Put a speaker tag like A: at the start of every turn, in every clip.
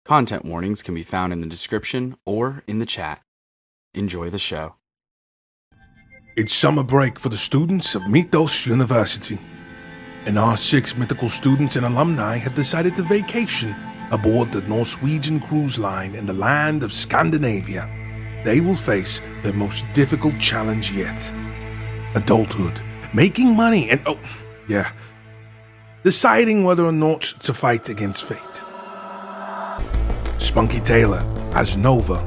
A: Content warnings can be found in the description or in the chat. Enjoy the show.
B: It's summer break for the students of Mythos University, and our 6 mythical students and alumni have decided to vacation aboard the Norwegian cruise line in the land of Scandinavia. They will face their most difficult challenge yet: adulthood, making money, and deciding whether or not to fight against fate. Spunky Taylor as Nova,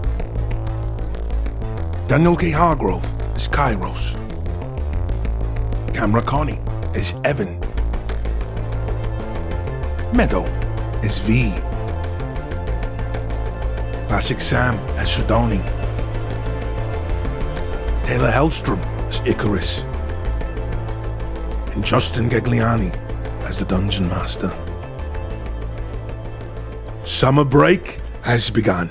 B: Daniel K. Hargrove as Kairos, Camera Connie as Evan, Meadow as V, Classic Sam as Shadoni, Taylor Hellstrom as Icarus, and Justin Gagliani as the Dungeon Master. Summer break has begun.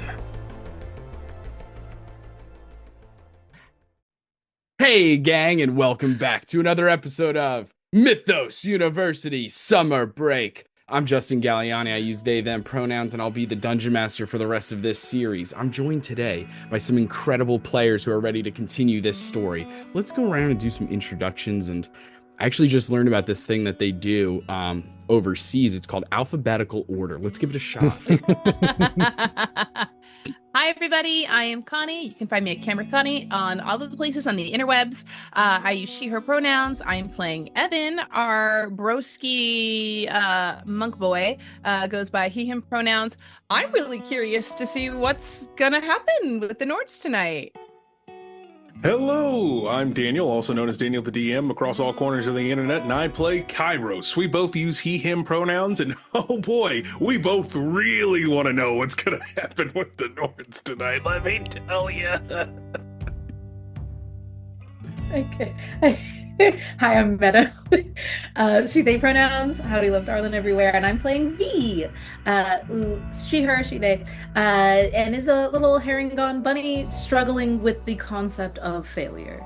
A: Hey gang, and welcome back to another episode of Mythos University Summer Break. I'm Justin Gagliani. I use they, them pronouns, and I'll be the Dungeon Master for the rest of this series. I'm joined today by some incredible players who are ready to continue this story. Let's go around and do some introductions, and I actually just learned about this thing that they do overseas. It's called alphabetical order. Let's give it a shot.
C: Hi, everybody. I am Connie. You can find me at Camera Connie on all of the places on the interwebs. I use she, her pronouns. I am playing Evan. Our broski monk boy goes by he, him pronouns. I'm really curious to see what's going to happen with the Norns tonight.
D: Hello, I'm Daniel, also known as Daniel the DM across all corners of the internet, and I play Kairos. We both use he, him pronouns, and oh boy, we both really want to know what's going to happen with the Norns tonight, let me tell you.
E: Okay. Hi, I'm Meadow. She, they pronouns. Howdy, love, darling, everywhere. And I'm playing V. She, her, she, they. And is a little herringon bunny struggling with the concept of failure.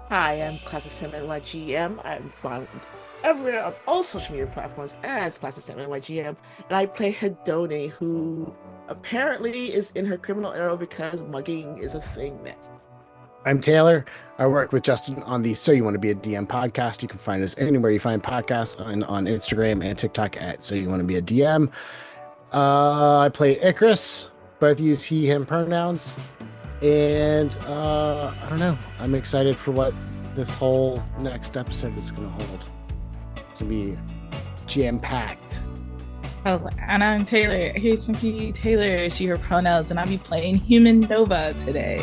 F: Hi, I'm Classic GM. I'm found everywhere on all social media platforms as Classic GM. And I play Hedone, who apparently is in her criminal era because mugging is a thing now.
G: I'm Taylor. I work with Justin on the Soyouwannabeadm podcast. You can find us anywhere you find podcasts on Instagram and TikTok at Soyouwannabeadm. I play Icarus. Both use he, him pronouns. And I don't know. I'm excited for what this whole next episode is going to hold. It's going to be jam-packed.
H: And I'm Taylor. Here's Spunky Taylor. She, her pronouns. And I'll be playing Human Nova today.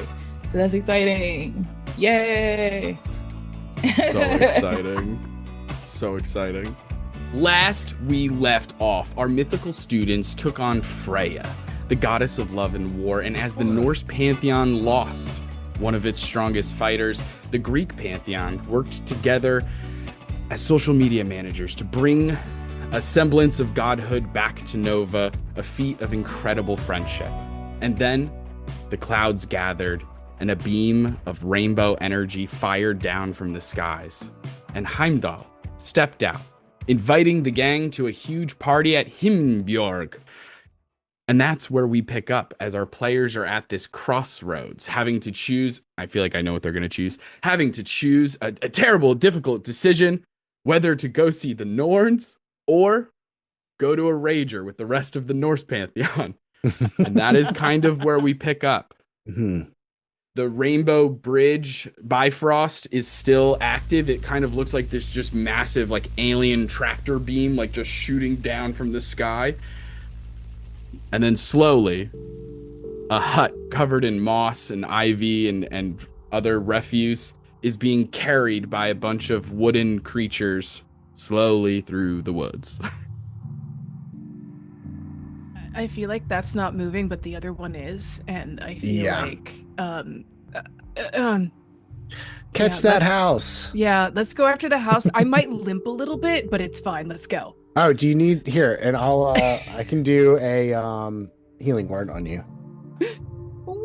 H: That's exciting. Yay.
A: So exciting. So exciting. Last we left off, our mythical students took on Freya, the goddess of love and war, and as the Norse pantheon lost one of its strongest fighters, the Greek pantheon worked together as social media managers to bring a semblance of godhood back to Nova, a feat of incredible friendship. And then the clouds gathered, and a beam of rainbow energy fired down from the skies. And Heimdall stepped out, inviting the gang to a huge party at Himbjorg. And that's where we pick up as our players are at this crossroads, having to choose, I feel like I know what they're going to choose, having to choose a terrible, difficult decision, whether to go see the Norns or go to a rager with the rest of the Norse pantheon. And that is kind of where we pick up.
G: Mm-hmm.
A: The Rainbow Bridge Bifrost is still active. It kind of looks like this just massive like alien tractor beam like just shooting down from the sky. And then slowly, a hut covered in moss and ivy and other refuse is being carried by a bunch of wooden creatures slowly through the woods.
C: I feel like that's not moving, but the other one is. And I feel like...
G: Catch that house.
C: Yeah, let's go after the house. I might limp a little bit, but it's fine. Let's go.
G: Oh, do you need here? And I'll I can do a healing word on you.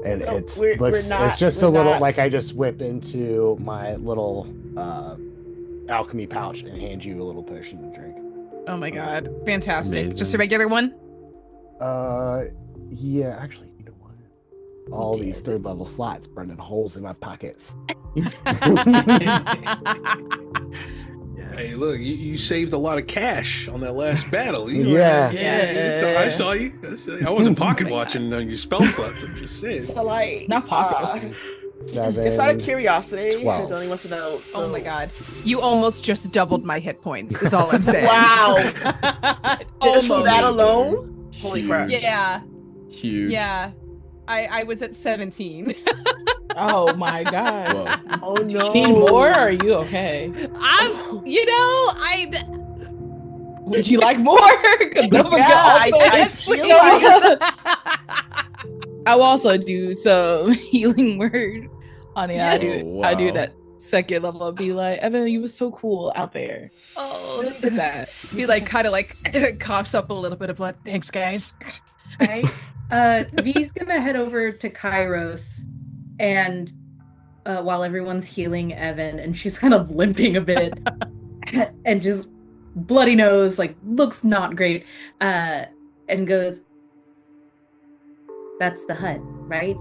G: And
F: No,
G: it's just a little like I just whip into my little alchemy pouch and hand you a little potion to drink.
C: Oh my god, fantastic!
A: Amazing.
C: Just a regular one.
G: Yeah, actually, you know what? All these third level slots burning holes in my pockets.
D: Hey, look, you saved a lot of cash on that last battle.
G: Yeah.
D: I saw you. I wasn't pocket watching your spell slots. I'm just saying.
F: So like,
H: Not pocket.
G: 7,
F: just out of curiosity,
G: 12.
F: Hedoni wants to know. So,
C: Oh my god. You almost just doubled my hit points, is all I'm saying.
F: Wow. Just from
C: Almost.
F: that alone? Holy crap.
C: Yeah.
A: Huge.
C: Yeah. I was at 17.
H: Oh my god.
A: Whoa.
F: Oh no.
H: Need more? Or are you okay? Would you like more? 'Cause Nova
F: Yeah,
H: can also
F: I feel like
H: I will also do some healing word on it. I do
A: Oh,
H: I do
A: wow.
H: that second level. I'll be like, Evan, you were so cool out there.
C: Oh,
H: Look at that.
C: he like kind of like coughs up a little bit of blood. Thanks, guys.
E: Right? V's gonna head over to Kairos, and while everyone's healing Evan, and she's kind of limping a bit, and just bloody nose, like looks not great, and goes, "That's the hut, right?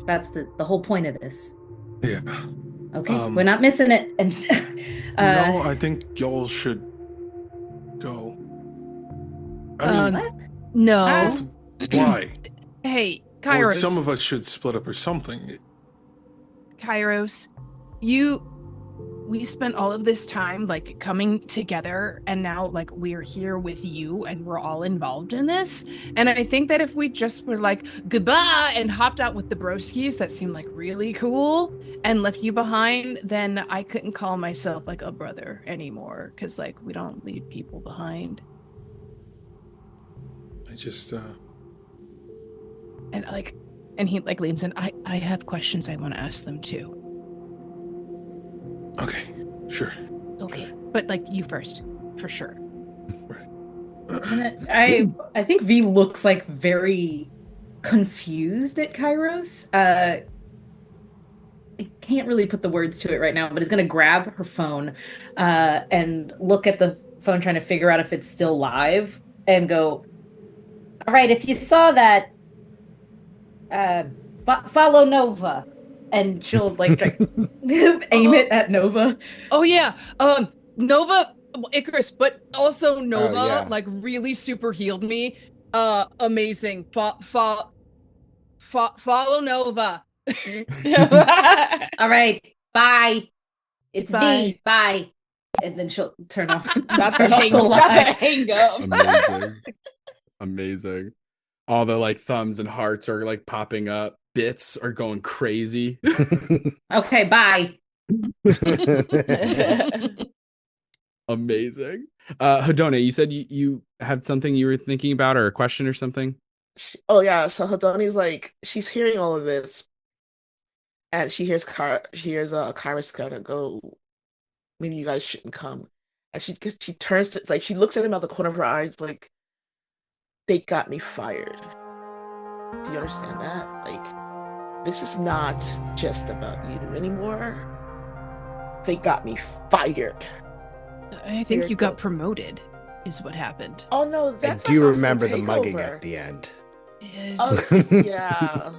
E: That's the whole point of this.
D: Yeah.
E: Okay, we're not missing it." And
D: No, I think y'all should go. I mean,
C: No.
D: why?
C: Hey,
D: Or
C: Kairos.
D: some of us should split up or something.
C: Kairos, we spent all of this time like coming together, and now like we're here with you and we're all involved in this. And I think that if we just were like goodbye and hopped out with the broskies that seemed like really cool and left you behind, then I couldn't call myself like a brother anymore, because like we don't leave people behind.
D: I just,
C: And he like leans in. I have questions I want to ask them too.
D: okay, sure.
C: Okay, but like you first, for sure.
E: I think V looks like very confused at Kairos. I can't really put the words to it right now, but is gonna grab her phone and look at the phone, trying to figure out if it's still live, and go, "All right, if you saw that, follow Nova." And she'll like try, aim it at Nova.
C: Oh yeah, Nova, Icarus, but also Nova
G: yeah.
C: like really super healed me. Amazing. Follow Nova.
E: All right, bye. It's
C: Bye.
E: V. Bye. And then she'll turn off.
H: That's
E: turn
H: the
E: off
H: hang,
E: the
H: that's the
E: line.
H: hang up.
A: Amazing. Amazing. All the like thumbs and hearts are like popping up. Bits are going crazy.
E: Okay, bye.
A: Amazing. Hedone, you said you had something you were thinking about, or a question or something?
F: Oh yeah, so Hedoni's like, she's hearing all of this, and she hears Kairos gonna go, maybe you guys shouldn't come. And she turns to, like, she looks at him out the corner of her eyes like, they got me fired. Do you understand that? Like, this is not just about you anymore. They got me fired.
C: I think
F: We're
C: you got
F: go-
C: promoted, is what happened.
F: Oh no,
G: I
F: that's
G: do
F: a
G: remember the
F: hostile
G: mugging
F: takeover.
G: at the end.
F: Oh, yeah.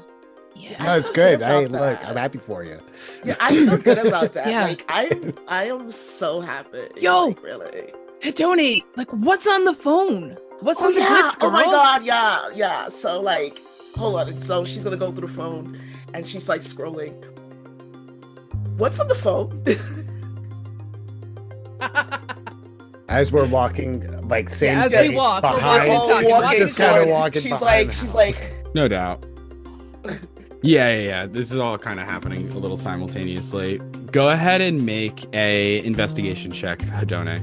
C: Yeah.
G: No, it's
F: feel
G: good.
F: good
G: Hey,
F: about
G: look,
F: that.
G: I'm happy for you.
F: Yeah, I feel good about that.
C: Yeah.
F: Like, I am so happy.
C: Yo!
F: Like, really.
C: Hedone, like what's on the phone? What's
F: Oh
C: on the
F: yeah!
C: blitz, girl?
F: Oh my god! Yeah. So like, hold on. So she's gonna go through the phone, and she's like scrolling. What's on the phone?
G: As we're walking, like same
C: as we
G: thing
C: walk, we're
G: behind,
C: walking and talking, walking
G: just
C: and
G: kind of
C: talking.
G: walking.
F: She's
G: behind
F: like,
G: the
F: she's
G: house.
F: like,
A: No doubt. Yeah. This is all kind of happening a little simultaneously. Go ahead and make a investigation check, Hedone,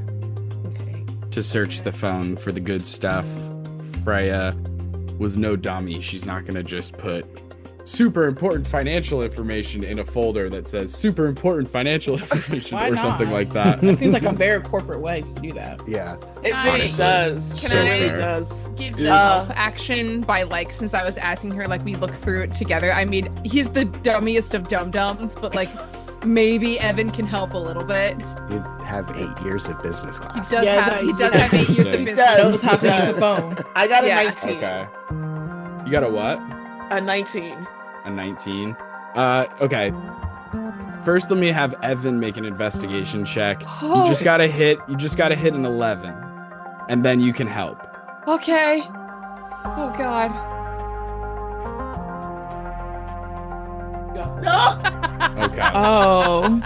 F: okay.
A: to search the phone for the good stuff. Freya was no dummy. She's not gonna just put super important financial information in a folder that says super important financial information
H: Why
A: or
H: not?
A: something like that.
H: That seems like a very corporate way to do that.
G: Yeah.
F: It
C: Can
F: really
A: I-
F: does.
C: Can
F: It
C: I-
F: really does.
C: Give
A: Yeah.
C: the help action by like, since I was asking her, like we look through it together. I mean, he's the dummiest of dum-dums, but like maybe Evan can help a little bit.
G: You have 8 years of business
C: He
G: class.
C: does have 8 years of
A: He
C: business.
F: does.
H: Knows how to use a
F: Yes.
H: phone.
F: I got a
C: Yeah.
F: 19.
A: Okay. You got a what?
F: A 19.
A: A 19. Okay. First, let me have Evan make an investigation check. You just gotta hit an 11, and then you can help.
I: Okay. Oh God.
F: No.
A: Okay.
H: Oh.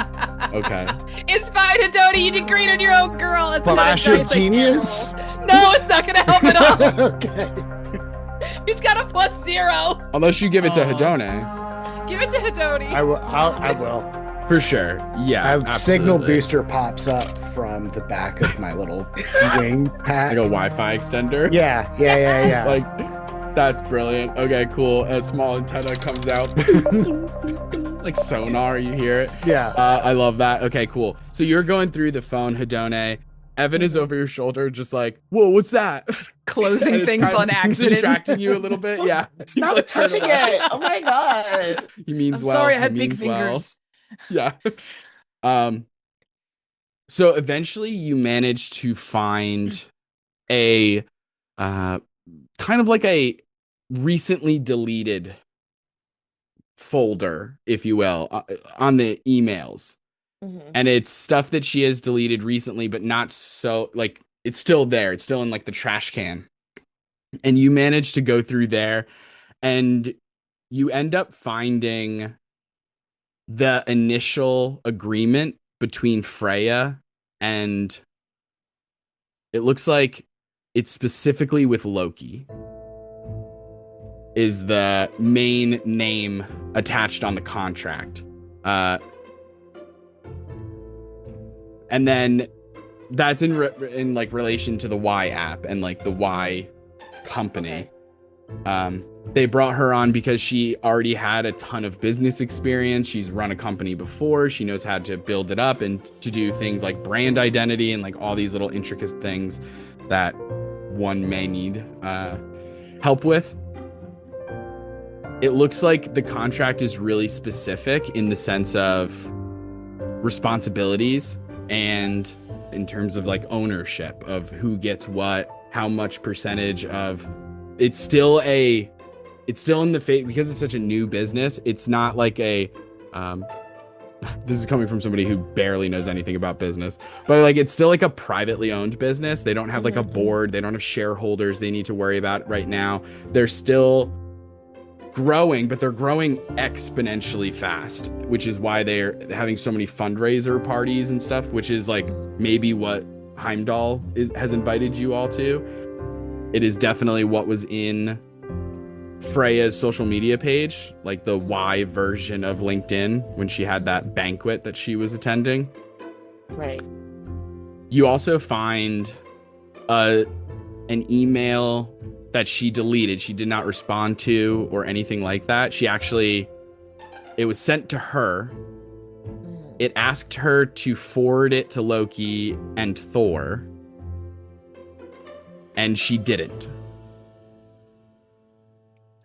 A: Okay.
C: It's fine, Hadoni. You did great on your own, girl. It's
G: Flash
C: another
G: of
C: dice I can't
G: genius.
C: roll. No, it's not gonna help at all.
G: Okay.
C: He's got a +0.
A: Unless you give it to
H: Aw.
A: Hadone.
C: Give it to Hadoni.
G: I will.
A: For sure. Yeah.
G: A signal
A: absolutely.
G: booster pops up from the back of my little wing pack.
A: Like a Wi-Fi extender.
G: Yeah.
A: Like, that's brilliant. Okay, cool. A small antenna comes out. Like sonar, you hear it.
G: Yeah.
A: I love that. Okay, cool. So you're going through the phone, Hadone. Evan is over your shoulder, just like, whoa, what's that?
C: Closing
A: And it's
C: things
A: kind
C: on
A: of
C: accident.
A: Distracting you a little bit. Yeah.
F: Stop
A: Like, turn
F: touching
A: around.
F: it. Oh my God.
A: He means
C: I'm
A: well.
C: sorry, I
A: He
C: had big
A: means well.
C: fingers.
A: Yeah. So eventually you manage to find a kind of like a recently deleted folder, if you will, on the emails.
F: Mhm.
A: And it's stuff that she has deleted recently, but not so, like, it's still there. It's still in like the trash can. And you manage to go through there and you end up finding the initial agreement between Freya and it looks like it's specifically with Loki is the main name attached on the contract. And then that's in like relation to the Y app and like the Y company. They brought her on because she already had a ton of business experience. She's run a company before. She knows how to build it up and to do things like brand identity and like all these little intricate things that one may need help with. It looks like the contract is really specific in the sense of responsibilities and in terms of like ownership of who gets what, how much percentage of it's still in the fate because it's such a new business. It's not like a this is coming from somebody who barely knows anything about business, but like it's still like a privately owned business. They don't have like a board, they don't have shareholders they need to worry about right now. They're still growing, but they're growing exponentially fast, which is why they're having so many fundraiser parties and stuff, which is like maybe what Heimdall has invited you all to. It is definitely what was in Freya's social media page, like the Y version of LinkedIn when she had that banquet that she was attending.
F: Right.
A: You also find an email that she deleted. She did not respond to or anything like that. It was sent to her. It asked her to forward it to Loki and Thor. And she didn't.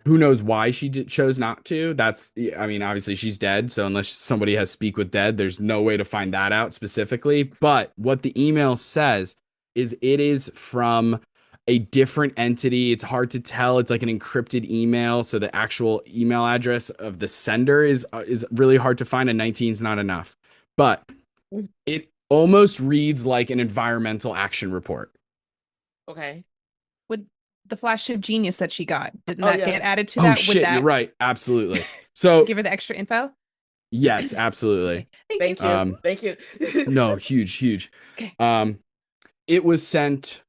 A: Who knows why she chose not to? Obviously she's dead. So unless somebody has speak with dead, there's no way to find that out specifically. But what the email says is it is from a different entity. It's hard to tell. It's like an encrypted email. So the actual email address of the sender is really hard to find. And 19 is not enough. But it almost reads like an environmental action report.
F: Okay.
C: Would the flash of genius that she got, didn't
F: Oh,
C: that
F: yeah.
C: get added to
A: Oh
C: that?
A: shit,
C: Would that
A: you're right. Absolutely. So
C: give her the extra info?
A: yes, absolutely.
F: Thank you. Thank you.
A: No, huge.
C: Okay.
A: It was sent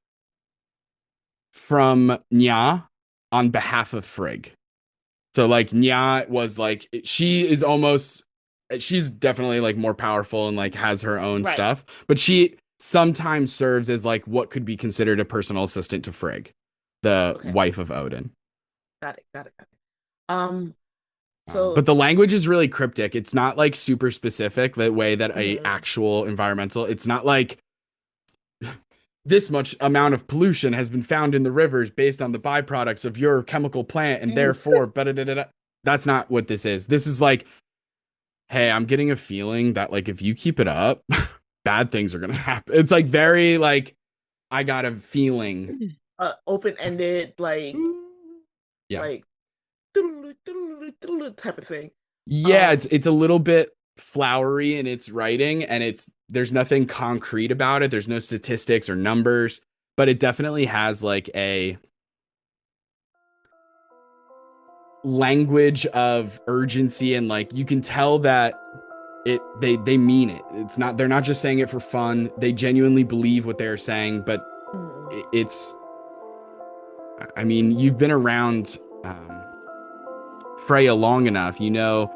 A: from Nya on behalf of Frigg. So like Nya was like, she's definitely like more powerful and like has her own
F: Right.
A: stuff, but she sometimes serves as like what could be considered a personal assistant to Frigg, the wife of Odin.
F: Got it. So
A: But the language is really cryptic. It's not like super specific the way that a actual environmental, it's not like this much amount of pollution has been found in the rivers based on the byproducts of your chemical plant and therefore that's not what this is. This is like, hey, I'm getting a feeling that like if you keep it up, bad things are gonna happen. It's like very like I got a feeling
F: open-ended, like
A: yeah.
F: like type of thing.
A: Yeah,
F: Um,
A: it's a little bit flowery in its writing, and there's nothing concrete about it. There's no statistics or numbers, but it definitely has like a language of urgency, and like you can tell that they mean it. It's not they're not just saying it for fun. They genuinely believe what they're saying, but
F: mm,
A: it's I mean, you've been around Freya long enough, you know,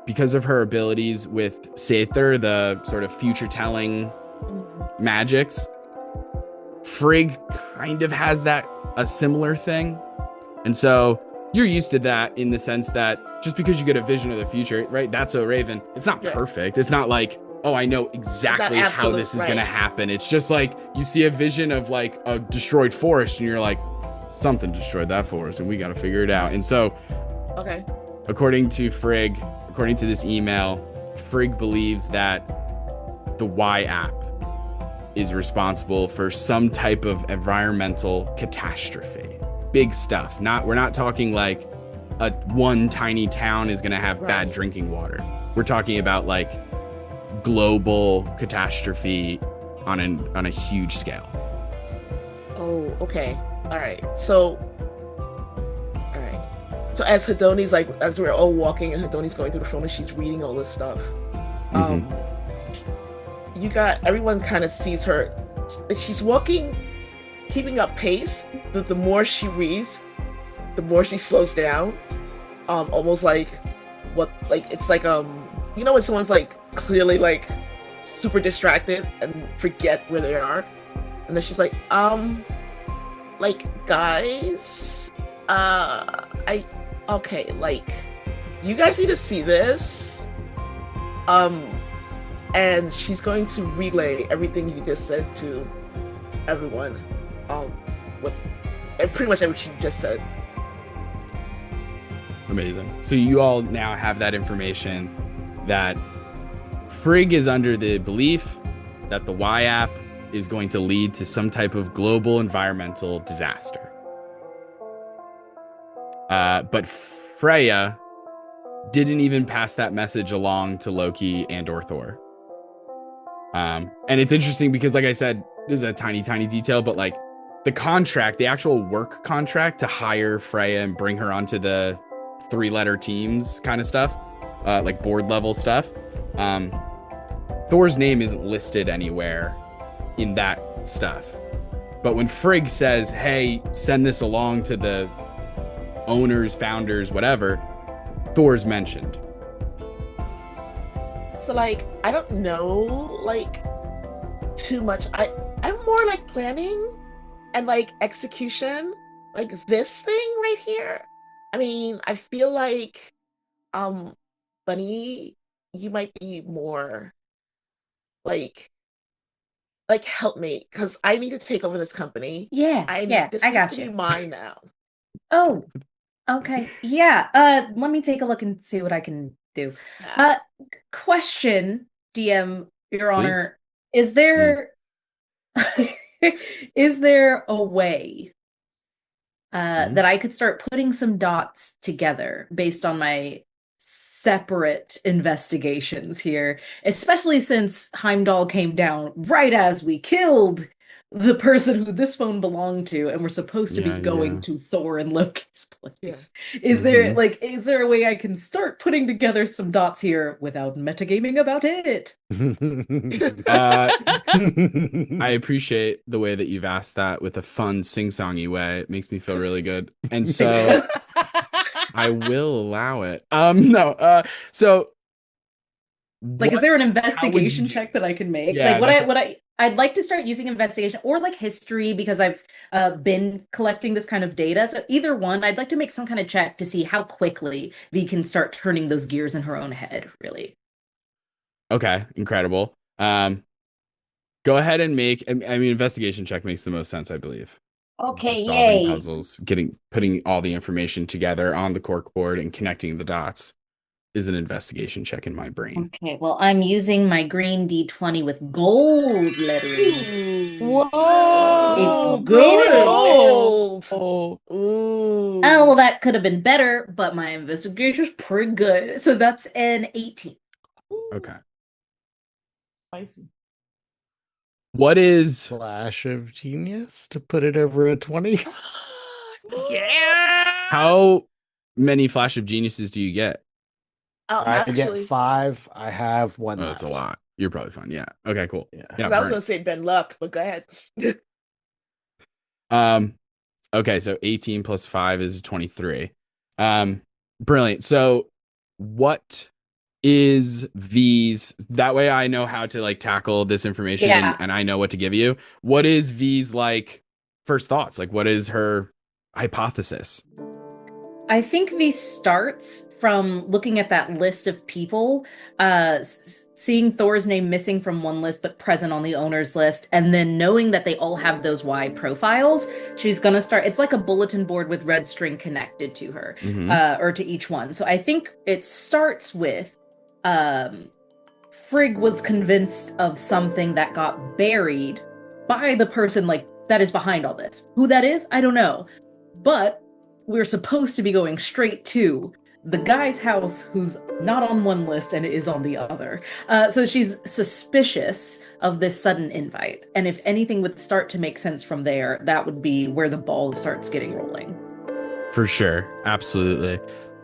A: because of her abilities with Sather, the sort of future telling
F: mm,
A: magics. Frigg kind of has that a similar thing. And so you're used to that in the sense that just because you get a vision of the future, right? That's a raven. It's not
F: yeah,
A: perfect. It's not like, oh, I know
F: it's not
A: exactly how
F: absolute,
A: this is going to
F: right?
A: happen. It's just like you see a vision of like a destroyed forest and you're like, something destroyed that forest and we got to figure it out. And so,
F: Okay.
A: according to Frigg, according to this email, Frigg believes that the Y app is responsible for some type of environmental catastrophe. Big stuff. We're not talking like one tiny town is going to have bad
F: Right.
A: drinking water. We're talking about like global catastrophe on a huge scale.
F: Oh, okay. All right. All right. So as Hedoni's like, as we're all walking and Hedoni's going through the phone and she's reading all this stuff,
A: Mhm.
F: um, you got everyone kind of sees her. Like she's walking, keeping up pace. But the more she reads, the more she slows down. Almost like it's like you know when someone's like clearly like super distracted and forget where they are, and then she's like guys, I okay, like you guys need to see this. Um, and she's going to relay everything you just said to everyone. Um, with and pretty much everything you just said.
A: Amazing. So you all now have that information that Frigg is under the belief that the Y app is going to lead to some type of global environmental disaster. But Freya didn't even pass that message along to Loki and or Thor. And it's interesting because, like I said, this is a tiny, tiny detail, but like the contract, the actual work contract to hire Freya and bring her onto the three-letter teams kind of stuff, like board level stuff. Thor's name isn't listed anywhere in that stuff. But when Frigg says, hey, send this along to the owners, founders, whatever, Thor's mentioned.
F: So like I don't know like too much. I'm more like planning and like execution. Like this thing right here. I mean, I feel um Bunny, you might be more like help me because I need to take over this company.
E: Yeah,
F: I need
E: yeah,
F: this
E: I
F: needs
E: got
F: to be
E: you.
F: mine now.
E: Oh, okay. Yeah. Let me take a look and see what I can do.
F: Yeah.
E: Uh, question, DM, Your
A: Please.
E: Honor, is
A: Mm.
E: there is there a way
A: Mhm.
E: that I could start putting some dots together based on my separate investigations here, especially since Heimdall came down right as we killed the person who this phone belonged to, and we're supposed to be
A: Yeah,
E: going
A: yeah.
E: to Thor and Loki's
F: Yeah.
E: place. Is there
A: Hmm.
E: like is there a way I can start putting together some dots here without metagaming about it?
A: Uh, I appreciate the way that you've asked that with a fun sing-songy way. It makes me feel really good. And
E: Thank
A: so
E: you.
A: I will allow it. No, so
E: Like, is there an
A: how would you
E: investigation
A: do?
E: check that I can make? Like,
A: Yeah, that's
E: I'd like to start using investigation or like history because I've been collecting this kind of data. So either one, I'd like to make some kind of check to see how quickly we can start turning those gears in her own head, really.
A: okay, incredible. Go ahead and make, I mean, investigation check makes the most sense, I believe.
E: Okay,
A: Solving
E: yay.
A: puzzles, putting all the information together on the cork board and connecting the dots. is an investigation check in my brain.
E: Okay, well, I'm using my green D20 with gold lettering.
H: Whoa!
E: It's
F: Green and
E: good.
F: gold.
H: Oh,
F: Ooh.
E: Oh, well, that could have been better, but my investigation's pretty good. So that's an 18.
A: Okay.
H: spicy.
A: What is
G: Flash of genius to put it over a 20.
H: Yeah.
A: how many flash of geniuses do you get?
G: I get
F: Actually,
G: 5. I have 1
A: Oh,
G: left.
A: that's a lot. You're probably fine. Yeah. Okay, cool.
G: Yeah.
A: Yeah,
F: 'cause I was
A: burn
F: going
A: it.
F: to say Ben Luck, but go ahead.
A: Okay, so 18 plus 5 is 23. Brilliant. So what is V's, that way I know how to like tackle this information
E: Yeah.
A: and I know what to give you. What is V's like first thoughts? Like what is her hypothesis?
E: I think V starts from looking at that list of people, seeing Thor's name missing from one list but present on the owner's list, and then knowing that they all have those Y profiles. She's gonna start. It's like a bulletin board with red string connected to her, or to each one. So I think it starts with, Frigg was convinced of something that got buried by the person like that is behind all this. Who that is, I don't know, but we're supposed to be going straight to the guy's house who's not on one list and is on the other. So she's suspicious of this sudden invite. And if anything would start to make sense from there, that would be where the ball starts getting rolling.
A: For sure. Absolutely.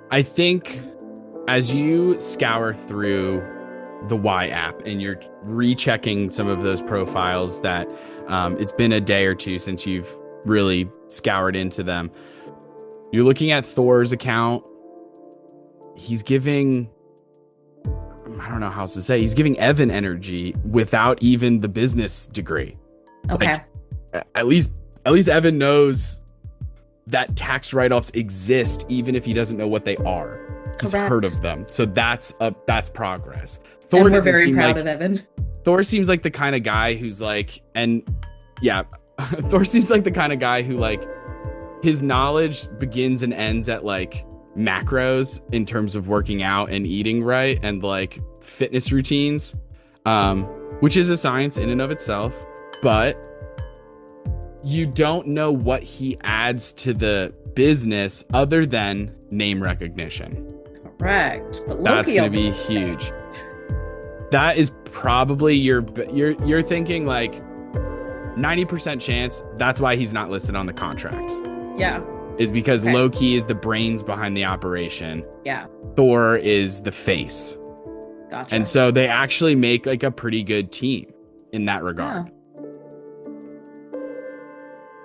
A: I think as you scour through the Y app and you're rechecking some of those profiles that it's been a day or two since you've really scoured into them. You're looking at Thor's account. He's giving, I don't know how else to say, he's giving Evan energy without even the business degree.
E: Okay.
A: Like, at least Evan knows that tax write-offs exist, even if he doesn't know what they are. He's
E: Correct.
A: heard of them. So that's progress.
E: And we're
A: doesn't
E: very
A: seem
E: proud
A: like,
E: of Evan.
A: Thor seems like the kind of guy who's like, and yeah, Thor seems like the kind of guy who like, his knowledge begins and ends at like macros in terms of working out and eating right and like fitness routines, which is a science in and of itself, but you don't know what he adds to the business other than name recognition.
E: Correct. But
A: That's
E: Loki
A: going to be huge. That is probably you're thinking like 90% chance that's why he's not listed on the contracts.
E: Yeah.
A: Is because
E: Okay.
A: Loki is the brains behind the operation.
E: Yeah.
A: Thor is the face.
E: Gotcha.
A: And so they actually make like a pretty good team in that regard.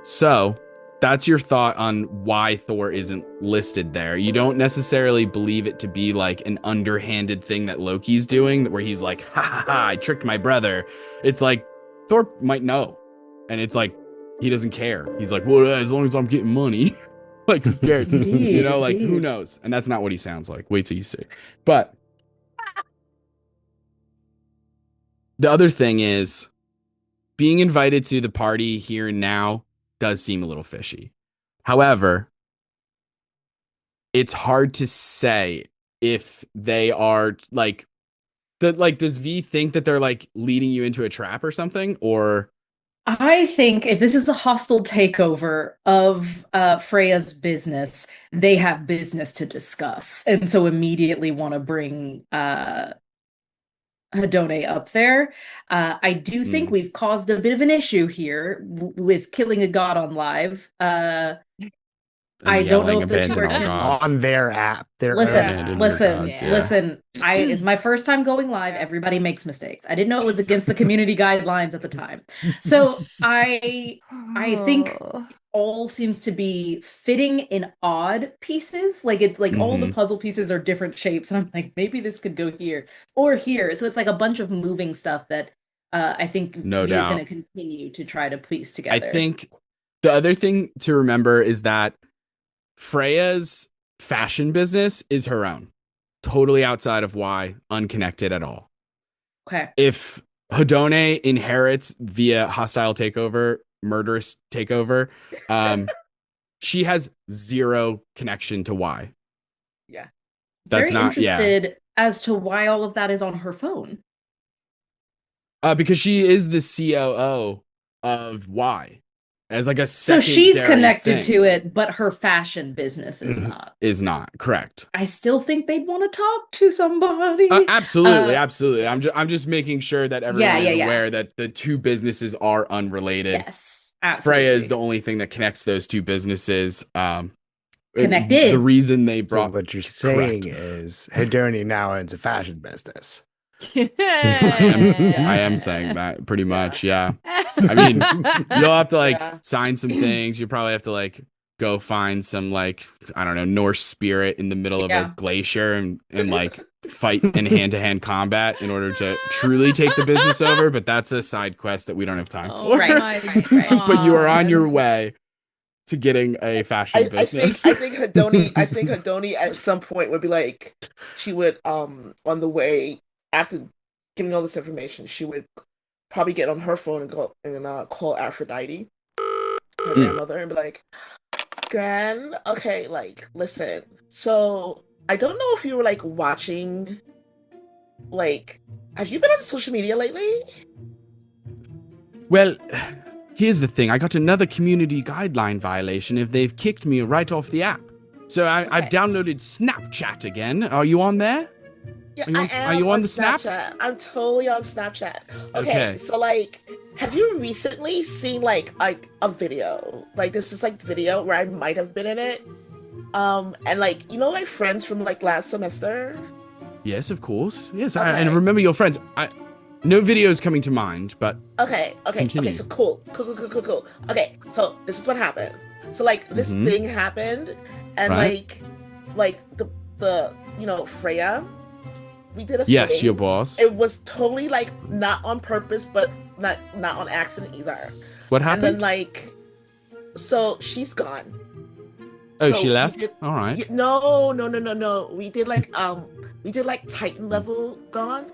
A: So that's your thought on why Thor isn't listed there. You don't necessarily believe it to be like an underhanded thing that Loki's doing, where he's like, ha ha ha, I tricked my brother. It's like Thor might know. And it's like, he doesn't care. He's like, well, as long as I'm getting money, like, who cares?
E: Indeed,
A: You know, like, who
E: indeed.
A: knows? And that's not what he sounds like. Wait till you see. But the other thing is, being invited to the party here and now does seem a little fishy. However, it's hard to say if they are like, does V think that they're like leading you into a trap or something? Or
E: I think if this is a hostile takeover of Freya's business, they have business to discuss, and so immediately want to bring Hadone up there. I do think we've caused a bit of an issue here with killing a god on live.
A: and
E: I don't know
A: yelling,
E: if the two
A: abandon
E: are
A: all gods.
G: On their app. Their
E: Listen,
G: own
A: Abandon
G: app.
A: your
E: listen,
A: gods, yeah.
E: listen. It's my first time going live. Everybody makes mistakes. I didn't know it was against the community guidelines at the time. So I think all seems to be fitting in odd pieces. Like it's like all the
A: Mhm.
E: puzzle pieces are different shapes, and I'm like, maybe this could go here or here. So it's like a bunch of moving stuff that I think
A: No
E: V is going
A: doubt.
E: to continue to try to piece
A: I
E: together.
A: think the other thing to remember is that Freya's fashion business is her own, totally outside of Y, unconnected at all.
E: Okay.
A: If Hadone inherits via hostile takeover, murderous takeover, she has zero connection to Y.
F: Yeah.
A: That's
E: Very
A: not, yeah.
E: interested as to why all of that is on her phone.
A: Because she is the COO of Y as like a
E: So she's
A: secondary
E: connected
A: thing.
E: to it, but her fashion business is
G: Mhm.
E: not.
A: Is not correct.
E: I still think they'd want to talk to somebody.
A: Absolutely,
E: Uh,
A: absolutely. I'm just making sure that everyone is
E: yeah.
A: aware that the two businesses are unrelated.
E: Yes,
A: Freya is
E: absolutely.
A: the only thing that connects those two businesses. The
E: Connected.
A: reason they
G: So
A: brought
G: what you're saying
A: correct.
G: is Hedoni now owns a fashion business.
A: I am saying that pretty much, yeah. I mean, you'll have to like
F: Yeah.
A: sign some things. You probably have to like go find some like I don't know Norse spirit in the middle of a
E: Yeah.
A: glacier and like fight in hand-to-hand combat in order to truly take the business over. But that's a side quest that we don't have time
C: Oh
A: for.
E: Right,
C: my
E: right.
A: But you are on your
C: God.
A: way to getting a fashion business.
F: I think Hedoni at some point would be like she would on the way after giving all this information, she would probably get on her phone and go and call Aphrodite, her grandmother, and be like, Gran, okay, like, listen. So I don't know if you were like watching, like, have you been on social media lately?
A: Well, here's the thing. I got another community guideline violation if they've kicked me right off the app. So I've
F: Okay.
A: downloaded Snapchat again. Are you on there?
F: Yeah,
A: Are you on,
F: I
A: are
F: am
A: you on
F: on
A: the snaps?
F: Snapchat. I'm totally on Snapchat.
A: Okay.
F: So like, have you recently seen like a video? Like this is like video where I might have been in it. And like, you know my friends from like last semester?
A: Yes, of course. Yes, and
F: Okay.
A: remember your friends. No videos coming to mind, but
F: Okay,
A: continue.
F: so cool. Okay, so this is what happened. So like this
A: Mhm.
F: thing happened, and
A: Right.
F: like the Freya, we did a
A: Yes,
F: thing.
A: your boss.
F: It was totally like not on purpose, but not on accident either.
A: What
F: And then
A: happened?
F: like, so she's gone.
A: Oh,
F: So
A: she
F: we
A: left?
F: did-
A: All right.
F: No. We did like Titan level gone.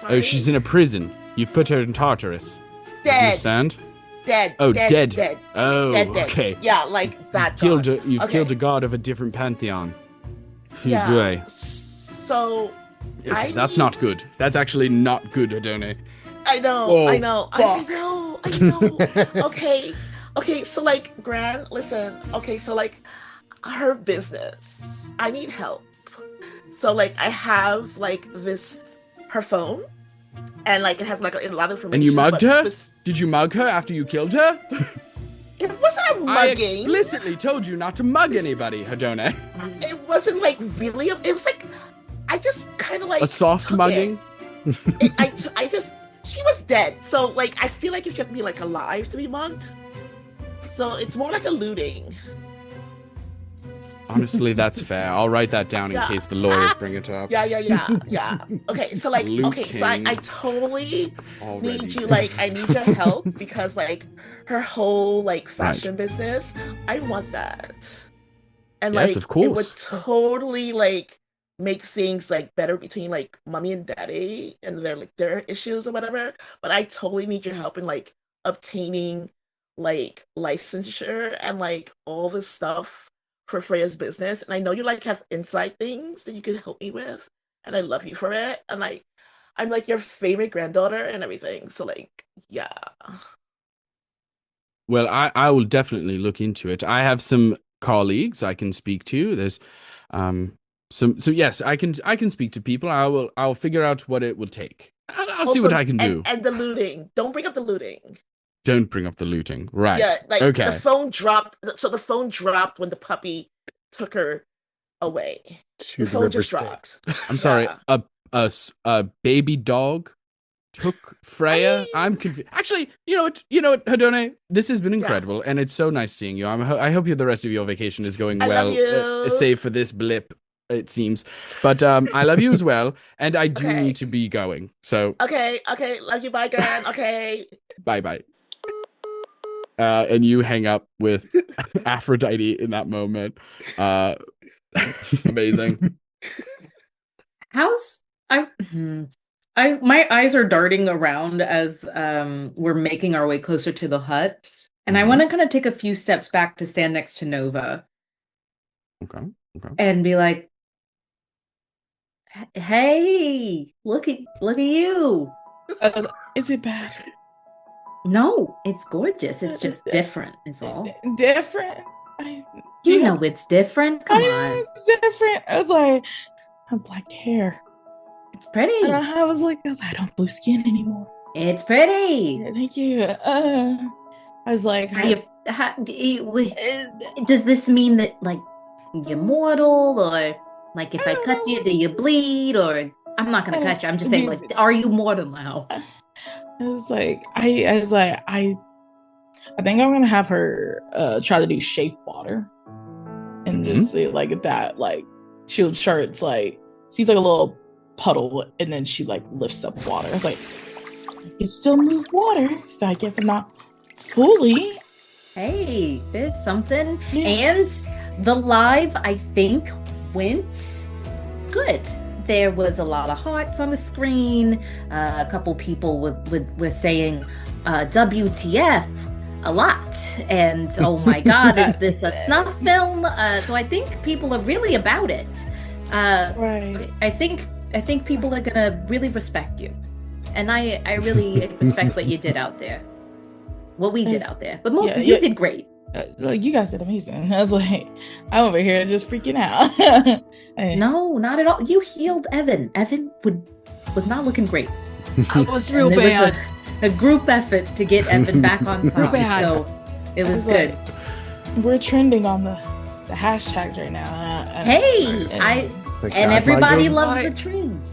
A: Oh, she's in a prison. You've put her in Tartarus.
F: dead.
A: Understand?
F: Dead.
A: Oh,
F: dead.
A: dead. Oh,
F: Dead.
A: okay.
F: Yeah, like that.
A: You've
F: Okay.
A: killed a god of a different pantheon.
F: Yeah.
A: Boy.
F: So
A: Okay, that's not good. That's actually not good, Adone.
F: I know.
A: Oh,
F: I know.
A: fuck.
F: Okay. So like, Gran, listen. Okay, so like, her business. I need help. So like, I have like her phone, and like it has like a lot of information.
A: And you mugged
F: but
A: her? Did you mug her after you killed her?
F: It wasn't a
A: I
F: mugging.
A: explicitly told you not to mug anybody, Hadone.
F: It wasn't like really. It was like I just kind of like
A: A soft
F: took
A: mugging?
F: I just she was dead. So like I feel like you have to be like alive to be mugged. So it's more like a looting.
A: Honestly, that's fair. I'll write that down in
F: Yeah.
A: case the lawyers bring it up.
F: Yeah. Okay, so like so I
A: Looting.
F: totally
A: Already.
F: need you I need your help because like her whole like fashion business, I want that. And
A: Yes,
F: like
A: of course.
F: it would totally like make things like better between like mommy and daddy and their issues or whatever. But I totally need your help in like obtaining like licensure and like all this stuff for Freya's business. And I know you like have inside things that you can help me with. And I love you for it. And like I'm like your favorite granddaughter and everything. So like, yeah.
A: Well, I will definitely look into it. I have some colleagues I can speak to. There's so yes, I can speak to people. I'll figure out what it will take. I'll see what I can do.
F: And the looting. Don't bring up the looting.
A: Don't bring up the looting. Right.
F: Yeah, like
A: okay.
F: the phone dropped. So the phone dropped when the puppy took her away.
G: To
F: The phone
G: river
F: just
G: state.
F: dropped.
A: I'm sorry.
F: Yeah.
A: A baby dog took Freya. I'm confused. Actually, you know what, Hadone? This has been incredible, and it's so nice seeing you. I hope the rest of your vacation is going
F: I
A: well,
F: love you.
A: save for this blip, it seems. But I love you as well, and I do
F: Okay.
A: need to be going. So
F: Okay, love you, bye, Gran. Okay.
A: bye. And you hang up with Aphrodite in that moment. Amazing.
E: How's my eyes are darting around as we're making our way closer to the hut, and I want to kind of take a few steps back to stand next to Nova
A: Okay.
E: and be like, Hey, look at you.
H: Is it bad?
E: No, it's gorgeous. It's just different, is all.
H: Different.
E: You know it's different. Come
H: I know
E: on.
H: it's different. I was like, I have black hair.
E: It's pretty.
H: And I was like, I don't have blue skin anymore.
E: It's pretty.
H: Yeah, thank you. I was like,
E: does this mean that like you're mortal, or like if I cut you, do you bleed? Or I'm not gonna cut you. I'm just saying, like, are you mortal now?
H: I was like, I think I'm gonna have her try to do shape water, and just say like if that, like she'll charts like sees like a little puddle, and then she like lifts up water. I was like, I can still move water, so I guess I'm not fully.
E: Hey, there's something.
H: Yeah.
E: And the live, I think, went good. There was a lot of hearts on the screen. A couple people were saying WTF a lot. And oh my God, is this a snuff film? So I think people are really about it.
H: Right.
E: I think people are gonna really respect you. And I really respect what you did out there. What we did out there. But you did great.
H: Like you guys did amazing. I was like, I'm over here just freaking out.
E: No, not at all. You healed Evan. Evan was not looking great.
I: I was real bad.
E: Was a group effort to get Evan back on top. So it was good.
H: Like, we're trending on the hashtags right now.
E: And everybody loves a trend.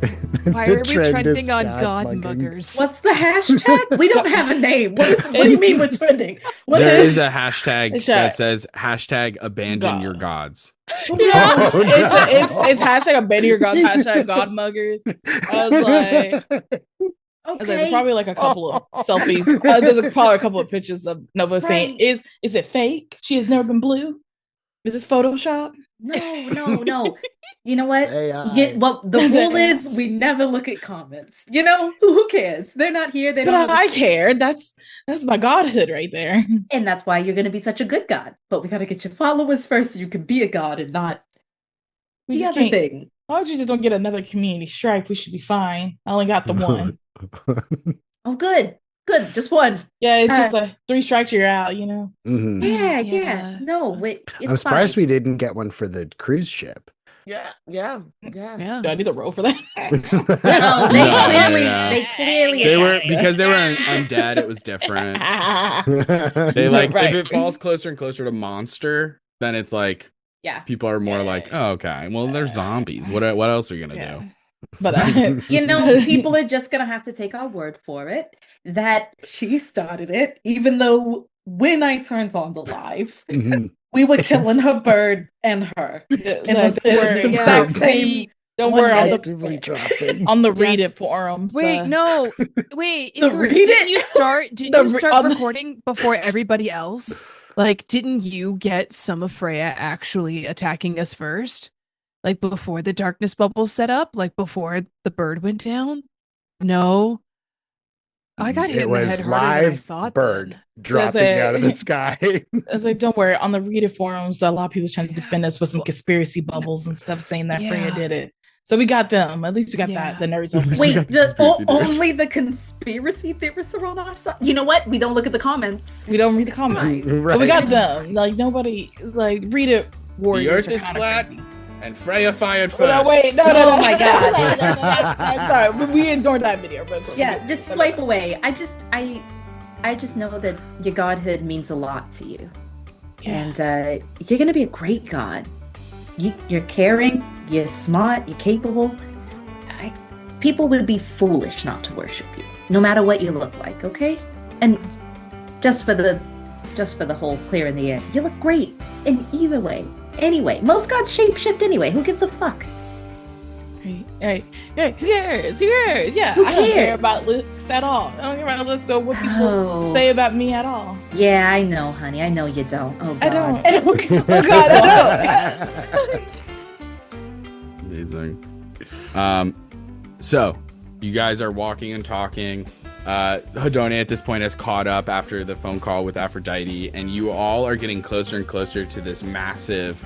I: Why are we trending on God muggers?
E: What's the hashtag? We don't have a name. What do you mean we're trending?
A: There is a hashtag that says hashtag abandon your gods.
H: Yeah. It's hashtag abandon your gods, hashtag God muggers. I was like, there's probably like a couple of selfies. There's probably a couple of pictures of Nova saying, "Is it fake? She has never been blue. Is this Photoshop?"
E: No. You know what? The rule is we never look at comments. You know, who cares? They're not here. They don't.
H: But I care. That's my godhood right there.
E: And that's why you're going to be such a good god. But we got to get your followers first, so you can be a god and not the other thing.
H: As long as we just don't get another community strike, we should be fine. I only got the one.
E: Oh, good. Just one.
H: Yeah, it's just like 3 strikes, you're out. You know.
G: Mm-hmm.
E: Yeah. No, it's
G: I'm surprised we didn't get one for the cruise ship.
F: Yeah.
H: Do I need to roll for that?
E: No, they clearly
A: they were because they were undead. It was different. They like if it falls closer and closer to monster, then it's like people are more like, oh, okay, well they're zombies. What else are you gonna do?
H: But
E: people are just gonna have to take our word for it that she started it, even though when I turned on the live. We were killing her bird and her.
H: Don't worry, on the Read It forums.
I: Wait, didn't you start recording before everybody else? Like, didn't you get some of Freya actually attacking us first? Like before the darkness bubble set up? Like before the bird went down? No. I got hit in the head harder than I thought.
G: Bird dropping out of the sky.
H: I was like, don't worry. On the Read It forums, a lot of people trying to defend us with some conspiracy bubbles and stuff, saying that Freya did it. So we got them. At least we got that. The nerds over.
E: Wait, only the conspiracy theorists are on our side. You know what? We don't look at the comments.
H: We don't read the comments.
G: Right.
H: But we got them. Like nobody. Like Read It warriors.
A: The Earth is flat.
H: Crazy.
A: And Freya fired first.
H: No, wait, no.
E: Oh my God.
H: Sorry, we ignored that video. But
E: just swipe away. I just know that your godhood means a lot to you. And you're going to be a great god. You're caring, you're smart, you're capable. People would be foolish not to worship you, no matter what you look like, okay? And just for the whole clear in the air, you look great in either way. Anyway, most gods shapeshift anyway. Who gives a fuck?
H: Hey, who cares? Yeah, I don't care about looks at all. I don't care about looks or what people say about me at all.
E: Yeah, I know, honey. I know you don't. Oh, God.
H: I don't. Oh, God, I don't.
A: Amazing. So, you guys are walking and talking. Hedone at this point has caught up after the phone call with Aphrodite, and you all are getting closer and closer to this massive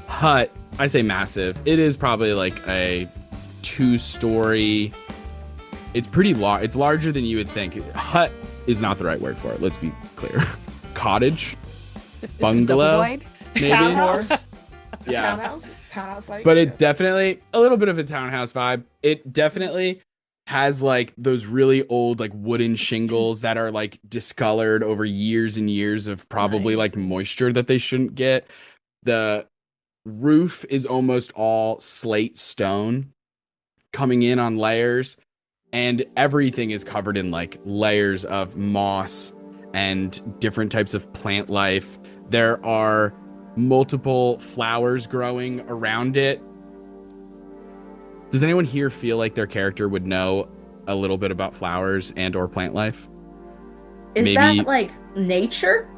A: hut. I say massive. It is probably like a 2-story. It's pretty large. It's larger than you would think. Hut is not the right word for it. Let's be clear. Cottage, bungalow, maybe.
F: Townhouse?
A: Yeah.
F: Townhouse like.
A: But it definitely a little bit of a townhouse vibe. It definitely has like those really old like wooden shingles that are like discolored over years and years of probably like moisture that they shouldn't get. The roof is almost all slate stone coming in on layers, and everything is covered in like layers of moss and different types of plant life. There are multiple flowers growing around it. Does anyone here feel like their character would know a little bit about flowers and or plant life?
E: Is that like nature?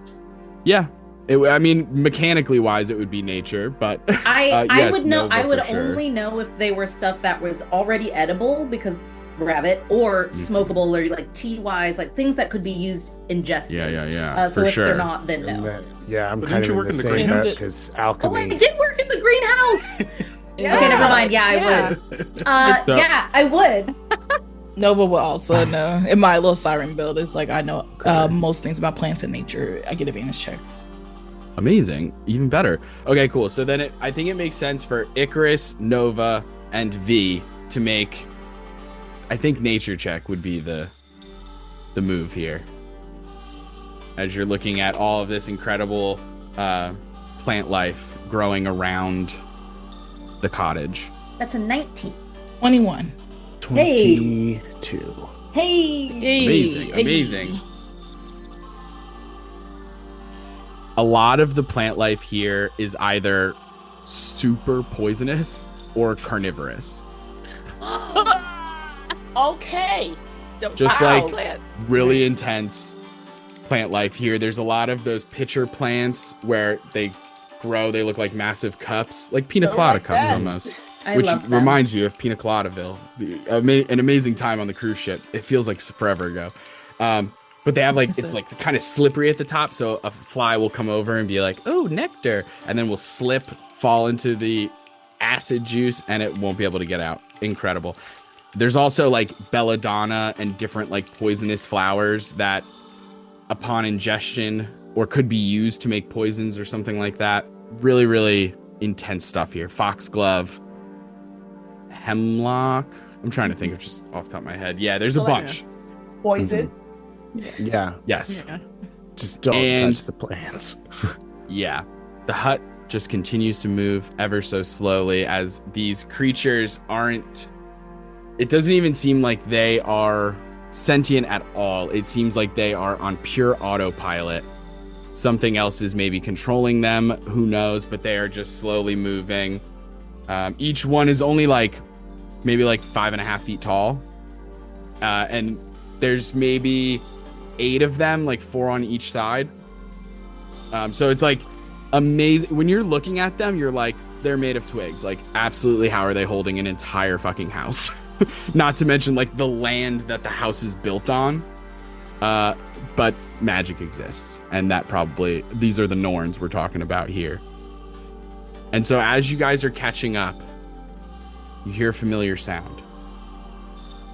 A: Yeah. I mean, mechanically wise, it would be nature, but
E: I
A: yes,
E: would know.
A: Nova
E: I would
A: for sure.
E: only know if they were stuff that was already edible because rabbit, or smokable, or like tea wise, like things that could be used ingested.
A: Yeah.
E: So
A: for
E: if
A: sure.
E: they're not, then no.
G: Yeah, I'm
D: But
G: kind
D: didn't
G: of
D: you
G: in
D: work
G: the
D: in the
G: same
D: greenhouse?
G: boat because
E: Oh,
G: alchemy.
E: I did work in the greenhouse.
H: Yeah.
E: Okay, never mind. Yeah, I would. Yeah, I would.
H: Nova will also know. In my little siren build, it's like I know most things about plants and nature. I get advantage checks.
A: Amazing. Even better. Okay, cool. So then I think it makes sense for Icarus, Nova, and V to make, I think nature check would be the move here. As you're looking at all of this incredible plant life growing around the cottage.
E: That's a 19.
H: 21.
G: 22.
E: Hey.
A: Amazing. A lot of the plant life here is either super poisonous or carnivorous.
F: Okay.
A: Just
F: Wow.
A: like
C: plants.
A: really intense plant life here. There's a lot of those pitcher plants where they grow. They look like massive cups, like pina colada cups
F: that.
A: almost.
E: I
A: Which
E: love them.
A: reminds you of Pina Coladaville, an amazing time on the cruise ship. It feels like forever ago. But they have like, it's like kind of slippery at the top. So a fly will come over and be like, oh, nectar. And then will slip, fall into the acid juice, and it won't be able to get out. Incredible. There's also like belladonna and different like poisonous flowers that upon ingestion or could be used to make poisons or something like that. Really, really intense stuff here. Foxglove, hemlock. I'm trying to think of just off the top of my head. Yeah, there's a bunch.
F: Poison.
G: Yeah.
A: Yes.
C: Yeah.
G: Just don't touch the plants.
A: Yeah. The hut just continues to move ever so slowly as these creatures aren't. It doesn't even seem like they are sentient at all. It seems like they are on pure autopilot. Something else is maybe controlling them. Who knows? But they are just slowly moving. Each one is only like maybe like 5.5 feet tall. And there's maybe 8 of them, like 4 on each side. So it's like amazing. When you're looking at them, you're like, they're made of twigs. Like, absolutely, how are they holding an entire fucking house? Not to mention like the land that the house is built on. But magic exists, and that probably, these are the Norns we're talking about here. And so as you guys are catching up, you hear a familiar sound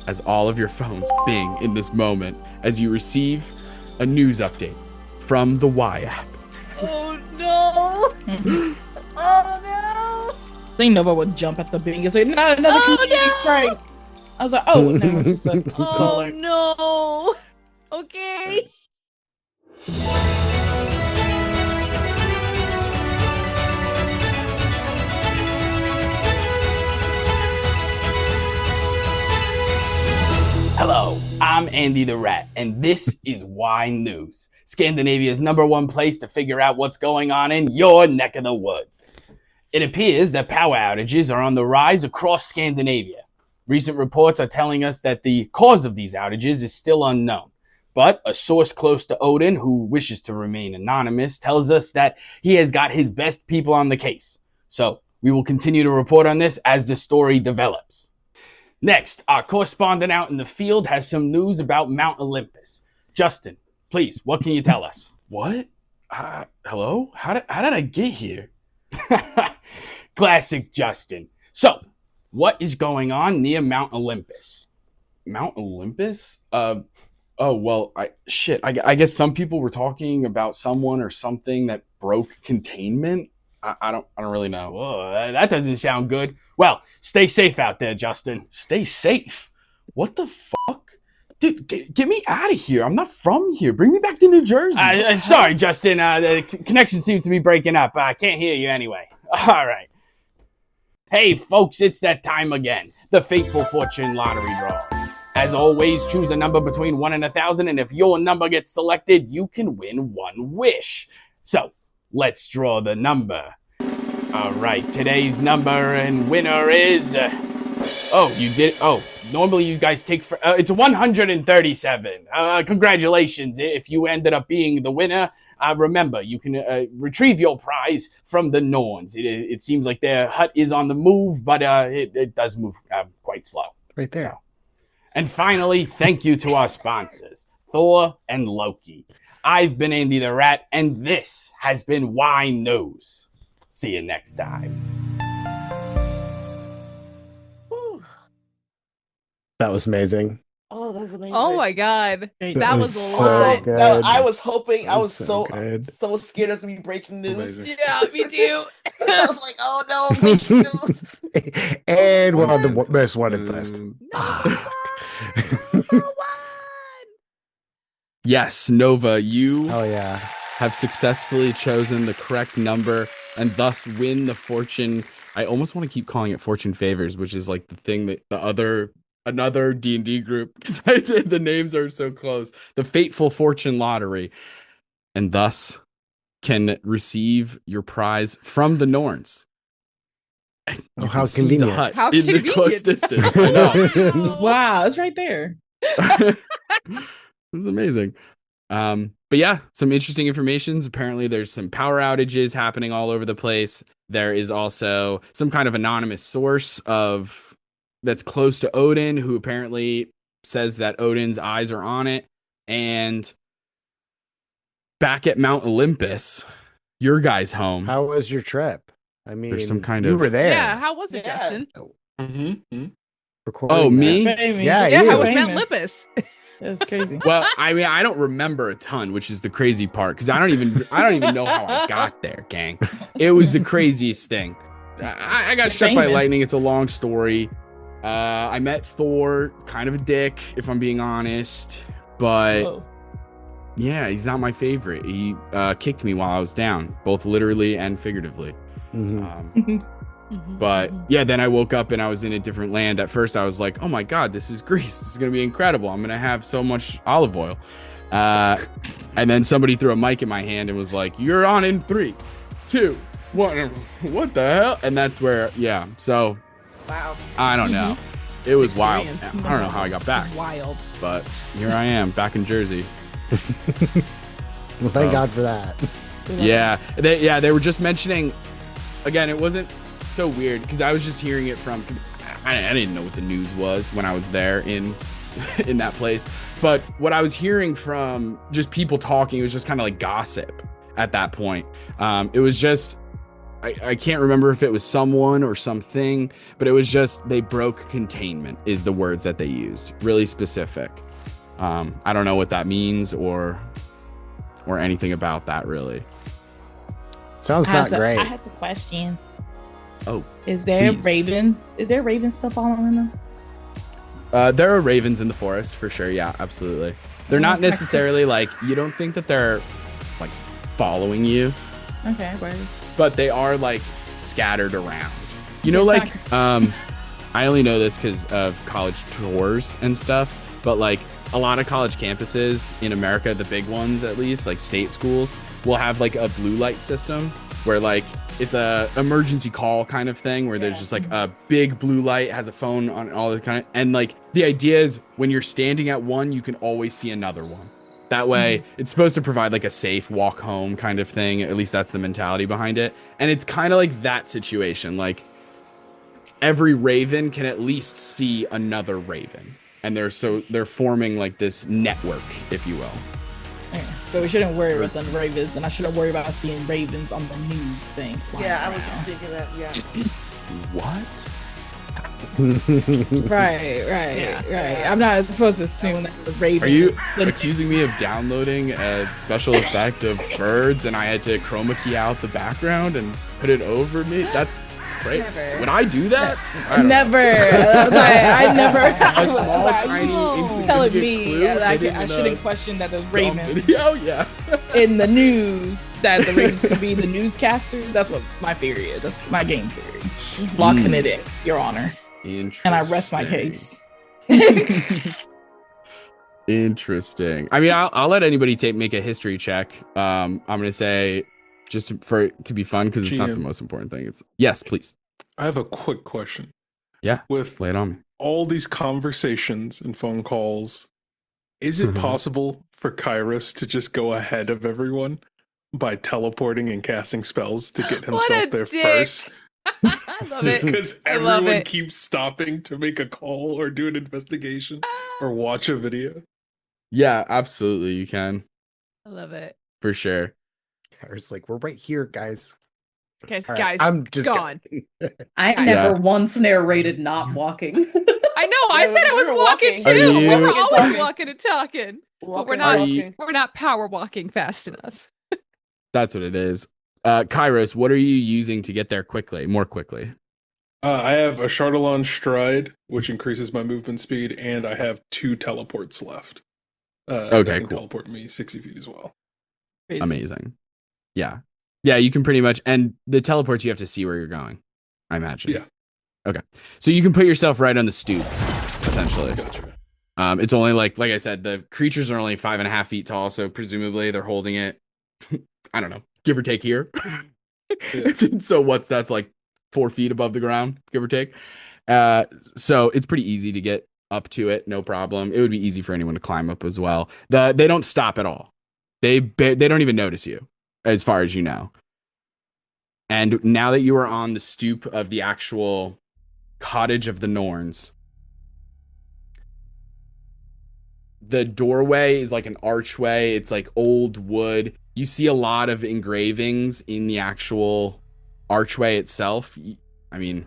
A: as all of your phones bing in this moment as you receive a news update from the Y app.
C: Oh no! Oh no!
H: I think Nova would jump at the bing and say, "Not another community strike." I was like, "Oh no!" It's just like,
C: Oh no! Okay.
A: Hello, I'm Andy the Rat, and this is Y News, Scandinavia's #1 place to figure out what's going on in your neck of the woods. It appears that power outages are on the rise across Scandinavia. Recent reports are telling us that the cause of these outages is still unknown. But a source close to Odin, who wishes to remain anonymous, tells us that he has got his best people on the case. So we will continue to report on this as the story develops. Next, our correspondent out in the field has some news about Mount Olympus. Justin, please, what can you tell us?
J: What? Hello? How did I get here?
A: Classic Justin. So, what is going on near Mount Olympus? Mount Olympus? Oh, well, I guess some people were talking about someone or something that broke containment. I don't really know. Whoa, that doesn't sound good. Well, stay safe out there, Justin. Stay safe? What the fuck? Dude, get me out of here. I'm not from here. Bring me back to New Jersey. Sorry, Justin. The connection seems to be breaking up. I can't hear you anyway. All right. Hey, folks, it's that time again. The fateful fortune lottery draw. As always, choose a number between 1 and 1,000, and if your number gets selected, you can win one wish. So, let's draw the number. All right, today's number and winner is... normally you guys take... it's 137. Congratulations if you ended up being the winner. Remember, you can retrieve your prize from the Norns. It seems like their hut is on the move, but it does move quite slow.
G: Right there.
A: So. And finally, thank you to our sponsors, Thor and Loki. I've been Andy the Rat, and this has been Wine News. See you next time.
G: That was amazing.
F: Oh, that's amazing.
C: Oh my god. That was a
G: so
C: lot.
G: good.
F: I was hoping, I was
G: so
F: so scared it was gonna be breaking news.
D: Amazing.
C: Yeah, me too.
F: I was like, oh no, breaking news.
G: And one of the most wanted list.
A: Yes, Nova, you
G: Oh yeah.
A: have successfully chosen the correct number and thus win the fortune. I almost want to keep calling it Fortune Favors, which is like the thing that another D&D group, because the names are so close. The Fateful Fortune Lottery, and thus can receive your prize from the Norns.
G: Oh, how convenient.
A: The hut
C: How
A: in the close
C: convenient.
A: distance. I know.
H: Wow, it's right there.
A: It was amazing. But yeah, some interesting informations. Apparently there's some power outages happening all over the place. There is also some kind of anonymous source that's close to Odin, who apparently says that Odin's eyes are on it. And back at Mount Olympus, your guys' home.
G: How was your trip? I mean,
A: There's some kind
G: you
A: of-
G: were there.
C: Yeah, how was it,
F: Yeah.
C: Justin?
G: Recording
A: Oh,
G: that.
A: me?
H: Famous.
G: Yeah,
C: Yeah,
G: you.
C: how was
H: Famous.
C: Mount Olympus?
H: That's crazy.
A: Well, I mean, I don't remember a ton, which is the crazy part, because I don't even know how I got there, gang. It was the craziest thing. I got struck by
H: Famous.
A: lightning. It's a long story. I met Thor, kind of a dick, if I'm being honest, but
H: Whoa.
A: yeah, he's not my favorite. He kicked me while I was down, both literally and figuratively.
G: Mhm.
A: But yeah, then I woke up and I was in a different land. At first, I was like, "Oh my god, this is Greece. This is gonna be incredible. I'm gonna have so much olive oil." And then somebody threw a mic in my hand and was like, "You're on in 3, 2, 1." What the hell? And that's where, yeah. So
F: Wow.
A: I don't know. It was wild.
C: Experience.
A: I don't know how I got back,
C: Wild.
A: but here I am, back in Jersey.
G: Well, thank
A: So-
G: God for that.
A: Yeah, they were just mentioning. Again, it wasn't so weird because I was just hearing it from, because I didn't know what the news was when I was there in that place. But what I was hearing from just people talking, it was just kind of like gossip at that point. It was just, I can't remember if it was someone or something, but it was just they broke containment is the words that they used. Really specific. I don't know what that means or anything about that really.
G: Sounds not great.
H: I have a question.
A: Oh,
H: Is there
A: please.
H: ravens? Is there ravens still following them?
A: There are ravens in the forest for sure. Yeah, absolutely. They're not
H: That's
A: necessarily like, you don't think that they're like following you,
H: Okay.
A: but they are like scattered around. You know,
H: Yeah,
A: like I only know this because of college tours and stuff, but like a lot of college campuses in America, the big ones at least, like state schools, will have like a blue light system where like it's a emergency call kind of thing where there's just like a big blue light, has a phone on all the kind of, and like the idea is when you're standing at one, you can always see another one. That way it's supposed to provide like a safe walk home kind of thing. At least that's the mentality behind it. And it's kind of like that situation. Like every raven can at least see another raven. And they're forming like this network, if you will.
H: Okay. So we shouldn't worry about the ravens, and I shouldn't worry about seeing ravens on the news thing. flying
F: Yeah, I was
H: around.
F: just thinking that. Yeah.
A: What?
H: Right. I'm not supposed to assume that the raven.
A: Are you accusing me of downloading a special effect of birds and I had to chroma key out the background and put it over me? That's great.
C: Never.
A: Would I do that? I don't
H: Never.
A: know.
H: I never.
A: A small, tiny,
H: telling
A: insignificant
H: me
A: clue
H: that I
A: hidden in
H: shouldn't
A: a
H: question that there's
A: dumb
H: ravens
A: video? Yeah.
H: in the news. That the ravens could be the newscaster. That's what my theory is. That's my game theory. Locking it in, Your Honor.
A: Interesting.
H: And I rest my case.
A: Interesting. I mean, I'll let anybody make a history check. I'm gonna say just to be fun because it's not the most important thing. It's yes, please.
D: I have a quick question.
A: Yeah,
D: with
A: lay it on me.
D: All these conversations and phone calls, is it possible for Kairos to just go ahead of everyone by teleporting and casting spells to get himself there first?
C: I love it.
D: Because everyone keeps stopping to make a call or do an investigation or watch a video.
A: Yeah, absolutely. You can.
C: I love it.
A: For sure.
G: Kairos like, we're right here, guys.
C: Guys,
G: All right,
C: guys,
G: I'm just
C: gone.
E: I never once narrated not walking.
C: I know. I said I was walking
A: Are
C: too.
A: you-
C: We were always walking and talking, but we're not.
A: walking.
C: We're not power walking fast enough.
A: That's what it is. Kairos, what are you using to get there more quickly?
D: I have a Chardalon Stride, which increases my movement speed, and I have 2 teleports left.
A: Okay,
D: that can
A: cool.
D: teleport me 60 feet as well.
A: Amazing. Yeah. Yeah, you can pretty much, and the teleports, you have to see where you're going, I imagine.
D: Yeah.
A: Okay. So you can put yourself right on the stoop, essentially.
D: Gotcha.
A: It's only like I said, the creatures are only 5.5 feet tall, so presumably they're holding it, I don't know, give or take here. So that's like 4 feet above the ground, give or take. So it's pretty easy to get up to it, no problem. It would be easy for anyone to climb up as well. They don't stop at all. They don't even notice you, as far as you know. And now that you are on the stoop of the actual cottage of the Norns, the doorway is like an archway. It's like old wood. You see a lot of engravings in the actual archway itself. I mean,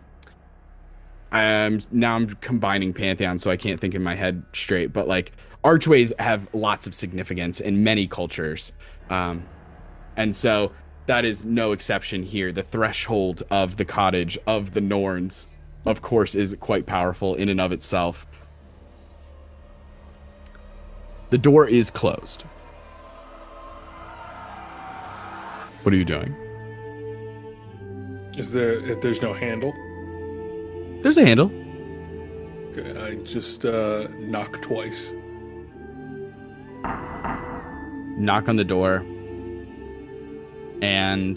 A: now I'm combining Pantheon, so I can't think in my head straight, but like archways have lots of significance in many cultures. And so that is no exception here. The threshold of the cottage of the Norns, of course, is quite powerful in and of itself. The door is closed. What are you doing?
D: There's no handle?
A: There's a handle.
D: Okay, I just knock twice.
A: Knock on the door. And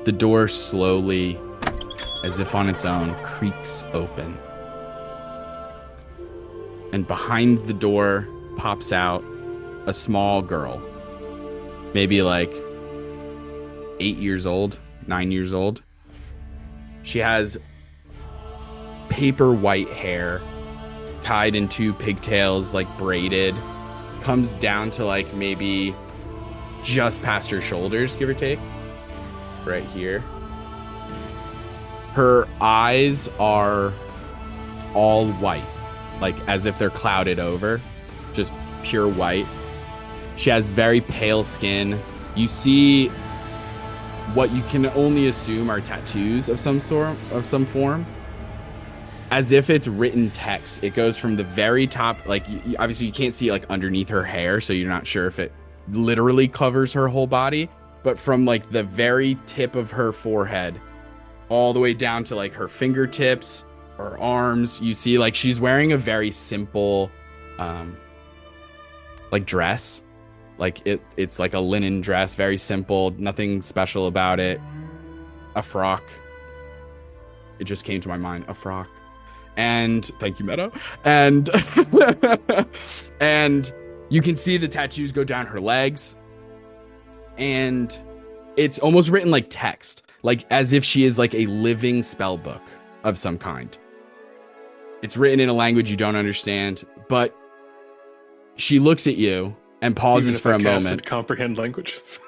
A: the door slowly, as if on its own, creaks open. And behind the door pops out a small girl. Maybe like 8 years old, 9 years old. She has paper white hair tied in 2 pigtails, like braided. Comes down to like maybe just past her shoulders, give or take. Right here. Her eyes are all white, like as if they're clouded over, just pure white. She has very pale skin. You see what you can only assume are tattoos of some form. As if it's written text. It goes from the very top, like obviously you can't see like underneath her hair, so you're not sure if it literally covers her whole body, but from like the very tip of her forehead all the way down to like her fingertips, her arms, you see like she's wearing a very simple like dress. Like it's like a linen dress, very simple, nothing special about it. A frock. It just came to my mind, a frock. And thank you, Meadow. And and you can see the tattoos go down her legs. And it's almost written like text, like as if she is like a living spell book of some kind. It's written in a language you don't understand, but she looks at you and pauses for a moment.
D: Comprehend languages.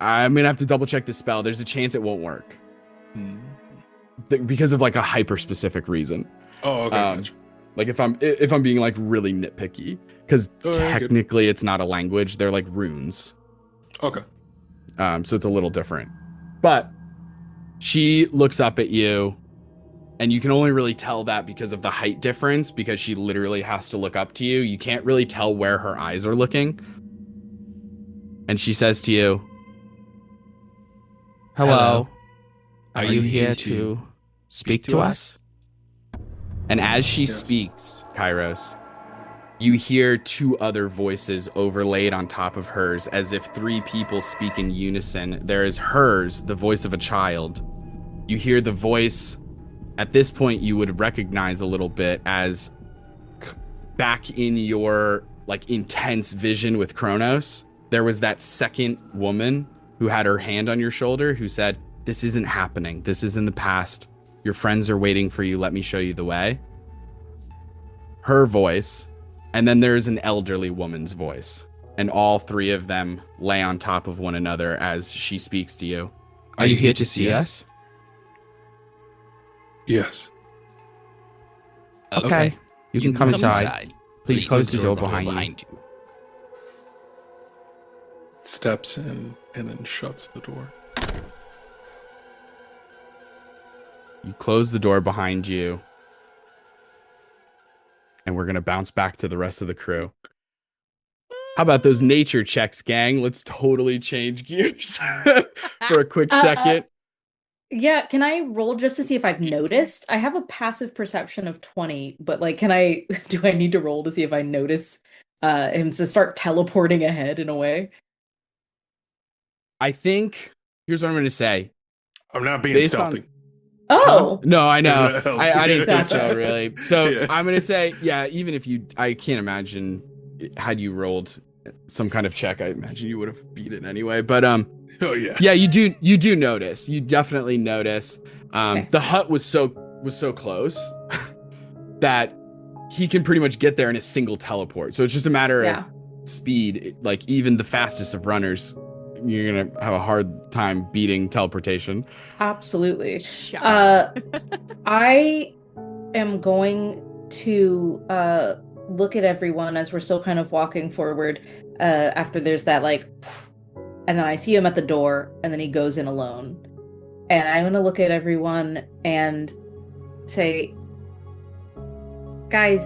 A: I'm gonna have to double check the spell. There's a chance it won't work because of like a hyper specific reason.
D: Oh, okay. Gotcha.
A: Like if I'm being like really nitpicky, because technically it's not a language. They're like runes.
D: Okay.
A: So it's a little different. But she looks up at you, and you can only really tell that because of the height difference, because she literally has to look up to you. You can't really tell where her eyes are looking. And she says to you, "Hello. Are you here to speak to us?" And as she speaks, Kairos, you hear two other voices overlaid on top of hers, as if three people speak in unison. There is hers, the voice of a child. You hear the voice, at this point you would recognize a little bit as back in your like intense vision with Kronos, there was that second woman who had her hand on your shoulder who said, "This isn't happening. This is in the past. Your friends are waiting for you. Let me show you the way." Her voice. And then there's an elderly woman's voice. And all three of them lay on top of one another as she speaks to you. "Are you here to see us?"
B: Yes.
A: Okay. You can come inside. Please close the door behind you.
D: Steps in and then shuts the door.
A: You close the door behind you. And we're going to bounce back to the rest of the crew. How about those nature checks, gang? Let's totally change gears for a quick second.
E: Yeah, can I roll just to see if I've noticed? I have a passive perception of 20, but like, do I need to roll to see if I notice him to start teleporting ahead in a way?
A: I think, here's what I'm going to say.
D: I'm not being stealthy.
E: Oh!
A: No, I know. I didn't think so,
E: Gotcha.
A: really. So I'm going to say, yeah, even if I can't imagine, had you rolled some kind of check, I imagine you would have beat it anyway. But
D: oh yeah,
A: yeah, you do notice. You definitely notice. The hut was so close that he can pretty much get there in a single teleport. So it's just a matter of speed. Like even the fastest of runners, you're gonna have a hard time beating teleportation.
E: Absolutely. I am going to look at everyone as we're still kind of walking forward after there's that like, and then I see him at the door and then he goes in alone. And I'm going to look at everyone and say, "Guys,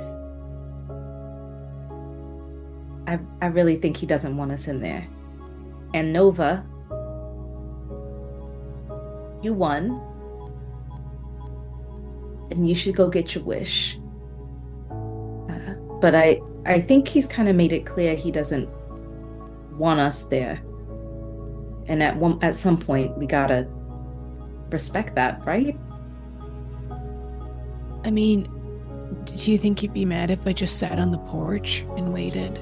E: I really think he doesn't want us in there. And Nova, you won. And you should go get your wish. But I think he's kind of made it clear he doesn't want us there. And at some point, we gotta respect that, right?"
I: I mean, do you think he'd be mad if I just sat on the porch and waited?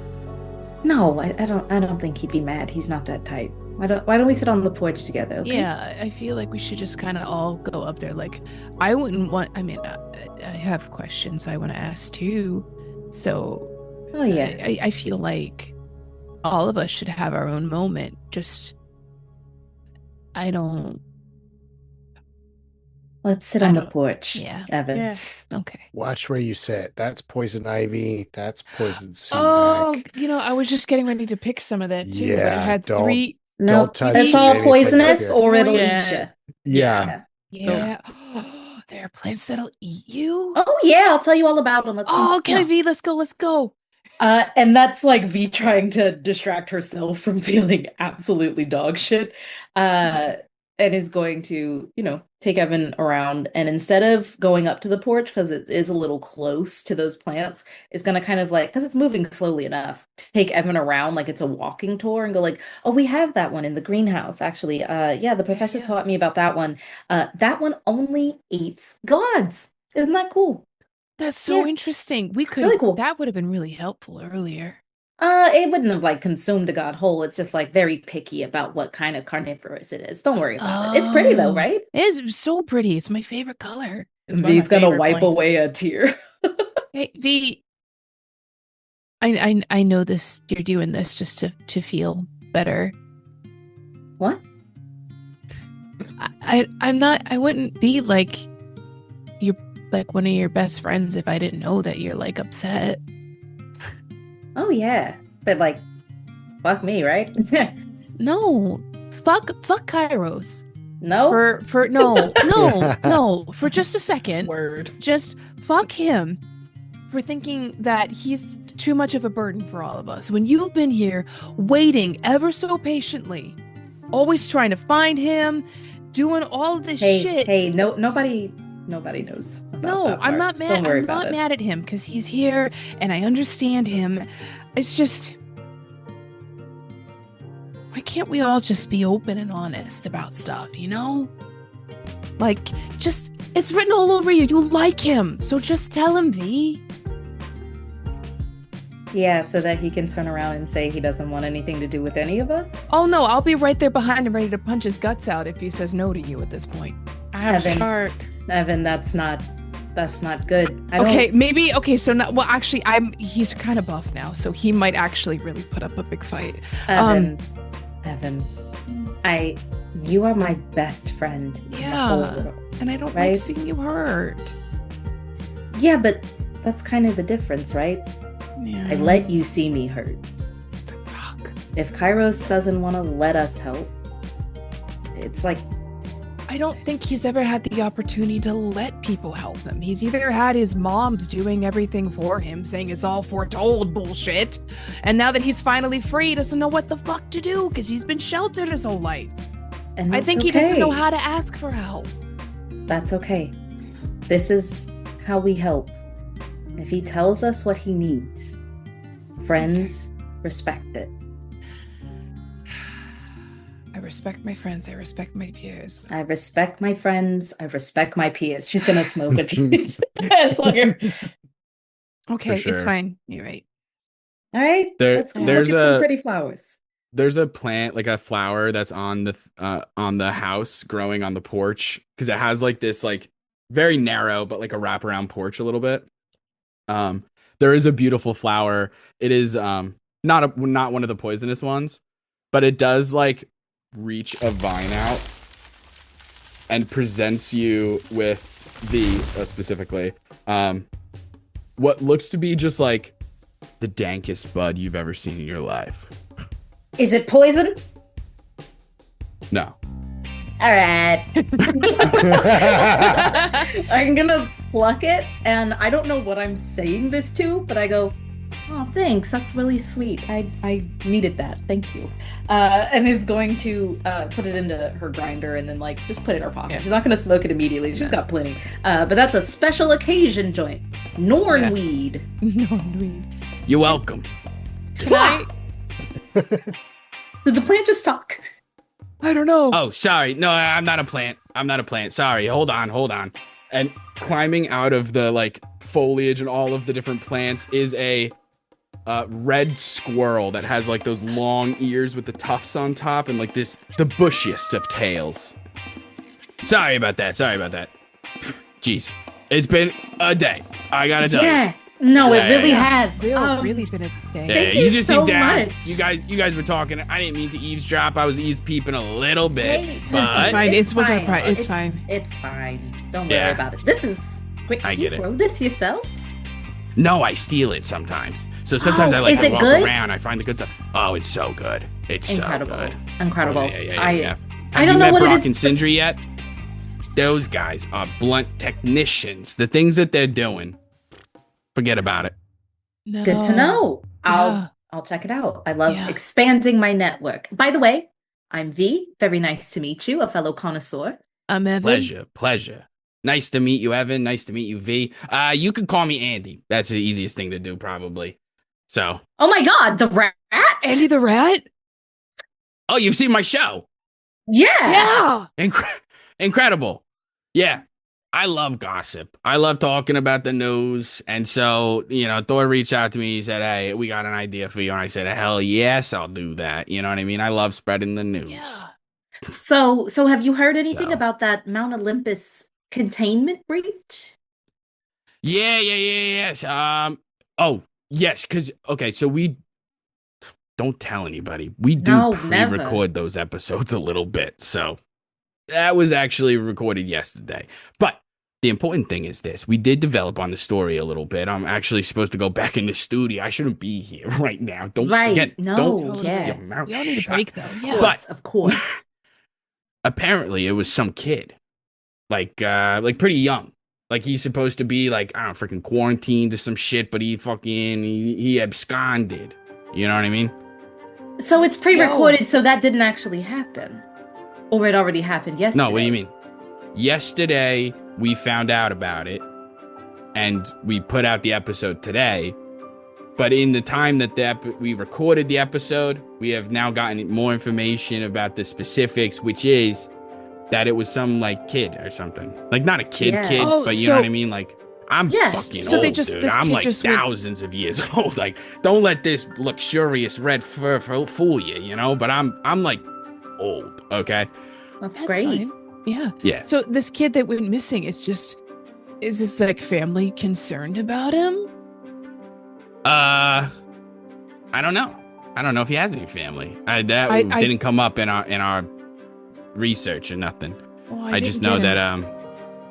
E: No, I don't think he'd be mad. He's not that type. Why don't we sit on the porch together? Okay?
I: Yeah, I feel like we should just kind of all go up there. Like, I wouldn't want. I mean, I have questions I want to ask too. So,
E: oh yeah,
I: I feel like all of us should have our own moment. Just, I don't.
E: Let's sit on the porch.
I: Yeah,
E: Evan.
I: Yeah. Okay.
G: Watch where you sit. That's poison ivy. That's poison sumac.
I: Oh, I was just getting ready to pick some of that too. But it had three.
E: No, it's all poisonous or it'll eat you.
G: Yeah.
I: Yeah. There are plants that'll eat you?
E: Oh yeah, I'll tell you all about them.
I: Okay, V, let's go.
E: And that's like V trying to distract herself from feeling absolutely dog shit. And is going to, take Evan around. And instead of going up to the porch, because it is a little close to those plants, is going to kind of like, because it's moving slowly enough, to take Evan around like it's a walking tour and go like, "Oh, we have that one in the greenhouse, actually. Yeah, the professor taught me about that one. That one only eats gods. Isn't that cool?"
I: That's so interesting. We could
E: really cool.
I: That would have been really helpful earlier.
E: It wouldn't have like consumed the god whole. It's just like very picky about what kind of carnivorous it is. Don't worry about it. It's pretty though, right?
I: It is so pretty. It's my favorite color.
E: V's gonna wipe away a tear.
I: Hey, V, I know this. You're doing this just to feel better.
E: What?
I: I wouldn't be like you're like one of your best friends if I didn't know that you're like upset.
E: Oh yeah, but like, fuck me, right?
I: No, fuck Kairos.
E: No.
I: For no, for just a second.
H: Word.
I: Just fuck him for thinking that he's too much of a burden for all of us. When you've been here waiting ever so patiently, always trying to find him, doing all of this shit.
E: Hey, nobody knows.
I: No,
E: that
I: I'm
E: part.
I: not mad.
E: Don't worry
I: I'm
E: about
I: not
E: it.
I: mad at him because he's here and I understand him. It's just, why can't we all just be open and honest about stuff, you know? Like, just, it's written all over you. You like him. So just tell him, V.
E: Yeah, so that he can turn around and say he doesn't want anything to do with any of us.
I: Oh no, I'll be right there behind him ready to punch his guts out if he says no to you at this point.
H: I have
E: Evan.
H: shark.
E: Evan, that's not good.
I: So now, well, actually, he's kind of buff now, so he might actually really put up a big fight.
E: Evan, you are my best friend. In the whole world,
I: and I don't
E: right?
I: like seeing you hurt.
E: Yeah, but that's kind of the difference, right?
I: Yeah.
E: I let you see me hurt.
I: Fuck.
E: If Kairos doesn't want to let us help, it's like,
I: I don't think he's ever had the opportunity to let people help him. He's either had his moms doing everything for him, saying it's all foretold bullshit, and now that he's finally free, he doesn't know what the fuck to do because he's been sheltered his whole life.
E: and
I: I
E: that's
I: think he
E: okay.
I: doesn't know how to ask for help.
E: That's okay. This is how we help. If he tells us what he needs, friends respect it.
I: I respect my friends. I respect my peers.
E: I respect my friends. I respect my peers. She's gonna smoke a joint. Yes, look here.
I: Okay,
A: sure.
I: it's fine. You're right.
E: All right, let's go look at some pretty flowers.
A: There's a plant, like a flower that's on the house growing on the porch because it has like this like very narrow but like a wraparound porch a little bit. There is a beautiful flower. It is not one of the poisonous ones, but it does like reach a vine out and presents you with specifically what looks to be just like the dankest bud you've ever seen in your life.
E: Is it poison?
A: No.
E: All right. I'm gonna pluck it, and I don't know what I'm saying this to, but I go, oh, thanks. That's really sweet. I needed that. Thank you. And is going to put it into her grinder and then like just put it in her pocket.
I: Yeah.
E: She's not gonna smoke it immediately. She's got plenty. But that's a special occasion joint. Norn weed.
I: Norn weed.
A: You're welcome.
H: Can I?
E: Did the plant just talk?
I: I don't know.
A: Oh, sorry. No, I'm not a plant. I'm not a plant. Sorry. Hold on. And climbing out of the like foliage and all of the different plants is a red squirrel that has like those long ears with the tufts on top and like the bushiest of tails. Sorry about that. Jeez. It's been a day. I gotta tell you.
E: Yeah. No, it really has.
I: Really been a day.
E: Thank you
A: just
E: so
A: seem down.
E: much.
A: You guys were talking. I didn't mean to eavesdrop. I was eavespeeping a little bit.
E: Hey,
A: but
I: It's fine. It wasn't a problem. It's fine.
E: It's fine. Don't worry
A: Yeah.
E: about it. This is. Wait,
A: I
E: you
A: get it.
E: grow this yourself?
A: No, I steal it sometimes. So sometimes
E: Oh,
A: I like
E: is
A: to
E: it
A: walk
E: good?
A: around. I find the good stuff. Oh, it's so good. It's
E: Incredible.
A: so good.
E: Incredible.
A: Yeah.
E: I
A: Have
E: don't
A: you
E: know
A: met
E: what
A: Brock
E: it
A: and
E: is.
A: Sindri yet? Those guys are blunt technicians. The things that they're doing, forget about it.
I: No.
E: Good to know.
I: Yeah.
E: I'll check it out. I love
I: Yeah.
E: expanding my network. By the way, I'm V. Very nice to meet you, a fellow connoisseur.
I: I'm Evan.
A: Pleasure. Nice to meet you, Evan. Nice to meet you, V. You can call me Andy. That's the easiest thing to do, probably. So.
E: Oh my God, the rat!
I: Andy the rat?
A: Oh, you've seen my show?
E: Yeah.
I: Yeah.
A: Incredible. Yeah. I love gossip. I love talking about the news. And so, Thor reached out to me. He said, hey, we got an idea for you. And I said, hell yes, I'll do that. You know what I mean? I love spreading the news.
I: Yeah.
E: So have you heard anything
A: So.
E: about that Mount Olympus containment breach?
A: Yeah. Oh, yes. Because, okay, so don't tell anybody. We do
E: No,
A: pre-record those episodes a little bit. So that was actually recorded yesterday. But the important thing is this. We did develop on the story a little bit. I'm actually supposed to go back in the studio. I shouldn't be here right now. Don't
E: Right.
A: Don't
C: Totally.
A: your mouth
C: We all need a
A: shut.
C: break though. Yeah.
A: But
E: Of course.
A: apparently it was some kid. Like pretty young. Like he's supposed to be like, I don't know, freaking quarantined or some shit, but he absconded. You know what I mean?
E: So it's pre-recorded, so that didn't actually happen. Or it already happened yesterday.
A: No, what do you mean? Yesterday, we found out about it, and we put out the episode today. But in the time that we recorded the episode, we have now gotten more information about the specifics, which is that it was some, like, kid or something. Like, not a kid,
C: Oh,
A: but you know what I mean? Like, I'm fucking
C: So
A: old,
C: they just-
A: dude.
C: this
A: I'm
C: kid
A: like
C: just went-
A: thousands of years old. Like, don't let this luxurious red fur fool you, you know? But I'm like old, okay?
E: That's
C: That's
E: great.
C: fine. Yeah.
A: Yeah.
C: So this kid that went missing, is this like family concerned about him?
A: I don't know. I don't know if he has any family. That didn't come up in our research or nothing.
C: Well,
A: I just
C: didn't
A: know
C: get
A: that
C: him.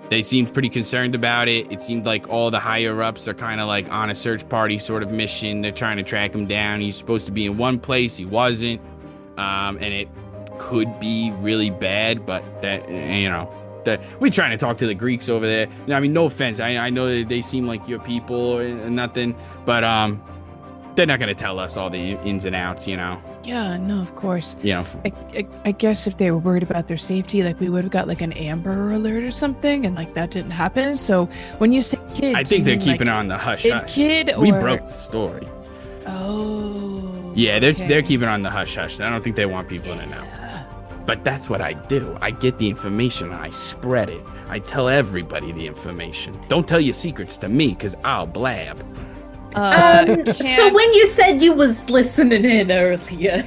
A: they seemed pretty concerned about it. It seemed like all the higher ups are kind of like on a search party sort of mission. They're trying to track him down. He's supposed to be in one place. He wasn't. And it could be really bad, but that, you know, that we're trying to talk to the Greeks over there. I mean, no offense. I know that they seem like your people and nothing, but they're not going to tell us all the ins and outs, you know?
C: Yeah, no, of course.
A: You know,
C: I guess if they were worried about their safety, like we would have got like an Amber Alert or something, and like that didn't happen. So when you say kid,
A: I think they're keeping it on the hush hush.
C: Kid,
A: We
C: or-
A: broke the story.
C: Oh.
A: Yeah,
C: okay.
A: they're keeping it on the hush hush. I don't think they want people to know. But that's what I do. I get the information and I spread it. I tell everybody the information. Don't tell your secrets to me, because I'll blab.
E: So when you said you was listening in earlier,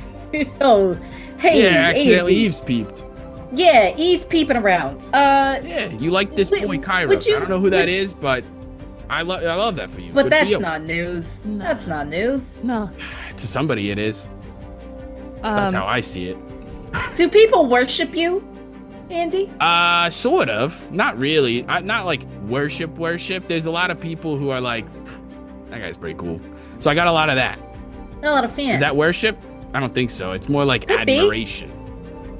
E: oh, hey,
A: Yeah, accidentally
E: Andy.
A: eavespeeped.
E: Yeah, he's peeping around.
A: Yeah, you like this
E: Wait,
A: boy Kairos.
E: would you-
A: I don't know who that
E: would you-
A: is, but I love that for you.
E: But
A: Good for
E: that's
A: you.
E: not news.
C: No.
E: That's not news.
C: No.
A: To somebody it is. That's how
C: Um,
A: I see it.
E: Do people worship you, Andy?
A: Sort of. Not really. Not like worship. There's a lot of people who are like, that guy's pretty cool. So I got a lot of that.
E: A lot of fans.
A: Is that worship? I don't think so. It's more like
E: Could be.
A: admiration.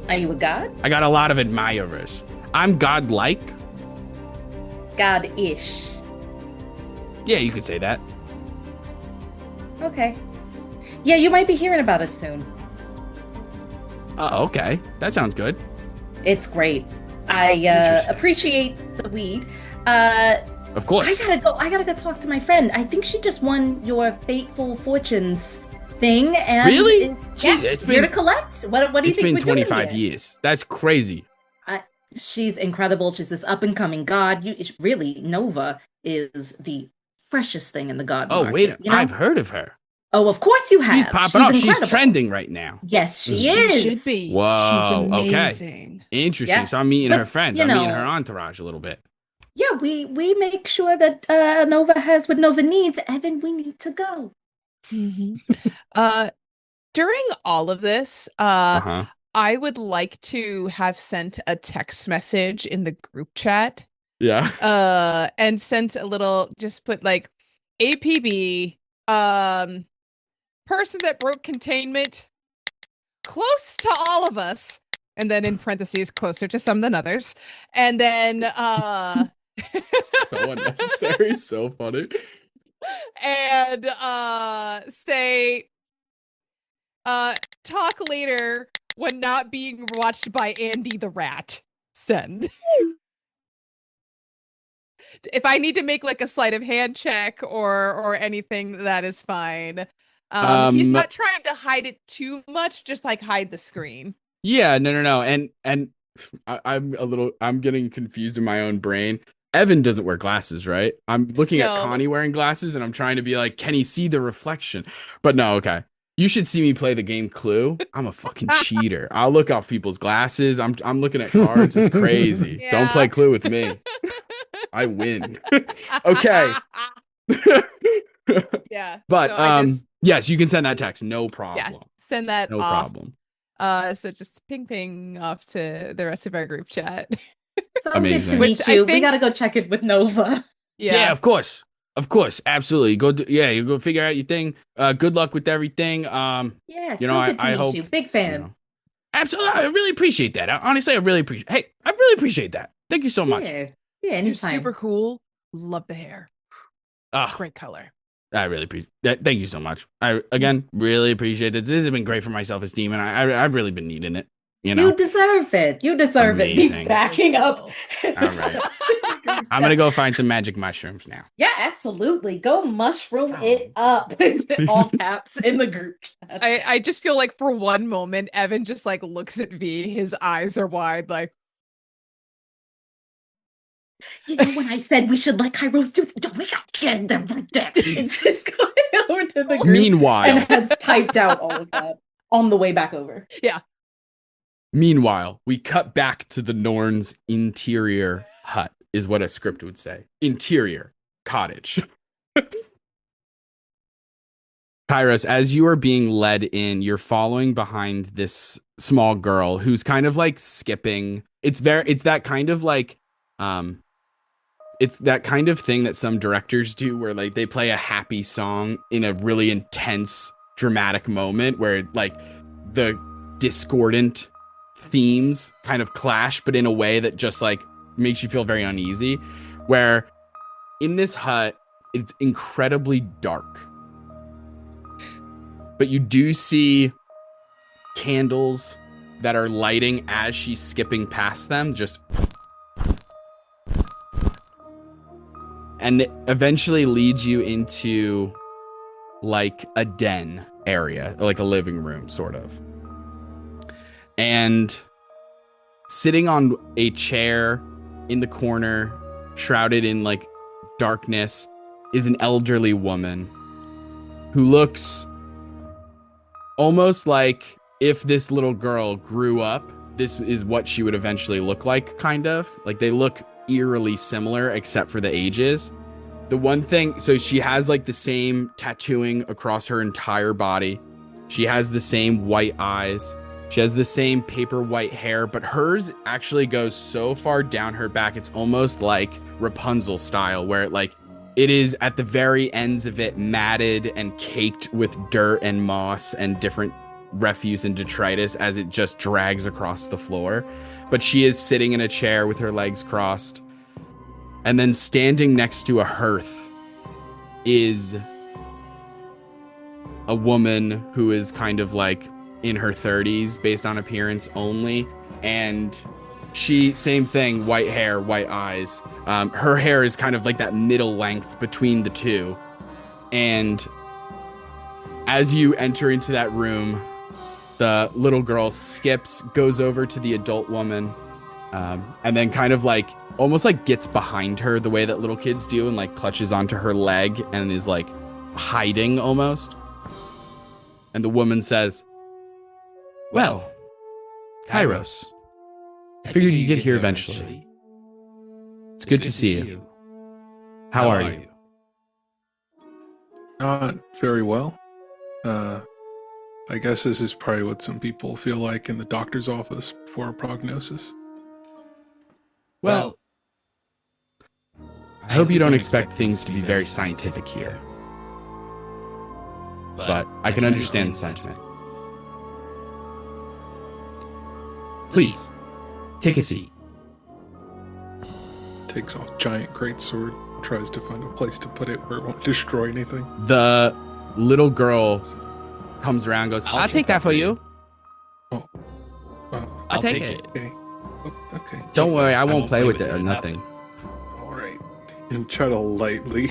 E: Are you a god?
A: I got a lot of admirers. I'm godlike.
E: God-ish.
A: Yeah, you could say that.
E: Okay. Yeah, you might be hearing about us soon.
A: Oh, okay. That sounds good.
E: It's great. I
A: Interesting.
E: appreciate the weed.
A: Of course.
E: I gotta go talk to my friend. I think she just won your Fateful Fortunes thing. And
A: Really?
E: Yeah,
A: Jeez, it's
E: here
A: been-
E: to collect. What do you
A: It's
E: think
A: been
E: we're doing
A: 25
E: here?
A: years. That's crazy.
E: She's incredible. She's this up and coming god. Really, Nova is the freshest thing in the god
A: Oh,
E: market,
A: wait.
E: you know?
A: I've heard of her.
E: Oh, of course you have.
A: She's popping up.
E: incredible.
A: She's trending right now.
E: Yes, she
C: she
E: is.
C: should be.
A: Whoa,
C: She's
A: okay.
C: amazing.
A: Interesting.
E: Yeah.
A: So I'm meeting
E: But,
A: her friends.
E: you
A: I'm meeting
E: know-
A: her entourage a little bit.
E: Yeah, we make sure that Nova has what Nova needs. Evan, we need to go.
C: Mhm. During all of this,
A: Uh-huh.
C: I would like to have sent a text message in the group chat.
A: Yeah.
C: And sent a little, just put like APB, person that broke containment, close to all of us, and then in parentheses, closer to some than others, and then
A: So unnecessary. So funny.
C: and say talk later when not being watched by Andy the rat. Send. If I need to make like a sleight of hand check or anything, that is fine. He's not trying to hide it too much, just like hide the screen.
A: Yeah, no. And I'm getting confused in my own brain. Evan doesn't wear glasses, right? I'm looking at
C: No.
A: Connie wearing glasses and I'm trying to be like, can he see the reflection? But no, okay. You should see me play the game Clue. I'm a fucking cheater. I'll look off people's glasses. I'm looking at cards. It's crazy. Don't
C: Yeah.
A: play Clue with me. I win. Okay.
C: Yeah.
A: But,
C: so
A: Yes, you can send that text. No
C: Yeah,
A: problem.
C: send that
A: No
C: off.
A: problem.
C: So just ping off to the rest of our group chat.
E: So
A: Amazing.
E: good to
C: Which
E: meet
C: I
E: you. We
C: think-
E: gotta go check it with Nova.
A: Yeah, of course. Of course. Absolutely. You go figure out your thing. Good luck with everything.
E: Yeah,
A: You
E: so
A: know,
E: good to
A: I
E: meet
A: hope,
E: you. Big fan.
A: you know, absolutely. I really appreciate that. Honestly, I really appreciate. Hey, I really appreciate that. Thank you so much.
E: Yeah,
C: You're
E: anytime.
C: super cool. Love the hair. Great color.
A: I really appreciate that. Thank you so much. I again really appreciate it. This has been great for my self-esteem, and I've really been needing it. You know,
E: You deserve it. You deserve it.
A: Amazing.
E: He's backing up.
A: All right. I'm gonna go find some magic mushrooms now.
E: Yeah, absolutely. Go mushroom it up. All caps in the group chat.
C: I just feel like for one moment, Evan just like looks at V. His eyes are wide, like,
E: You know when I said we should let Kairos do we got to get them right there. It's just going over to the group
A: Meanwhile,
E: and has typed out all of that on the way back over.
C: yeah.
A: Meanwhile, we cut back to the Norn's interior hut, is what a script would say. Interior cottage. Kairos, as you are being led in, you're following behind this small girl who's kind of like skipping. It's that kind of like, it's that kind of thing that some directors do where like they play a happy song in a really intense, dramatic moment where like the discordant themes kind of clash, but in a way that just like makes you feel very uneasy. Where in this hut, it's incredibly dark, but you do see candles that are lighting as she's skipping past them, just, and it eventually leads you into like a den area, like a living room sort of. And sitting on a chair in the corner, shrouded in like darkness, is an elderly woman who looks almost like if this little girl grew up, this is what she would eventually look like, kind of. Like they look eerily similar except for the ages. The one thing, so she has like the same tattooing across her entire body. She has the same white eyes. She has the same paper white hair, but hers actually goes so far down her back, it's almost like Rapunzel style, where it is at the very ends of it matted and caked with dirt and moss and different refuse and detritus as it just drags across the floor. But she is sitting in a chair with her legs crossed. And then standing next to a hearth is a woman who is kind of like in her 30s based on appearance only, and she, same thing, white hair, white eyes. Her hair is kind of like that middle length between the two. And as you enter into that room, the little girl skips, goes over to the adult woman, and then kind of like almost like gets behind her the way that little kids do, and like clutches onto her leg and is like hiding almost. And the woman says, "Well, Kairos, I figured you'd get here eventually. It's good to see you. How are you?"
D: Not very well. I guess this is probably what some people feel like in the doctor's office before a prognosis.
A: Well, I hope you don't expect things to be very scientific here, but I can understand the sentiment. Please, take a seat.
D: Takes off giant greatsword, tries to find a place to put it where it won't destroy anything.
A: The little girl comes around and goes, I'll take that for you.
D: Oh.
A: I'll take it.
D: Okay. Okay.
A: Don't worry, I won't play with it or nothing.
D: All right. And try to lightly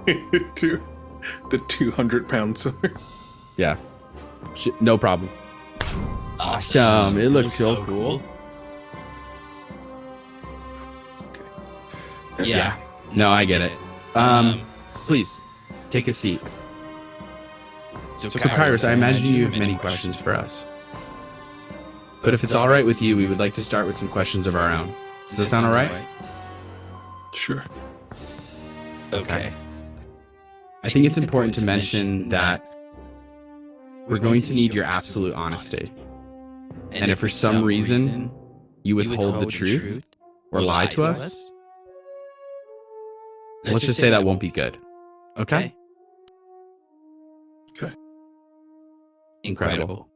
D: to the 200-pound sword.
A: Yeah. No problem. Awesome. It looks so cool.
D: Okay.
A: Yeah. No, I get it. Please, take a seat. So Kairos, I imagine you have many questions for us. But if it's all right with you, we would like to start with some questions of our own. Does that sound all right?
D: Sure.
A: Okay. I think it's important to mention that we're going to need your absolute honesty. And if for some reason you withhold the truth or lie to us, let's just say that won't be good. Okay?
D: Okay.
A: Incredible.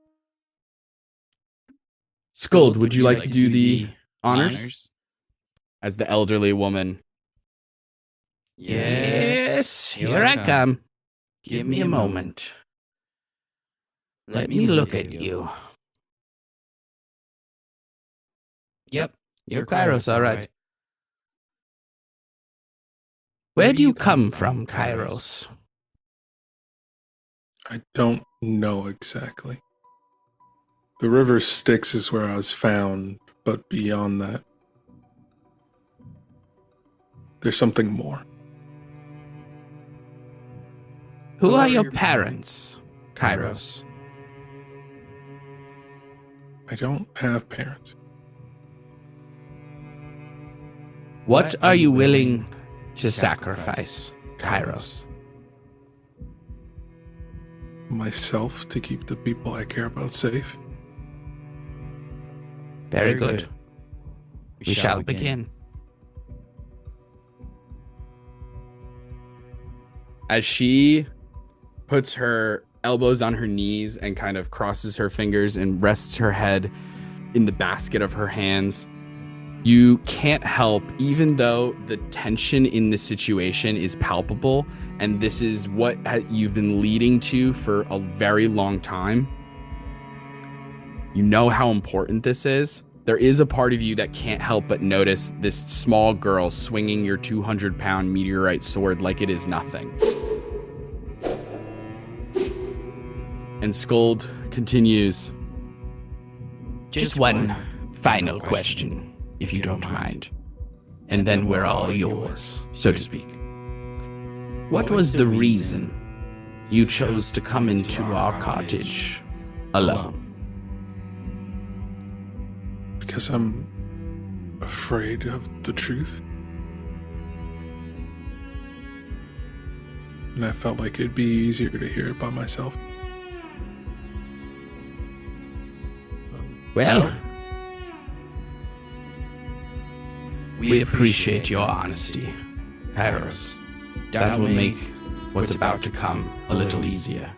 A: Skuld, would you like to do the honors? As the elderly woman. Yes, here I come. Give me a moment. Let me look at you. Yep, you're Kairos, all right. Where do you come from, Kairos?
D: I don't know exactly. The river Styx is where I was found, but beyond that, there's something more.
A: Who are your parents, Kairos?
D: I don't have parents.
A: What are you willing to sacrifice, Kairos?
D: Myself to keep the people I care about safe.
A: Very good. We shall begin. As she puts her elbows on her knees and kind of crosses her fingers and rests her head in the basket of her hands, you can't help, even though the tension in the situation is palpable, and this is what you've been leading to for a very long time. You know how important this is. There is a part of you that can't help but notice this small girl swinging your 200-pound meteorite sword like it is nothing. And Skuld continues. Just one final question, if you don't mind. And then we're all yours, so to speak. What was the reason you chose to come into our cottage alone?
D: Because I'm afraid of the truth. And I felt like it'd be easier to hear it by myself.
A: Well, we appreciate your honesty, Kairos. That will make what's about to come a little easier.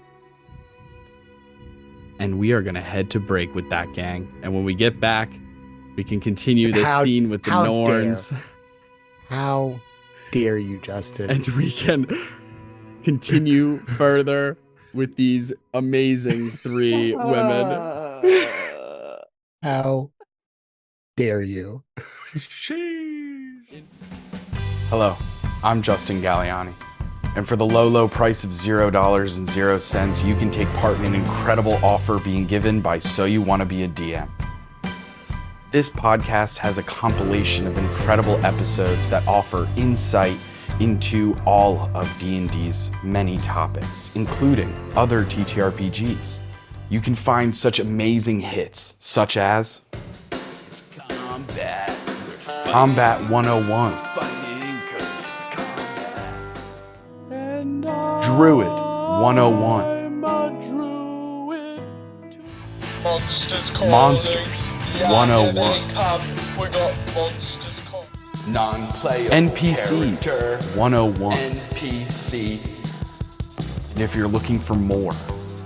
A: And we are going to head to break with that, gang. And when we get back, we can continue this scene with the Norns.
G: How dare you, Justin?
A: And we can continue further with these amazing three women.
G: How dare you?
J: Hello, I'm Justin Galliani. And for the low, low price of $0.00, you can take part in an incredible offer being given by Soyouwannabeadm. This podcast has a compilation of incredible episodes that offer insight into all of D&D's many topics, including other TTRPGs. You can find such amazing hits, such as It's Combat 101, Druid 101, Monsters 101,
K: Non-player
J: NPCs 101.
K: NPC.
J: And if you're looking for more,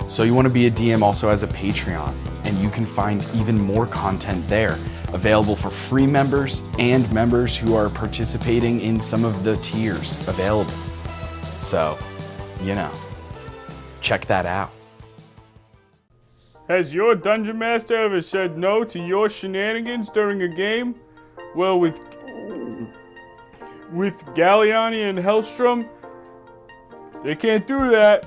J: So You Want to Be a DM also has a Patreon, and you can find even more content there, available for free members and members who are participating in some of the tiers available. So, check that out.
L: Has your dungeon master ever said no to your shenanigans during a game? Well, with Galliani and Hellstrom, they can't do that.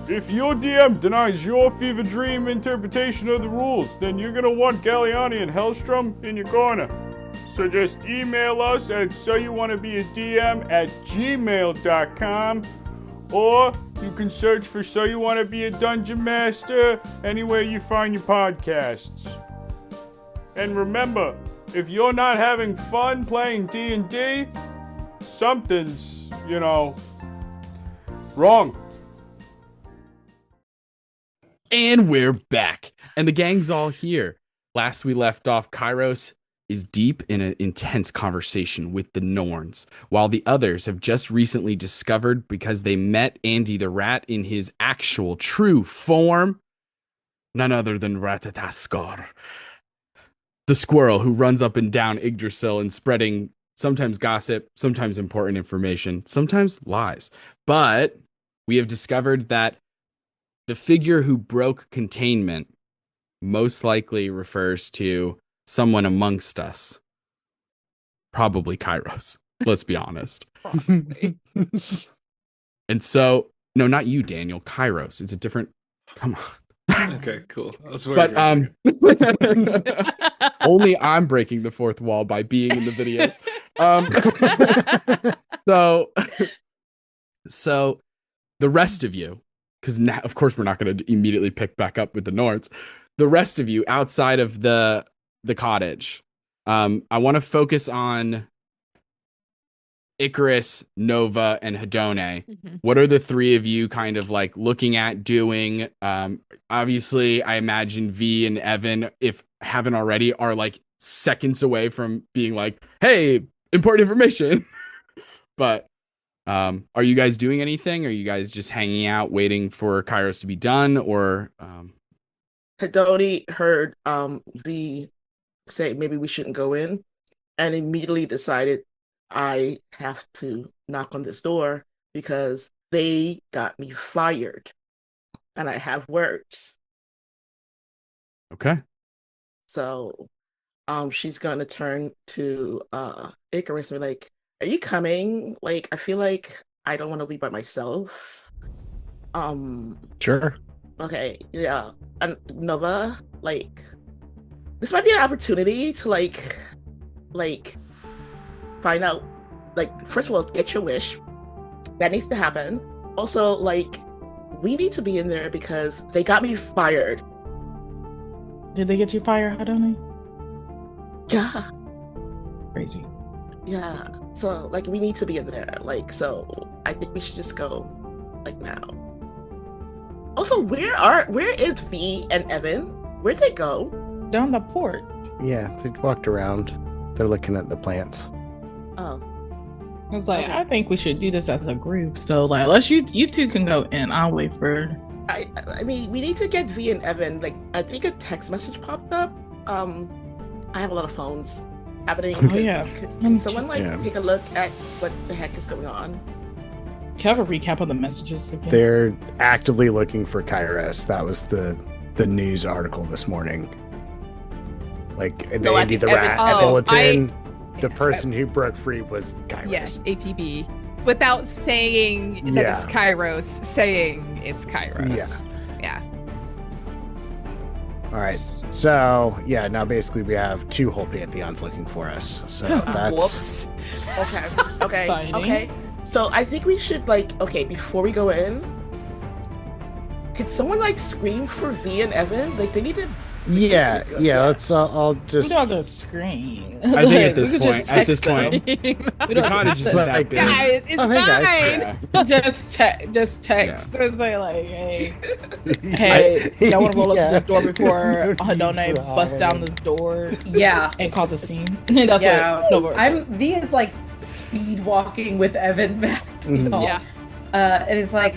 L: If your DM denies your fever dream interpretation of the rules, then you're gonna want Galliani and Hellstrom in your corner. So just email us at soyouwannabeadm@gmail.com, or you can search for So You Wanna Be a Dungeon Master anywhere you find your podcasts. And remember, if you're not having fun playing D&D, something's, wrong.
A: And we're back. And the gang's all here. Last we left off, Kairos is deep in an intense conversation with the Norns, while the others have just recently discovered, because they met Andy the Rat in his actual true form, none other than Ratataskar, the squirrel who runs up and down Yggdrasil and spreading sometimes gossip, sometimes important information, sometimes lies. But we have discovered that the figure who broke containment most likely refers to someone amongst us. Probably Kairos. Let's be honest. And so, no, not you, Daniel. Kairos. It's a different. Come on.
D: Okay, cool. I was worried
A: But only I'm breaking the fourth wall by being in the videos. So the rest of you, because now, of course, we're not going to immediately pick back up with the Nords. The rest of you outside of the cottage, I want to focus on Icarus, Nova, and Hedone.
C: Mm-hmm.
A: What are the three of you kind of like looking at doing? Obviously, I imagine V and Evan, if haven't already, are like seconds away from being like, "Hey, important information." But are you guys doing anything? Are you guys just hanging out, waiting for Kairos to be done, or?
F: Hedone heard V say maybe we shouldn't go in, and immediately decided I have to knock on this door because they got me fired, and I have words.
A: Okay.
F: So, she's gonna turn to Icarus and be like, "Are you coming? Like, I feel like I don't want to be by myself."
G: Sure.
F: Okay, yeah. And Nova, like, this might be an opportunity to like find out, like, first of all, get your wish. That needs to happen. Also, like, we need to be in there because they got me fired.
H: Did they get you fired, Hedone?
F: Yeah.
H: Crazy.
F: Yeah. So, like, we need to be in there. Like, so I think we should just go, like, now. Also, where is V and Evan? Where'd they go?
H: Down the port.
G: Yeah, they walked around. They're looking at the plants.
F: Oh.
H: I was like,
F: Okay.
H: I think we should do this as a group. So, like, unless you two can go in, I'll wait for.
F: I mean, we need to get V and Evan. Like, I think a text message popped up. I have a lot of phones happening.
H: Oh, yeah.
F: Can someone like
G: Yeah.
F: take a look at what the heck is going on?
H: Can I have a recap of the messages again?
G: They're actively looking for Kairos. That was the news article this morning. Like the
F: No, I
G: Andy the
F: think
G: Rat
C: Evan-
G: bulletin. The
C: Yeah.
G: person who broke free was Kairos.
C: Yeah, APB. Without saying that it's Kairos, saying it's Kairos. Yeah.
G: All right. So yeah, now basically we have two whole pantheons looking for us. So that's
C: Whoops.
F: Okay. Okay.
H: Exciting.
F: Okay. So I think we should before we go in, could someone like scream for V and Evan? Like they need to.
G: yeah. Let's. I'll
H: We
G: just.
H: don't have to screen.
A: I think at
H: We
A: this
H: could
A: point,
H: just text them.
A: the cottage isn't that
G: Like,
A: big.
C: Guys, it's
G: Oh, hey,
C: fine.
G: guys.
A: Yeah.
H: just text and say like, hey, y'all want to roll up to this door before Hedone busts down this door
E: Yeah.
H: and cause a scene? That's
E: Yeah.
H: what Nova
E: I'm V is like speed walking with Evan back to y'all.
C: Yeah.
E: And it's like,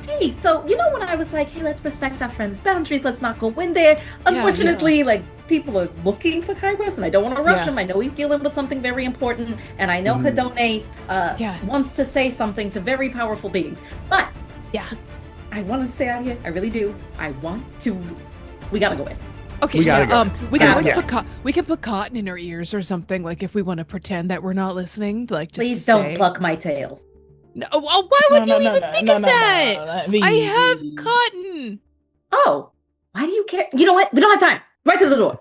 E: hey, so you know when I was like, hey, let's respect our friends' boundaries, let's not go in there. Unfortunately, like people are looking for Kairos, and I don't want to rush
C: Yeah.
E: him. I know he's dealing with something very important, and I know Hedone wants to say something to very powerful beings. But
C: Yeah.
E: I want to stay out here. I really do. We gotta go in.
C: Okay,
G: We gotta go.
C: we can always
G: Yeah.
C: we can put cotton in our ears or something, like if we want to pretend that we're not listening, like just
E: Please
C: to
E: don't
C: say.
E: pluck my tail.
C: No, well, why would you even think of that? I have cotton.
E: Oh, why do you care? You know what? We don't have time. Right to the door.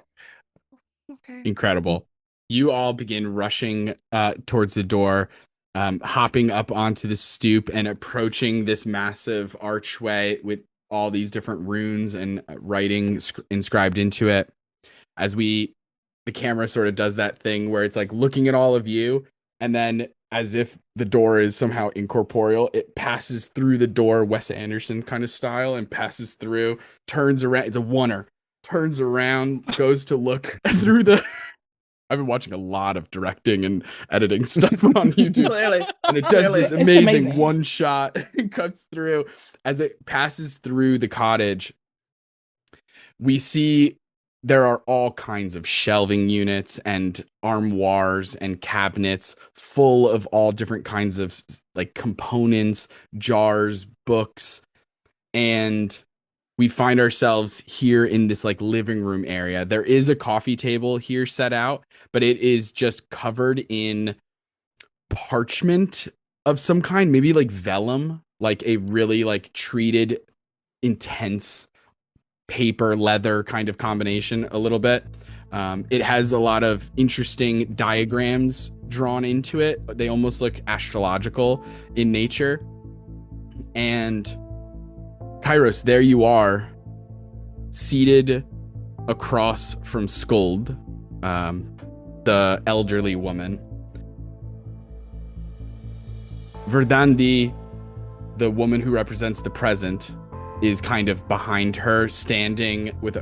C: Okay.
A: Incredible. You all begin rushing towards the door, hopping up onto the stoop and approaching this massive archway with all these different runes and writing inscribed into it. As the camera sort of does that thing where it's like looking at all of you, and then as if the door is somehow incorporeal. It passes through the door, Wes Anderson kind of style, and passes through, turns around. It's a oneer. Turns around, goes to look through the. I've been watching a lot of directing and editing stuff on YouTube.
F: Clearly.
A: And it does this
H: It's
A: amazing
H: amazing.
A: one shot. It cuts through. As it passes through the cottage, we see there are all kinds of shelving units and armoires and cabinets full of all different kinds of like components, jars, books, and we find ourselves here in this like living room area. There is a coffee table here set out, but it is just covered in parchment of some kind, maybe like vellum, like a really like treated intense paper leather kind of combination a little bit. It has a lot of interesting diagrams drawn into it. They almost look astrological in nature. And Kairos, there you are, seated across from Skuld, the elderly woman. Verdandi, the woman who represents the present, is kind of behind her, standing with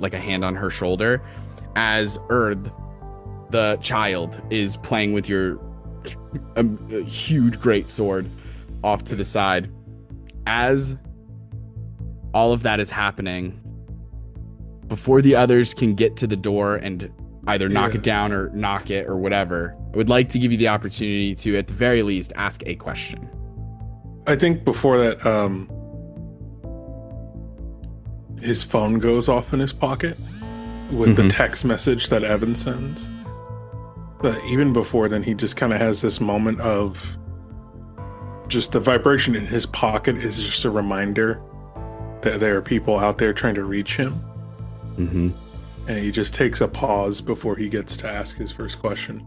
A: like a hand on her shoulder, as Erd, the child, is playing with your a huge great sword off to the side. As all of that is happening, before the others can get to the door and either knock it down or knock it or whatever, I would like to give you the opportunity to, at the very least, ask a question.
D: I think before that, his phone goes off in his pocket with the text message that Evan sends. But even before then, he just kind of has this moment of just the vibration in his pocket is just a reminder that there are people out there trying to reach him. And he just takes a pause before he gets to ask his first question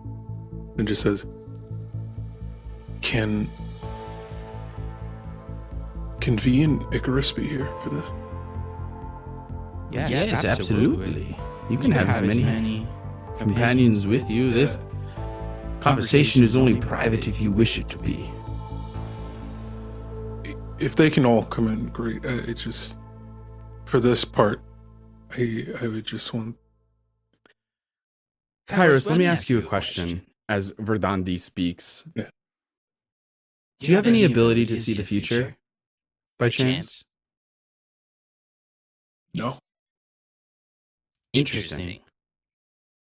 D: and just says, Can V and Icarus be here for this?
A: Yes, absolutely. You can have as many companions with you. This conversation is only private if you wish it to be.
D: If they can all come in, great. It's just, for this part, I would just want...
A: Kairos, let me ask you a question as Verdandi speaks.
D: Yeah.
A: Do you have any ability to see the future, by chance?
D: No.
A: Interesting.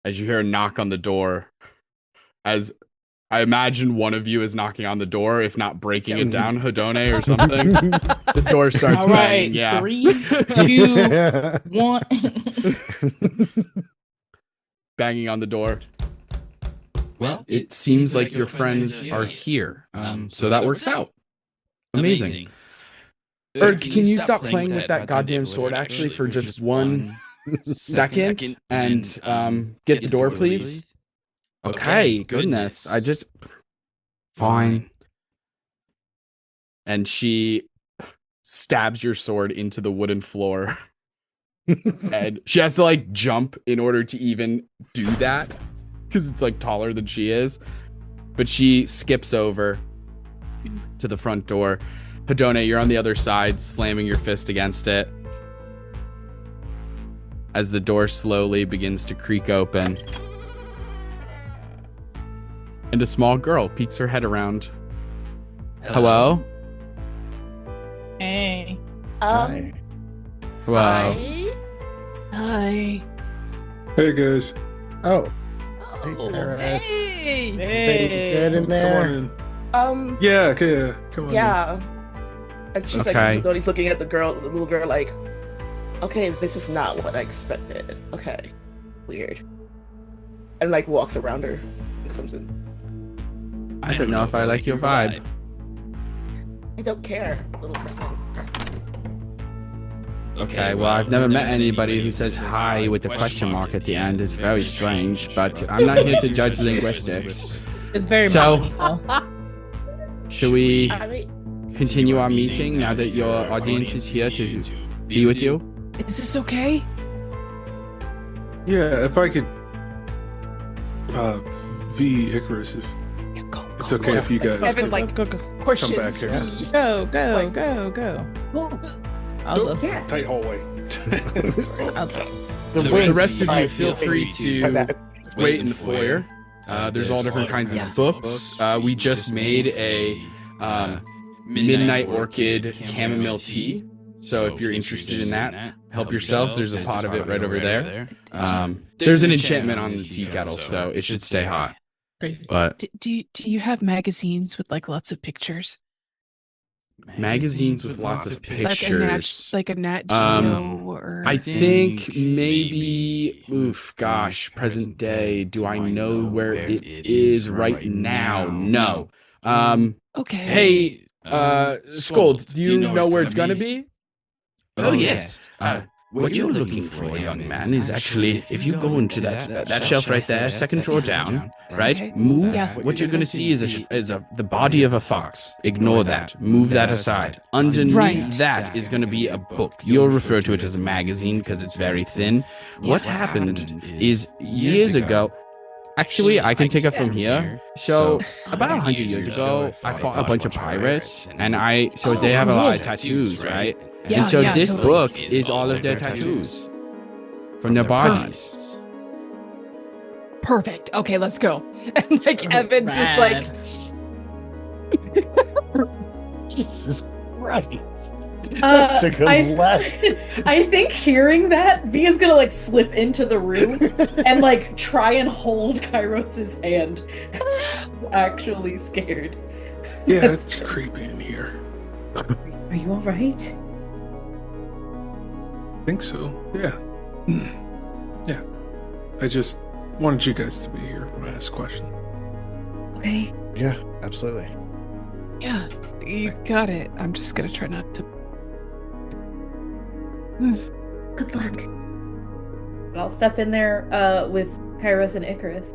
A: As you hear a knock on the door, as I imagine one of you is knocking on the door, if not breaking it down, Hedone or something. The door starts banging. Yeah.
H: 3, 2, 1.
A: Banging on the door. Well, it seems like your friends are here. So that works out. Amazing. Can you stop playing with that goddamn sword actually for just 1 second and get the door, please? Okay, goodness. Fine. And she stabs your sword into the wooden floor. And she has to like jump in order to even do that because it's like taller than she is. But she skips over to the front door. Hedone, you're on the other side, slamming your fist against it as the door slowly begins to creak open. And a small girl peeks her head around. Hello?
H: Hey.
F: Hi.
A: Wow.
C: Hi.
D: Hey, guys.
G: Oh.
C: Hey.
H: Hey.
G: Good in
D: Come
G: there.
D: on in. Yeah, okay, come on in.
F: Yeah. And she's
A: Okay.
F: like, Doty's looking at the little girl, like, okay, this is not what I expected. Okay, weird. And like walks around her and comes in.
A: I don't know if I like your vibe.
F: I don't care, little person.
A: Okay, well, I've never met anybody who says hi with a question mark at the end. It's very strange, but I'm not here to judge linguistics.
H: It's very
A: So-
H: magical.
A: Should we
F: I mean,
A: continue our meeting now that your audience is here to be with you?
I: Is this okay?
D: Yeah, if I could... V, Icarus, if...
I: Yeah, go
D: It's okay if you guys
C: Evan like pushes
D: come back here.
C: me.
H: Go. I'll just,
E: Yeah.
D: Tight hallway.
A: The rest of you feel free to wait in the foyer. There's all different kinds of books. We just made a Midnight Orchid chamomile tea. So if you're interested in that, help yourselves. There's a pot of it right over there. There's an enchantment on the tea kettle, so it should stay hot. But
I: Do you have magazines with like lots of pictures?
A: magazines with lots of pictures.
I: Like a Nat Geo or
A: I think maybe, present day. Do I know where it is right now? No.
I: okay.
A: Hey, Scold, do you know where it's gonna be?
K: Oh, yes. What you're looking for, young man, is actually, if you go into that shelf right there, second drawer down, right?
I: Okay.
K: Move.
I: Yeah.
K: What you're going to see is the body of a fox. Ignore that. Move that aside. Underneath
I: Right.
K: that is going to be a book. You'll refer to it as a magazine because it's very thin. What happened is years ago.
A: Actually, I can take it from here. So, about 100 years ago, I fought a bunch of pirates, and they have a lot of tattoos, right?
I: Yeah,
A: And so
I: yeah,
A: this
I: totally.
A: book is all of their tattoos from their bodies.
I: Perfect. Okay, let's go. And like Evan's just like
G: Jesus Christ. That took a less.
E: I think hearing that, Via's gonna like slip into the room and like try and hold Kairos's hand. Actually scared.
B: Yeah, it's creepy in here.
E: Are you all right?
B: I think so. Yeah. Yeah. I just wanted you guys to be here when I ask questions.
E: Okay.
G: Yeah, absolutely.
I: yeah, you got it. I'm just gonna try not to.
E: Good luck. And I'll step in there with Kairos and Icarus.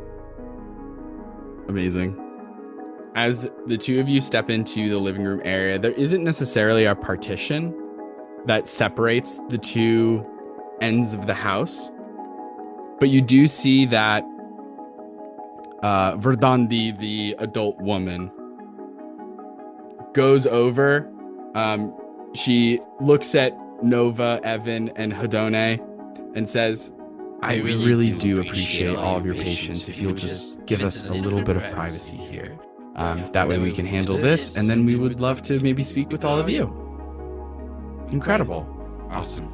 A: Amazing. As the two of you step into the living room area, there isn't necessarily a partition that separates the two ends of the house, but you do see that Verdandi, the adult woman, goes over. She looks at Nova, Evan, and Hedone and says, I really do appreciate all of your patience if you'll just give us a little bit of privacy here. That way we can handle this, and then we would love to maybe speak with all of you. Incredible. Awesome.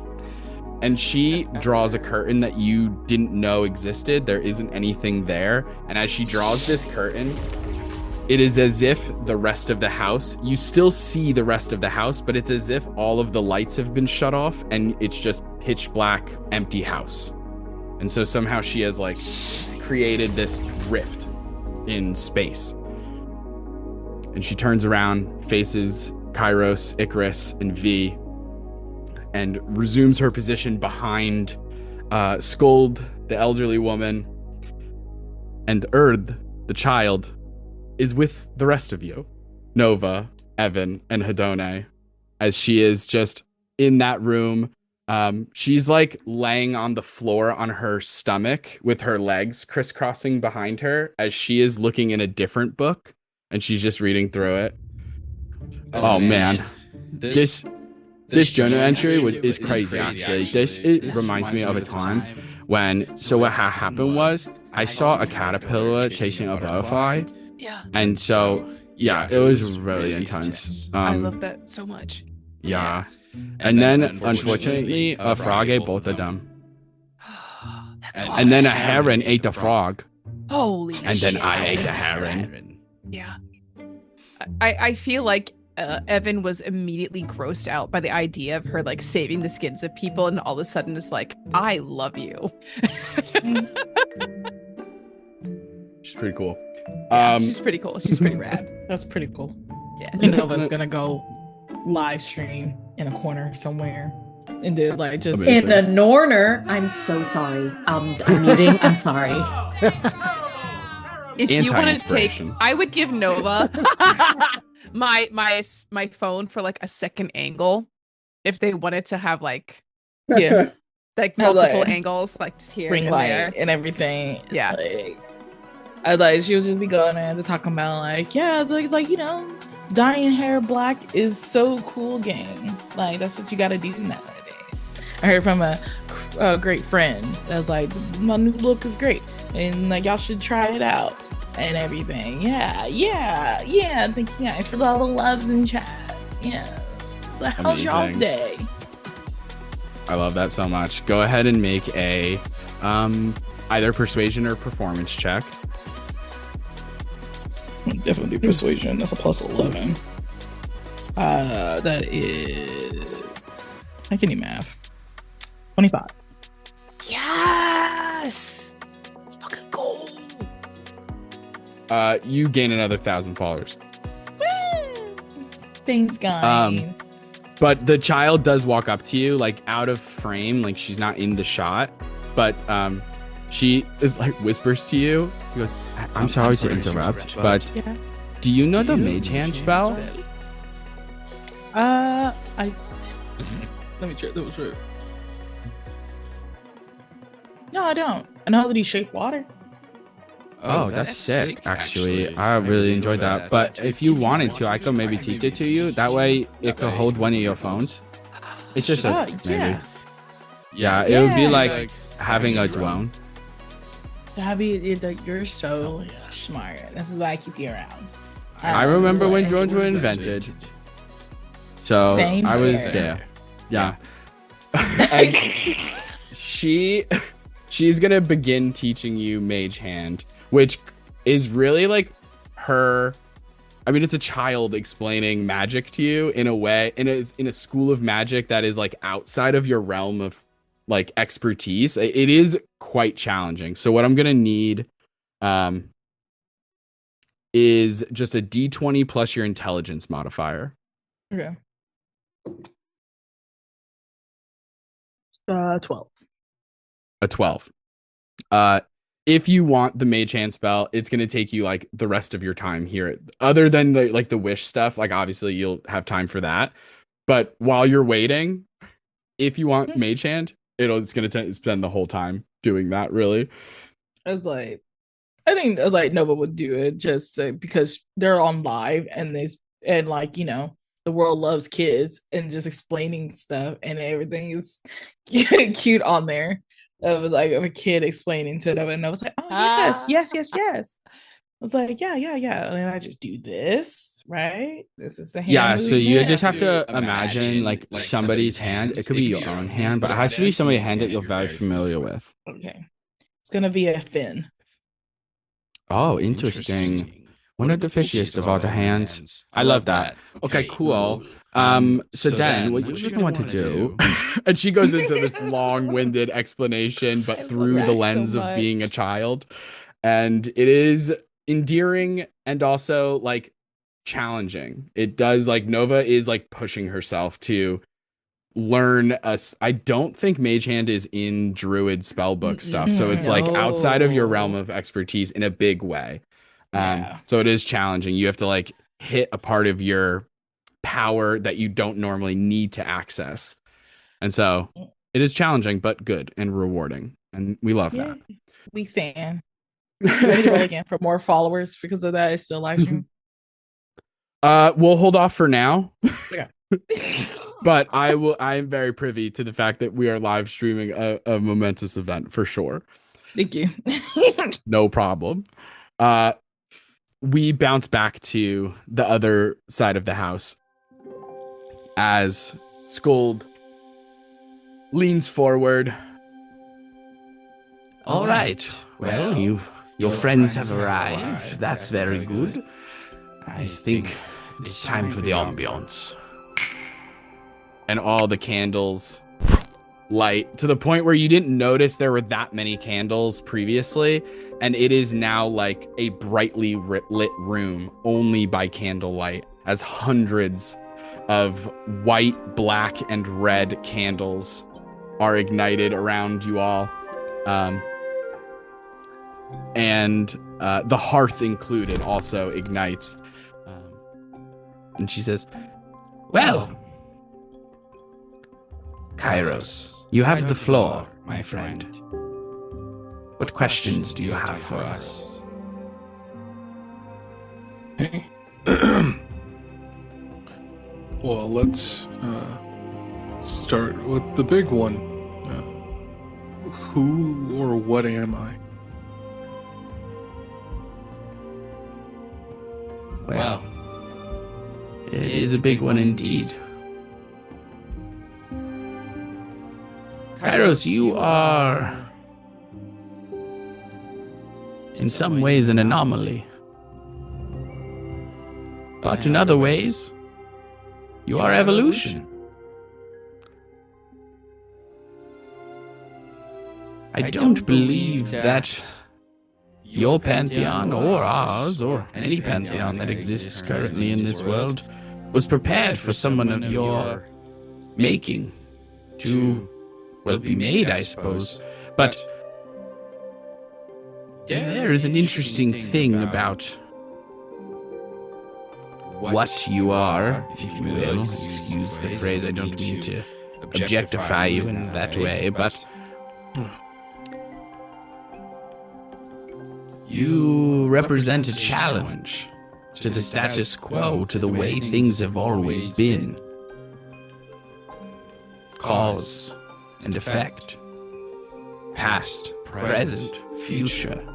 A: And she draws a curtain that you didn't know existed. There isn't anything there. And as she draws this curtain, it is as if the rest of the house, you still see the rest of the house, but it's as if all of the lights have been shut off and it's just pitch black, empty house. And so somehow she has like created this rift in space. And she turns around, faces Kairos, Icarus, and V, and resumes her position behind Scold, the elderly woman, and Erd, the child, is with the rest of you, Nova, Evan, and Hedone, as she is just in that room. She's like laying on the floor on her stomach with her legs crisscrossing behind her as she is looking in a different book, and she's just reading through it. Oh man. This journal entry is crazy, actually. It reminds me of a time when, so what happened was, I saw a caterpillar chasing a butterfly.
I: Yeah.
A: And so, yeah, it was really intense.
I: I love that so much.
A: Yeah. And then, unfortunately, a frog ate both of them.
I: That's
A: And then a heron ate the frog.
I: holy
A: And then
I: shit.
A: I ate the heron.
I: Yeah. I feel like Evan was immediately grossed out by the idea of her like saving the skins of people, and all of a sudden it's like, I love you.
A: She's pretty cool.
I: Yeah, she's pretty cool. She's pretty rad.
H: That's pretty cool.
I: Yeah.
H: You know that's gonna go live stream in a corner somewhere. And then like just
E: In a Norner, I'm so sorry. I'm muting. I'm sorry.
C: If you want to take,
A: Anti-inspiration.
C: I would give Nova my phone for like a second angle if they wanted to have like
H: yeah,
C: like
H: Have,
C: multiple
H: like,
C: angles, like just here
H: ring
C: and
H: light
C: there.
H: and everything.
C: Yeah.
H: Like, Like she'll just be going in to talking about like, yeah, it's like dyeing hair black is so cool, gang. Like that's what you got to do nowadays. I heard from a great friend that's like, my new look is great, and like y'all should try it out and everything. Yeah. Thank you guys for all the loves in chat. Yeah. So how's y'all's day?
A: I love that so much. Go ahead and make a either persuasion or performance check.
H: Definitely persuasion. That's a plus 11. That is, I can do math. 25.
I: Yes. Let's fucking go.
A: You gain another 1,000 followers.
H: Woo! Thanks, guys.
A: But the child does walk up to you, like out of frame, like she's not in the shot, but she is like whispers to you. She goes, I'm sorry to interrupt, but do you know the mage hand spell?
H: Let me check. That was right. No, I don't. I know that he shaped water.
A: Oh, that's sick, actually. I really enjoyed that. But if you wanted to, I could maybe teach it to you. That way it could hold one of your phones. It's just maybe. Yeah, it would be like having a drone.
H: You're so smart. This is why I keep you around.
A: I remember when drones were invented. So I was there. Yeah. And she's gonna begin teaching you Mage Hand, which is really like her. I mean, it's a child explaining magic to you in a way, in a school of magic that is like outside of your realm of like expertise. It is quite challenging. So what I'm gonna need is just a D20 plus your intelligence modifier.
H: Okay. 12.
A: A 12. If you want the Mage Hand spell, it's going to take you like the rest of your time here. Other than the wish stuff, like obviously you'll have time for that. But while you're waiting, if you want Mage Hand, it's going to spend the whole time doing that, really.
H: I think Nova would do it just because they're on live and the world loves kids and just explaining stuff and everything is cute on there. Of a kid explaining to them, and I was like, oh yes. I was like, yeah. And I just do this, right? This is the hand.
A: Yeah, so you just have to imagine like somebody's hand. It could be your own hand, but it has to be somebody's hand that you're very familiar with.
H: Okay. It's gonna be a fin.
A: Oh, interesting. One of the fishiest of all the hands. I love that. Okay, cool. So then what you're gonna want to do, and she goes into this long-winded explanation, but through the lens of being a child, and it is endearing and also like challenging. It does, like, Nova is like pushing herself to learn us. I don't think Mage Hand is in Druid spellbook stuff, so it's like outside of your realm of expertise in a big way. So it is challenging. You have to like hit a part of your power that you don't normally need to access, and so it is challenging but good and rewarding, and we love that.
H: We stand. Ready to roll again for more followers because of that. It's still live stream.
A: We'll hold off for now.
H: Yeah.
A: But I am very privy to the fact that we are live streaming a momentous event for sure.
H: Thank you.
A: No problem. We bounce back to the other side of the house as Scold leans forward.
K: All right. Well, your friends have arrived. That's very good. I think it's time for the ambiance.
A: And all the candles light to the point where you didn't notice there were that many candles previously. And it is now like a brightly lit room only by candlelight, as hundreds of white, black, and red candles are ignited around you all. And the hearth included also ignites. And she says,
K: well, Kairos, you have the floor, my friend. What questions do you have for us?
B: Okay. Well, let's start with the big one. Who or what am I?
K: Well, it is a big one indeed. Kairos, you are, in some ways, an anomaly. But in other ways, you are evolution. I don't believe that your pantheon, or ours, or any pantheon that exists currently in this world, was prepared for someone of your making to, well, be made, I suppose. But there is an interesting thing about what you are, if you will. Excuse the phrase, I don't mean to objectify you in that way, but you represent a challenge to the status quo, to the way things have always been. Cause and effect. Past, present, future.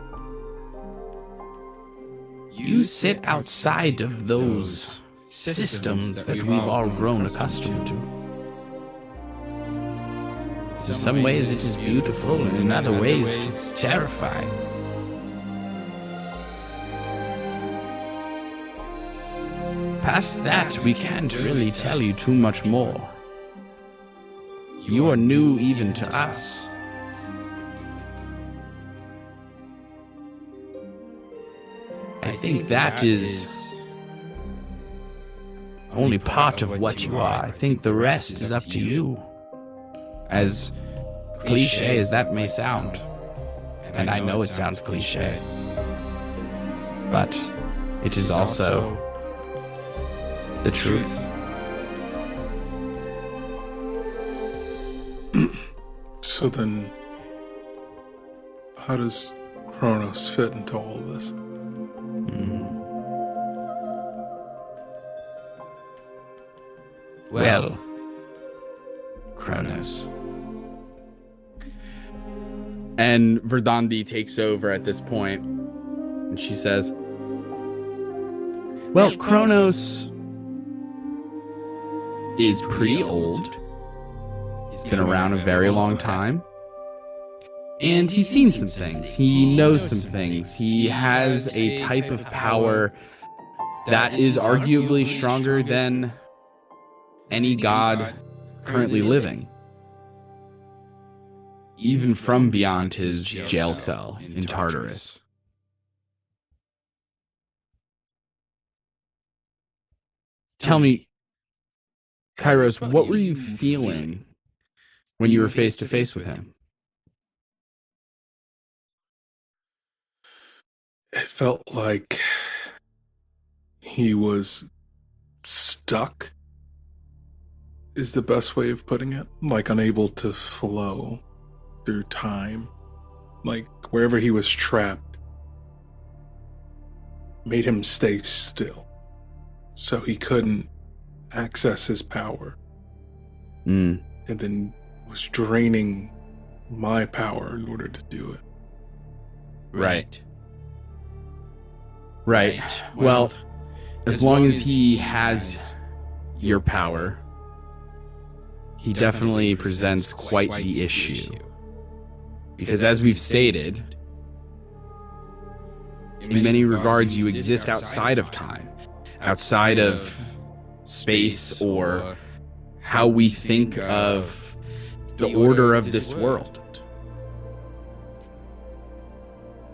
K: You sit outside of those systems that we've all grown accustomed to. In some ways it is beautiful, and in other ways terrifying. Past that, we can't really tell you too much more. You are new even to us. I think that is only part of what you are. I think the rest is up to you. As cliche as that may sound, and I know it sounds cliche, but it is also the truth.
B: So then, how does Kronos fit into all of this?
K: Well, Kronos.
A: And Verdandi takes over at this point, and she says, well, Kronos is pretty old. He's been around a very long time. And he's seen some things. He knows some things. He has a type of power that is arguably stronger than any god currently living. Even from beyond his jail cell in Tartarus. Tell me, Kairos, what were you feeling when you were face to face with him?
B: It felt like he was stuck, is the best way of putting it. Like unable to flow through time. Like wherever he was trapped made him stay still. So he couldn't access his power. And then was draining my power in order to do it.
K: Right.
A: Well, as long as he has your power, he definitely presents quite the issue. Because as we've stated, in many regards you exist outside of time, outside of space, or how we think of the order of this world.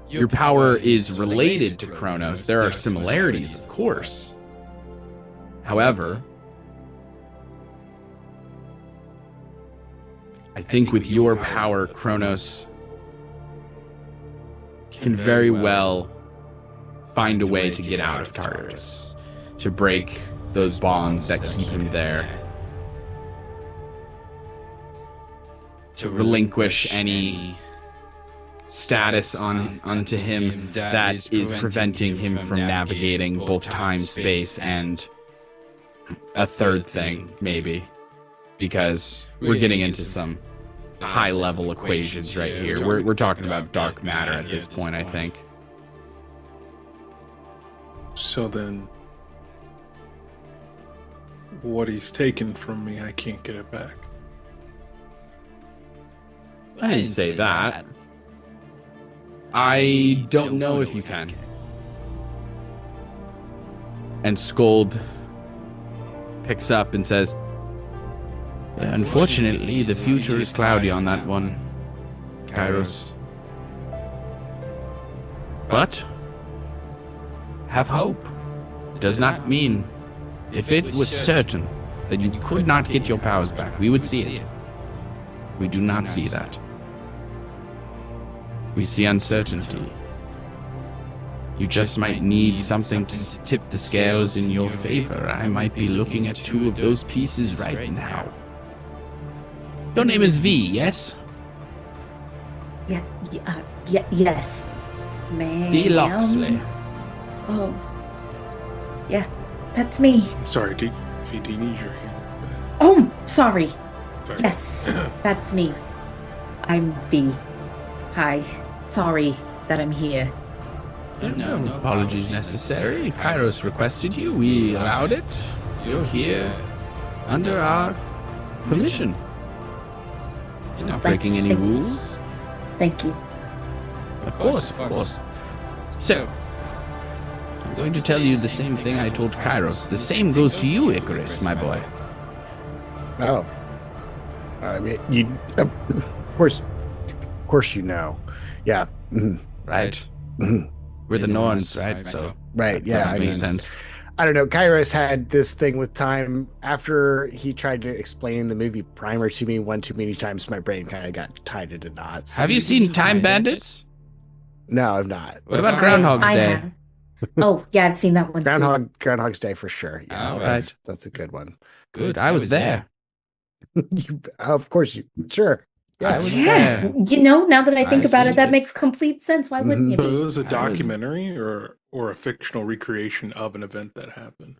A: Your power is related to Kronos. There are similarities, of course. However, I think with your power, Kronos can very well find a way to get out of Tartarus, to break those bonds that keep him there, to relinquish any status onto him that is preventing him from navigating both time, space, and a third thing, maybe. Because we're getting into some high-level equations right here. We're talking about dark matter at this point, I think.
D: So then, what he's taken from me, I can't get it back.
A: I didn't say that. I don't know if you can. And Scold picks up and says,
K: Unfortunately, the future is cloudy on that one, Kairos. But have hope. It does not mean if it was certain that you could not get your powers back, we would see it. We do not see that. We see uncertainty. You just might need something to tip the scales in your favor. I might be looking at 2 of those pieces right now. Your name is V, yes?
E: Yes.
K: V. Loxley.
E: Oh. Yeah, that's me.
D: Sorry, if you do need your hand.
E: Oh, sorry.
D: Sorry.
E: Yes, that's me. I'm V. Hi. Sorry that I'm here.
K: No apologies necessary. Kairos requested you. We allowed it. You're here under our permission. You're not breaking any rules.
E: Thank you.
K: Of course. So, I'm going to tell you the same thing I told Kairos. The same goes to you, Icarus, my boy.
G: Oh. I mean, you... Of course you know. Yeah. Mm-hmm.
K: Right. Mm-hmm. We're the Norns, right? So
G: right, yeah,
K: that makes sense.
G: I don't know. Kairos had this thing with time after he tried to explain the movie Primer to me one too many times. My brain kind of got tied into knots.
K: Have you seen Time Bandits?
G: No, I've not.
K: What about Groundhog's Day?
E: Have. Oh, yeah, I've seen that one too.
G: Groundhog's Day for sure. Yeah,
K: all right.
G: That's a good one.
K: Good. I was there.
G: Of course you. Sure.
K: Yeah, I was there.
E: You know, now that I think about it, that makes complete sense. Why wouldn't
D: So
E: it
D: it
E: be?
D: was a documentary or a fictional recreation of an event that happened?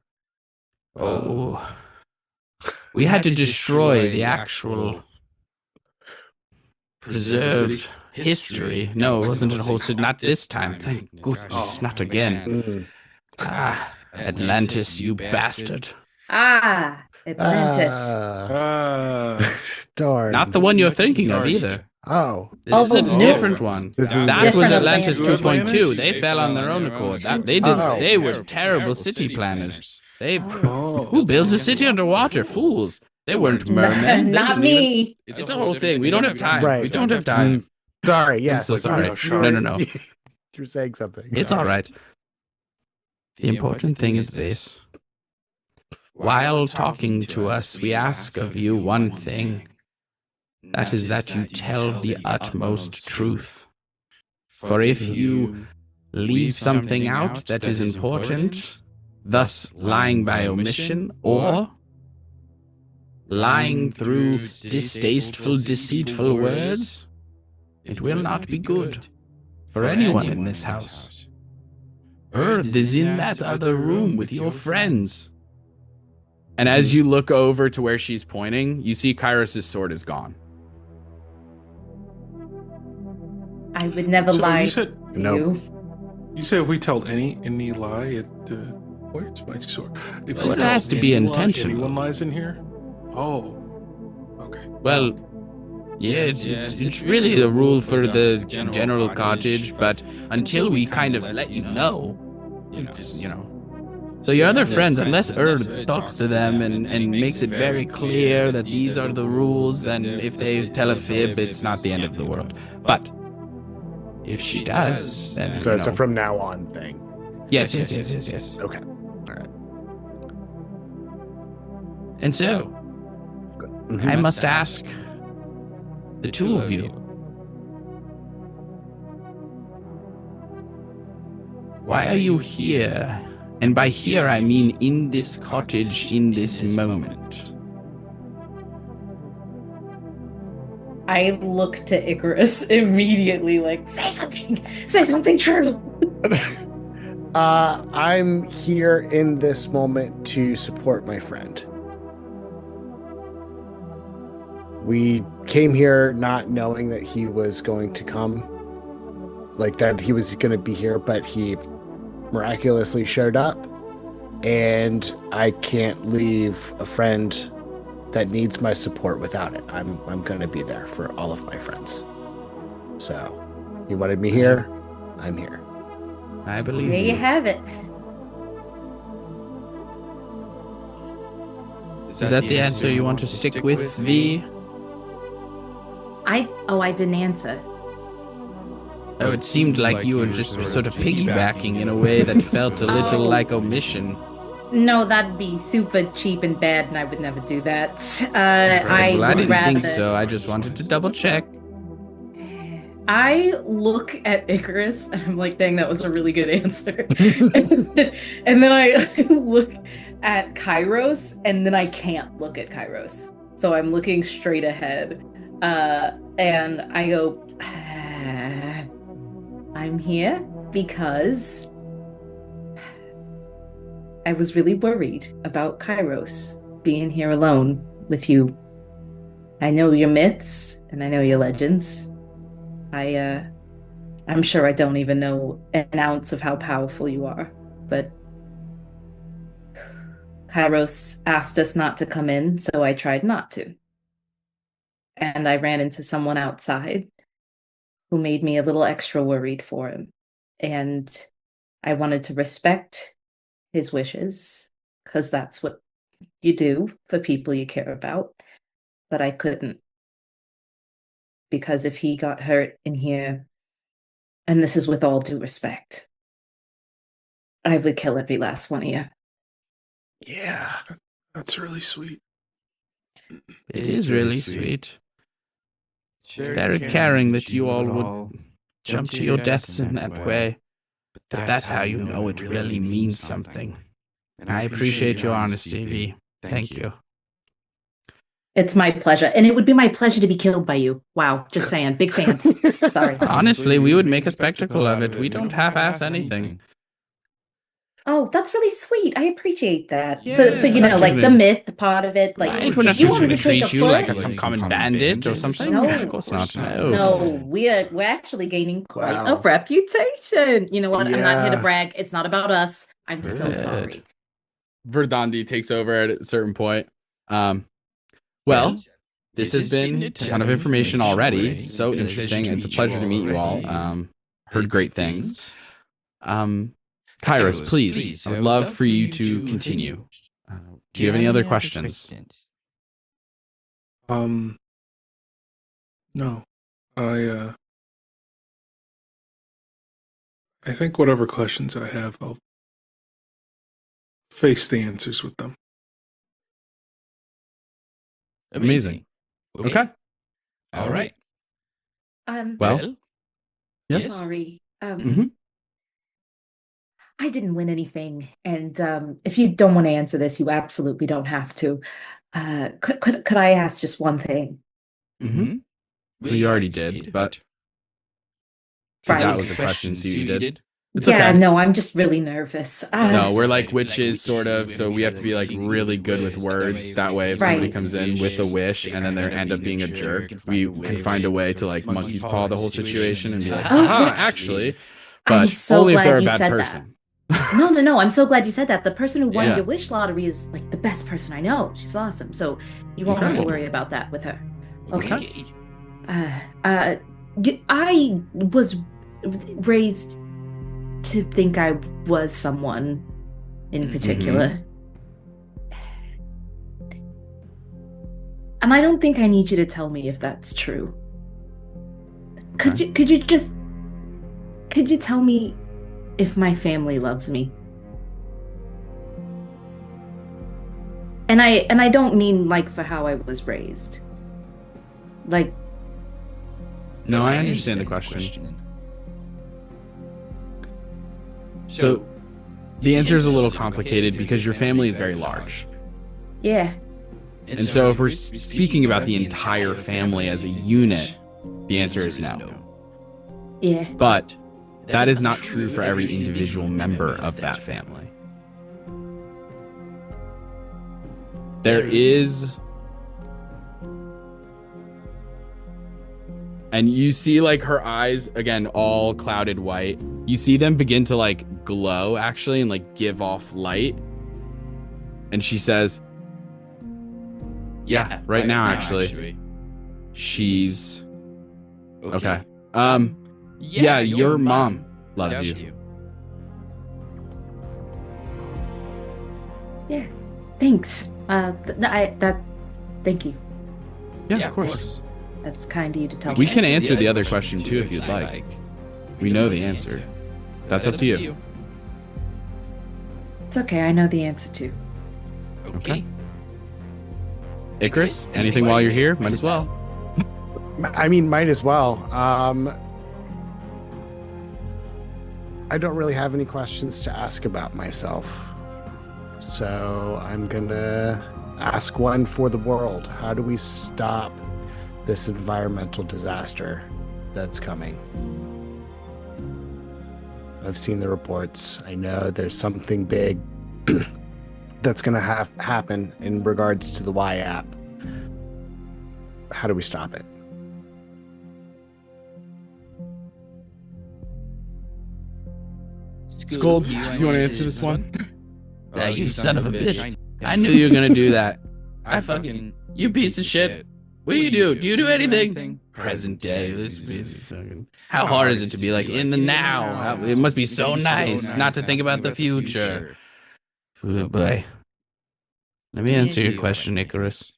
K: Oh. We had to destroy the actual preserved history. No, it wasn't a whole city. Not this time. Thank goodness. Not again. Atlantis, you bastard.
E: Atlantis.
G: Darn.
K: Not the one you're thinking of either.
G: Oh.
K: This is a different one. That was Atlantis
E: Atlantis.
K: 2.2. They fell on their own accord. They were terrible city planners. Who builds a city underwater? Fools. They weren't mermen.
E: Not me.
K: It's the whole thing. We don't have time.
G: Right.
K: We don't have time.
G: Sorry, yes.
K: I'm so sorry. No.
G: You're saying something.
K: It's all right. The important thing is this. While talking to us, we ask of you one thing. That is that you tell the utmost truth. For if you leave something out that is important, thus lying by omission, or lying through distasteful, deceitful words, it will not be good for anyone in this house. Earth is in that other room with your friends.
A: And as you look over to where she's pointing, you see Kairos' sword is gone.
E: I would never lie to you.
D: You said if we tell any lie, where's my sword? If
K: Well, it has to be intentional.
D: Anyone lies in here? Oh, okay.
K: Well, yeah, it's really the rule for the general cottage, but until we kind of let you know, it's, So your other friends, unless Earth talks to them and makes it very clear that these are the rules, then if they tell a fib, it's not the end of the world. But if she does, then
G: So it's a from now on thing.
K: Yes.
G: Okay. All right.
K: And so, I must ask the two of you, why are you here? And by here I mean in this cottage in this moment.
E: I look to Icarus immediately, like, say something true.
G: I'm here in this moment to support my friend. We came here not knowing that he was going to come, like that he was going to be here, but he miraculously showed up, and I can't leave a friend that needs my support without it. I'm going to be there for all of my friends. So, he wanted me here. I'm here.
K: I believe
E: There you have it.
K: Is that the answer you want to stick with, V?
E: I didn't answer.
K: Oh, it seemed like you were just sort of piggybacking in a way that felt a little like omission.
E: No, that'd be super cheap and bad, and I would never do that.
K: I
E: would
K: didn't
E: rather...
K: think so. I just wanted to double check.
E: I look at Icarus, and I'm like, dang, that was a really good answer. and then I look at Kairos, and then I can't look at Kairos. So I'm looking straight ahead. And I go, I'm here because I was really worried about Kairos being here alone with you. I know your myths, and I know your legends. I'm sure I don't even know an ounce of how powerful you are, but Kairos asked us not to come in, so I tried not to. And I ran into someone outside who made me a little extra worried for him. And I wanted to respect his wishes, because that's what you do for people you care about. But I couldn't. Because if he got hurt in here, and this is with all due respect, I would kill every last one of you.
B: Yeah. That's really sweet.
K: It is really sweet. It's very caring that you all would jump to your deaths in that way. But that's how you know it really means something. I appreciate your honesty, V. Thank you.
E: It's my pleasure. And it would be my pleasure to be killed by you. Wow, just saying. Big fans. Sorry.
K: Honestly, we would make a spectacle of it. We don't half-ass anything.
E: Oh, that's really sweet. I appreciate that.
K: Yeah,
E: for like the myth part of it. Like,
K: We're not
E: you
K: just
E: wanted
K: going
E: to
K: to
E: take a
K: treat you
E: foot.
K: like some common bandit or something.
E: No,
K: Of course not.
E: No, we're actually gaining quite
G: Wow.
E: a reputation. You know what? I'm not here to
G: Yeah.
E: brag. It's not about us. I'm so
K: Good.
E: sorry.
A: Verdandi takes over at a certain point. Well, this has been a ton of information already. So interesting. It's a pleasure to meet you all. Heard great things. Kairos, please, I would love for you to continue. Do you have any other questions?
B: No. I think whatever questions I have, I'll face the answers with them.
A: Amazing. Okay.
K: All right.
A: Well, yes.
E: Sorry.
A: Mhm.
E: I didn't win anything, and if you don't want to answer this, you absolutely don't have to. Could I ask just one thing?
A: Mm-hmm. Well, you already did, but because that was a question, so you did. It's okay.
E: No, I'm just really nervous.
A: No, we're like witches, sort of, so we have to be like really good with words. That way, if somebody comes in with a wish and then they end up being a jerk, we can find a way to like monkey's paw the whole situation and be like, aha, actually. But
E: I'm so
A: only if
E: glad
A: they're a
E: you
A: bad
E: said
A: person.
E: No. I'm so glad you said that. The person who won
A: Yeah.
E: your wish lottery is like the best person I know. She's awesome. So you won't have to worry about that with her. Okay. I was raised to think I was someone in particular. And I don't think I need you to tell me if that's true. Could you tell me if my family loves me? And I don't mean like for how I was raised. Like,
A: No, I understand the question. So, the answer is a little complicated because your family is very large.
E: yeah.
A: And so if we're speaking about the entire family as a unit, the answer is no.
E: Yeah.
A: But that is not true for every individual member of that family. There is... And you see, like, her eyes, again, all clouded white. You see them begin to, like, glow, actually, and, like, give off light. And she says, yeah, right now, actually. She's... Okay. Yeah, your mom loves you.
E: Yeah. Thanks. Thank you.
A: Yeah, of course.
E: That's kind of you to tell me.
A: We can answer the other question, too, if you'd like. We know the answer. That's up to you.
E: It's okay, I know the answer, too.
A: Okay. Icarus, anything while you're here? Might as well.
G: I mean, might as well. I don't really have any questions to ask about myself. So I'm gonna ask one for the world. How do we stop this environmental disaster that's coming? I've seen the reports. I know there's something big that's gonna happen in regards to the Y app. How do we stop it?
A: Scold, do you want to answer this one?
K: You son of a bitch. I knew you were gonna do that. You piece of shit. What do you do? Do you do anything? Present day. How hard is it to be like in the now? It must be so nice not to think about the future. Boy. Let me answer your question, Icarus.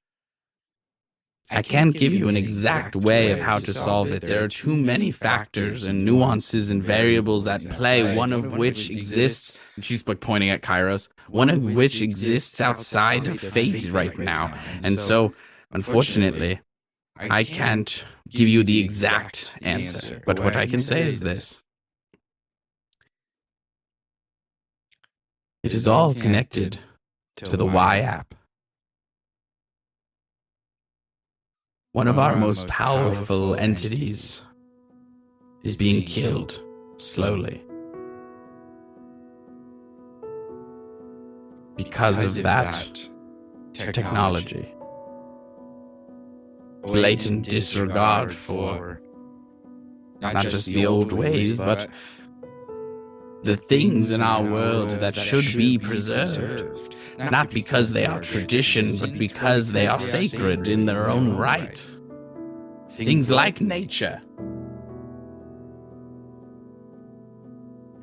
K: I can't give you an exact way of how to solve it. There are too many factors and nuances and variables at play, one of which exists,
A: she's like pointing at Kairos,
K: one of which exists outside of fate right now. And so, unfortunately, I can't give you the exact answer. But what I can say is this. It is all connected to the Y app. One of our most powerful entities is being killed slowly. Because of that technology. Blatant disregard for not just the old ways, but the things in our world that should be preserved, not because they are tradition, but because they are sacred in their own right. Things like nature.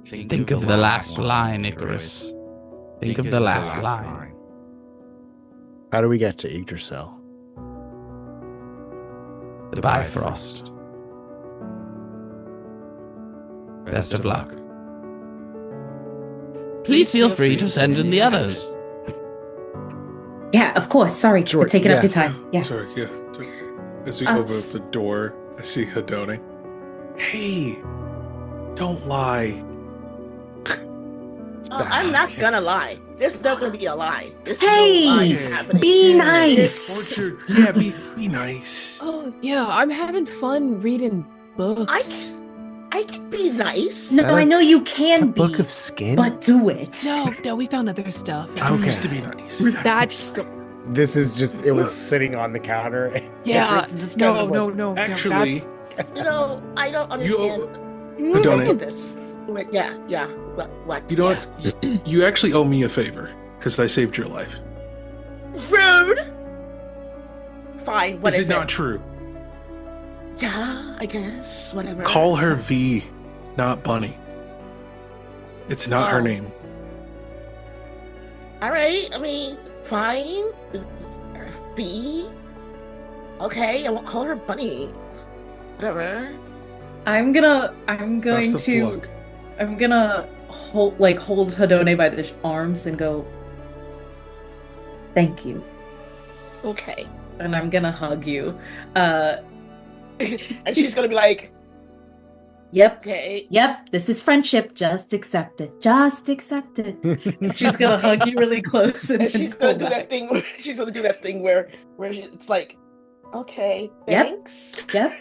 K: Think of the last line, Icarus. Think of the last line.
G: How do we get to Yggdrasil?
K: The Bifrost. Best of luck. Please feel free to send in the others.
E: Yeah, of course. Sorry for taking up your time. Yeah.
D: Sorry, yeah. As we open up the door, I see Hedone. Hey, don't lie.
F: I'm not gonna lie. There's not gonna be a lie.
E: Hey,
F: no lies happening.
E: Be nice.
B: Yeah, be nice.
I: Oh, yeah, I'm having fun reading books.
F: I can be nice.
E: No, I know you can be.
G: Book of Skin?
E: But do it.
I: No, we found other stuff.
B: I used to be nice.
I: That's
G: This is just, it was sitting on the counter.
I: Yeah,
G: Just
I: no.
D: Actually,
F: I don't understand.
D: Hedone.
F: Look at this. Wait, yeah. What?
D: You know what? You actually owe me a favor because I saved your life.
F: Rude. Fine. What
D: is
F: is
D: it not true?
F: Yeah, I guess. Whatever.
D: Call her V, not Bunny. It's not her name.
F: All right. I mean, fine. B. Okay, I won't call her Bunny. Whatever.
E: I'm going
D: That's the
E: to
D: plug.
E: I'm gonna hold Hedone by the arms and go, thank you.
F: Okay.
E: And I'm gonna hug you.
F: And she's gonna be like,
E: Yep.
F: Okay.
E: Yep. This is friendship. Just accept it. Just accept it. And she's gonna hug you really close, and
F: And
E: then
F: she's
E: pull
F: gonna do
E: back.
F: that thing. She's gonna do that thing where it's like, okay, thanks.
E: Yep.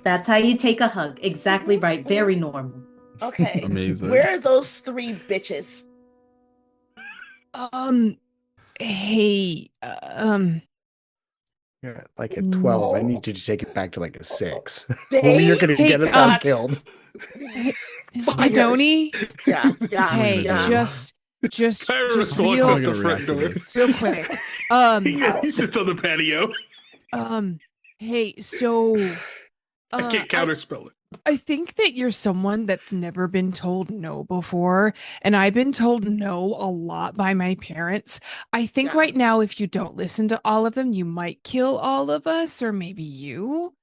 E: That's how you take a hug. Exactly right. Very normal.
F: Okay.
A: Amazing.
F: Where are those 3 bitches?
I: Hey,
G: Yeah, like at 12, I need you to take it back to like a 6. Or
F: They
G: you're gonna get us all
F: got
G: killed.
F: fired.
I: Donnie.
F: Yeah.
I: Hey,
F: yeah.
I: just
D: Kairos walks
I: real,
D: up the front door.
I: real quick.
D: He sits on the patio.
I: Hey, so
D: I can't counterspell it.
I: I think that you're someone that's never been told no before, and I've been told no a lot by my parents. I think right now, if you don't listen to all of them, you might kill all of us, or maybe you.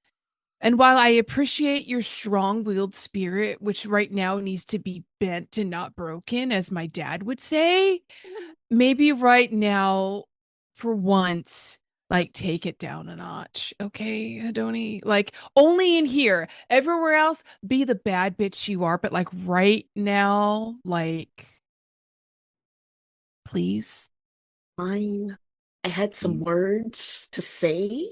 I: And while I appreciate your strong-willed spirit, which right now needs to be bent and not broken, as my dad would say, maybe right now, for once, like, take it down a notch, okay, Hadoni? Like, only in here. Everywhere else, be the bad bitch you are, but like right now, like, please.
F: Fine. I had some words to say.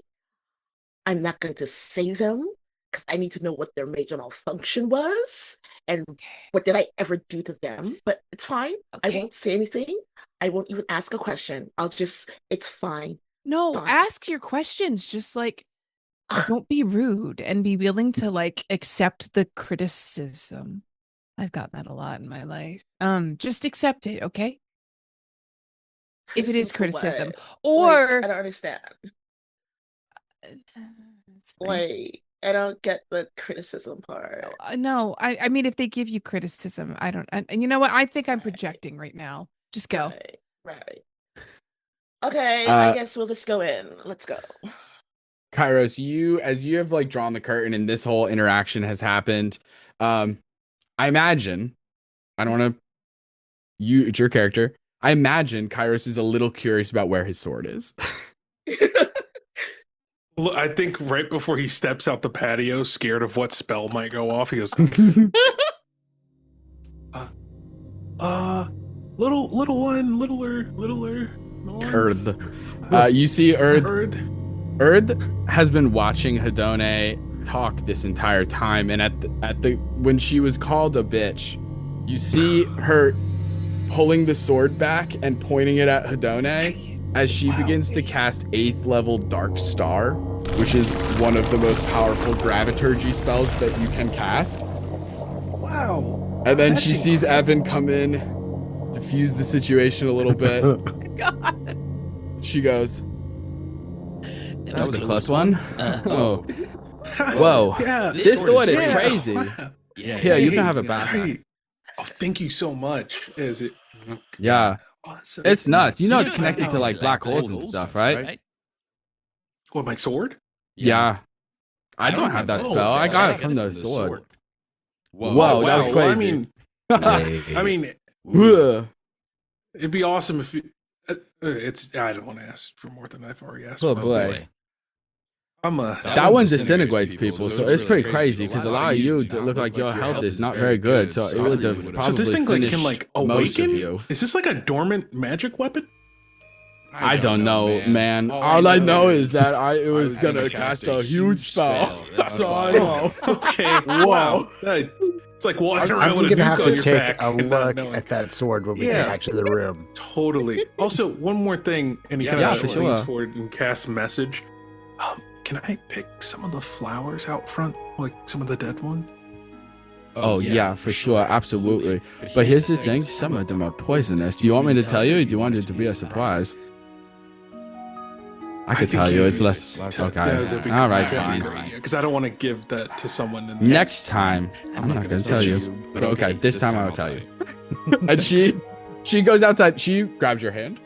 F: I'm not going to say them because I need to know what their major malfunction was and what did I ever do to them. But it's fine. I won't say anything. I won't even ask a question. It's fine.
I: No,
F: Fine.
I: ask your questions. Just like, don't be rude and be willing to like accept the criticism. I've gotten that a lot in my life. Just accept it, okay? If it is criticism. Or
F: I don't understand.
I: it's fine.
F: Wait, I don't get the criticism part.
I: No, I mean, if they give you criticism, I don't. And you know what? I think I'm projecting right now. Just go.
F: Right. Okay, I guess we'll just go in. Let's go.
A: Kairos, as you have like drawn the curtain and this whole interaction has happened, I imagine, I don't want to, it's your character. I imagine Kairos is a little curious about where his sword is.
D: Look, I think right before he steps out the patio, scared of what spell might go off, he goes, little one, littler.
A: Earth. You see Earth. Earth has been watching Hadone talk this entire time, and when she was called a bitch, you see her pulling the sword back and pointing it at Hadone as she begins to cast 8th level Dark Star, which is one of the most powerful graviturgy spells that you can cast.
B: Wow.
A: And then she sees Evan come in, diffuse the situation a little bit.
I: God.
A: She goes,
K: That was a close one.
A: Oh. Whoa.
D: Yeah,
A: This sword is
D: yeah.
A: crazy.
D: Wow.
A: Here, you can have it back.
D: Hey. Oh, thank you so much. Is it?
A: Yeah.
D: Awesome.
A: It's nuts. You know it's connected to like black holes and stuff, right?
D: What, my sword?
A: Yeah. I don't have that spell. I got it from the sword.
D: Whoa,
A: That was crazy.
D: Well, I mean,
A: Ugh.
D: it'd be awesome if you. I don't want to ask for more than I've already asked
A: Oh
D: for.
A: boy.
D: That
A: one disintegrates people, so it's pretty crazy because a lot of you look like your health is not very good. So it would have probably
D: So this thing like can
A: finished
D: like
A: most of
D: awaken?
A: you.
D: Is this like a dormant magic weapon?
A: I don't know, man. All I know is that it was gonna cast a huge spell. That's all I know.
D: Okay. Wow. It's like walking around
G: I'm
D: with a
G: gonna have
D: nuke on
G: to
D: your
G: take
D: back.
G: a
D: and not
G: look
D: knowing.
G: at that sword when we get back to the room.
D: Totally. Also, one more thing, and he kind
A: Yeah,
D: of
A: for
D: leans
A: sure.
D: forward and casts message. Can I pick some of the flowers out front, like some of the dead one?
A: Oh yeah, for sure, absolutely. But here's the thing: some of them are poisonous. Do you want me to tell you, or do you want it to be a surprise? I could tell you. It's less. Okay. All right, fine.
D: Because I don't want to give that to someone.
A: Next time, I'm not gonna tell you. But okay, this time I will tell you. And she goes outside. She grabs your hand,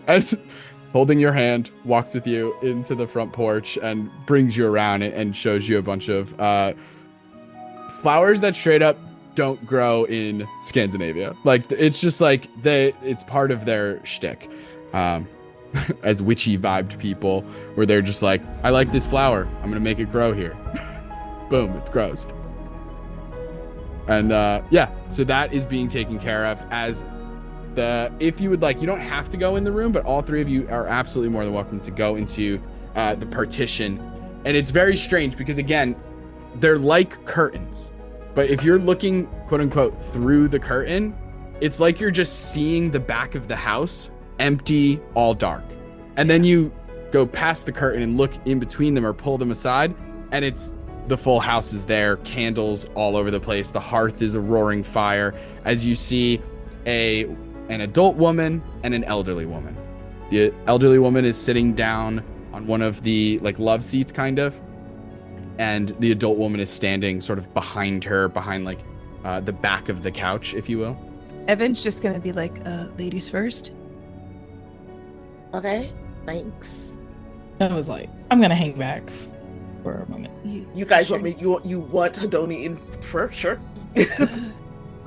A: and holding your hand, walks with you into the front porch and brings you around and shows you a bunch of flowers that straight up don't grow in Scandinavia. Like it's just like it's part of their shtick. As witchy vibed people, where they're just like, I like this flower, I'm gonna make it grow here. Boom, it grows. And yeah, so that is being taken care of as if you would like, you don't have to go in the room, but all three of you are absolutely more than welcome to go into the partition. And it's very strange because, again, they're like curtains. But if you're looking, quote unquote, through the curtain, it's like you're just seeing the back of the house, empty, all dark. And then you go past the curtain and look in between them or pull them aside, and it's the full house is there, candles all over the place. The hearth is a roaring fire as you see an adult woman and an elderly woman. The elderly woman is sitting down on one of the like love seats kind of, and the adult woman is standing sort of behind her, behind like the back of the couch, if you will.
I: Evan's just gonna be like, ladies first.
F: Okay, thanks.
H: I was like, I'm gonna hang back for a moment.
F: You guys want me? You want Hedoni in first? Sure.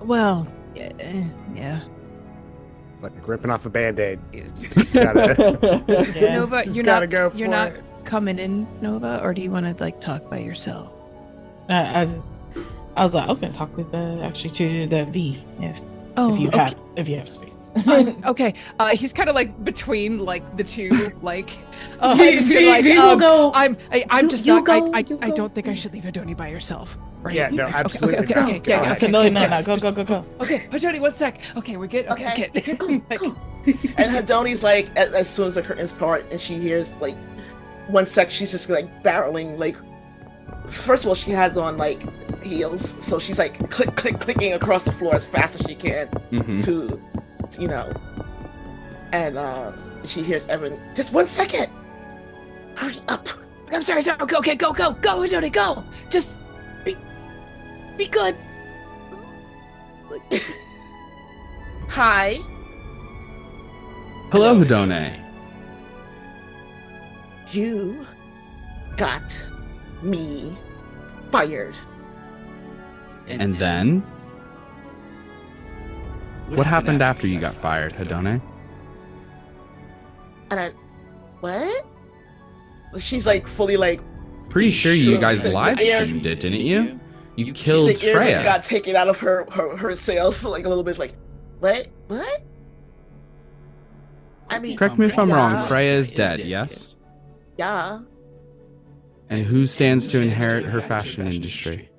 I: Well, yeah.
G: Like ripping off a Band-Aid.
I: Nova, you're not
G: it.
I: coming in, Nova, or do you want to like talk by yourself?
H: I was gonna talk with actually to the V. Yes.
I: Oh,
H: if you have space.
I: Okay. He's kind of like between like the two, like.
E: Go.
I: I'm just not. I don't think I should leave Hedoni by herself. Right?
G: Yeah, no, absolutely.
I: Okay.
H: No, go.
I: Okay, Hedoni, 1 sec. Okay, we're good. Okay.
F: Go. And Hedoni's like, as soon as the curtains part, and she hears like 1 sec, she's just like barreling like. First of all, she has on like heels, so she's like clicking across the floor as fast as she can to, you know. And she hears Evan. Just 1 second. Hurry up.
I: I'm sorry. Okay, go, Hedoni, go. Just be good.
F: Hi.
A: Hello, Hedoni.
F: You got me fired.
A: And then? What happened after you got fired, Hedoni?
F: And what? She's like fully like.
A: Pretty sure you guys live streamed it, didn't you? You killed
F: the ear just
A: Freya.
F: got taken out of her sails like a little bit like, what? I mean,
A: Correct me if I'm wrong, Freya is dead, yes?
F: yeah.
A: And who stands to inherit her fashion industry?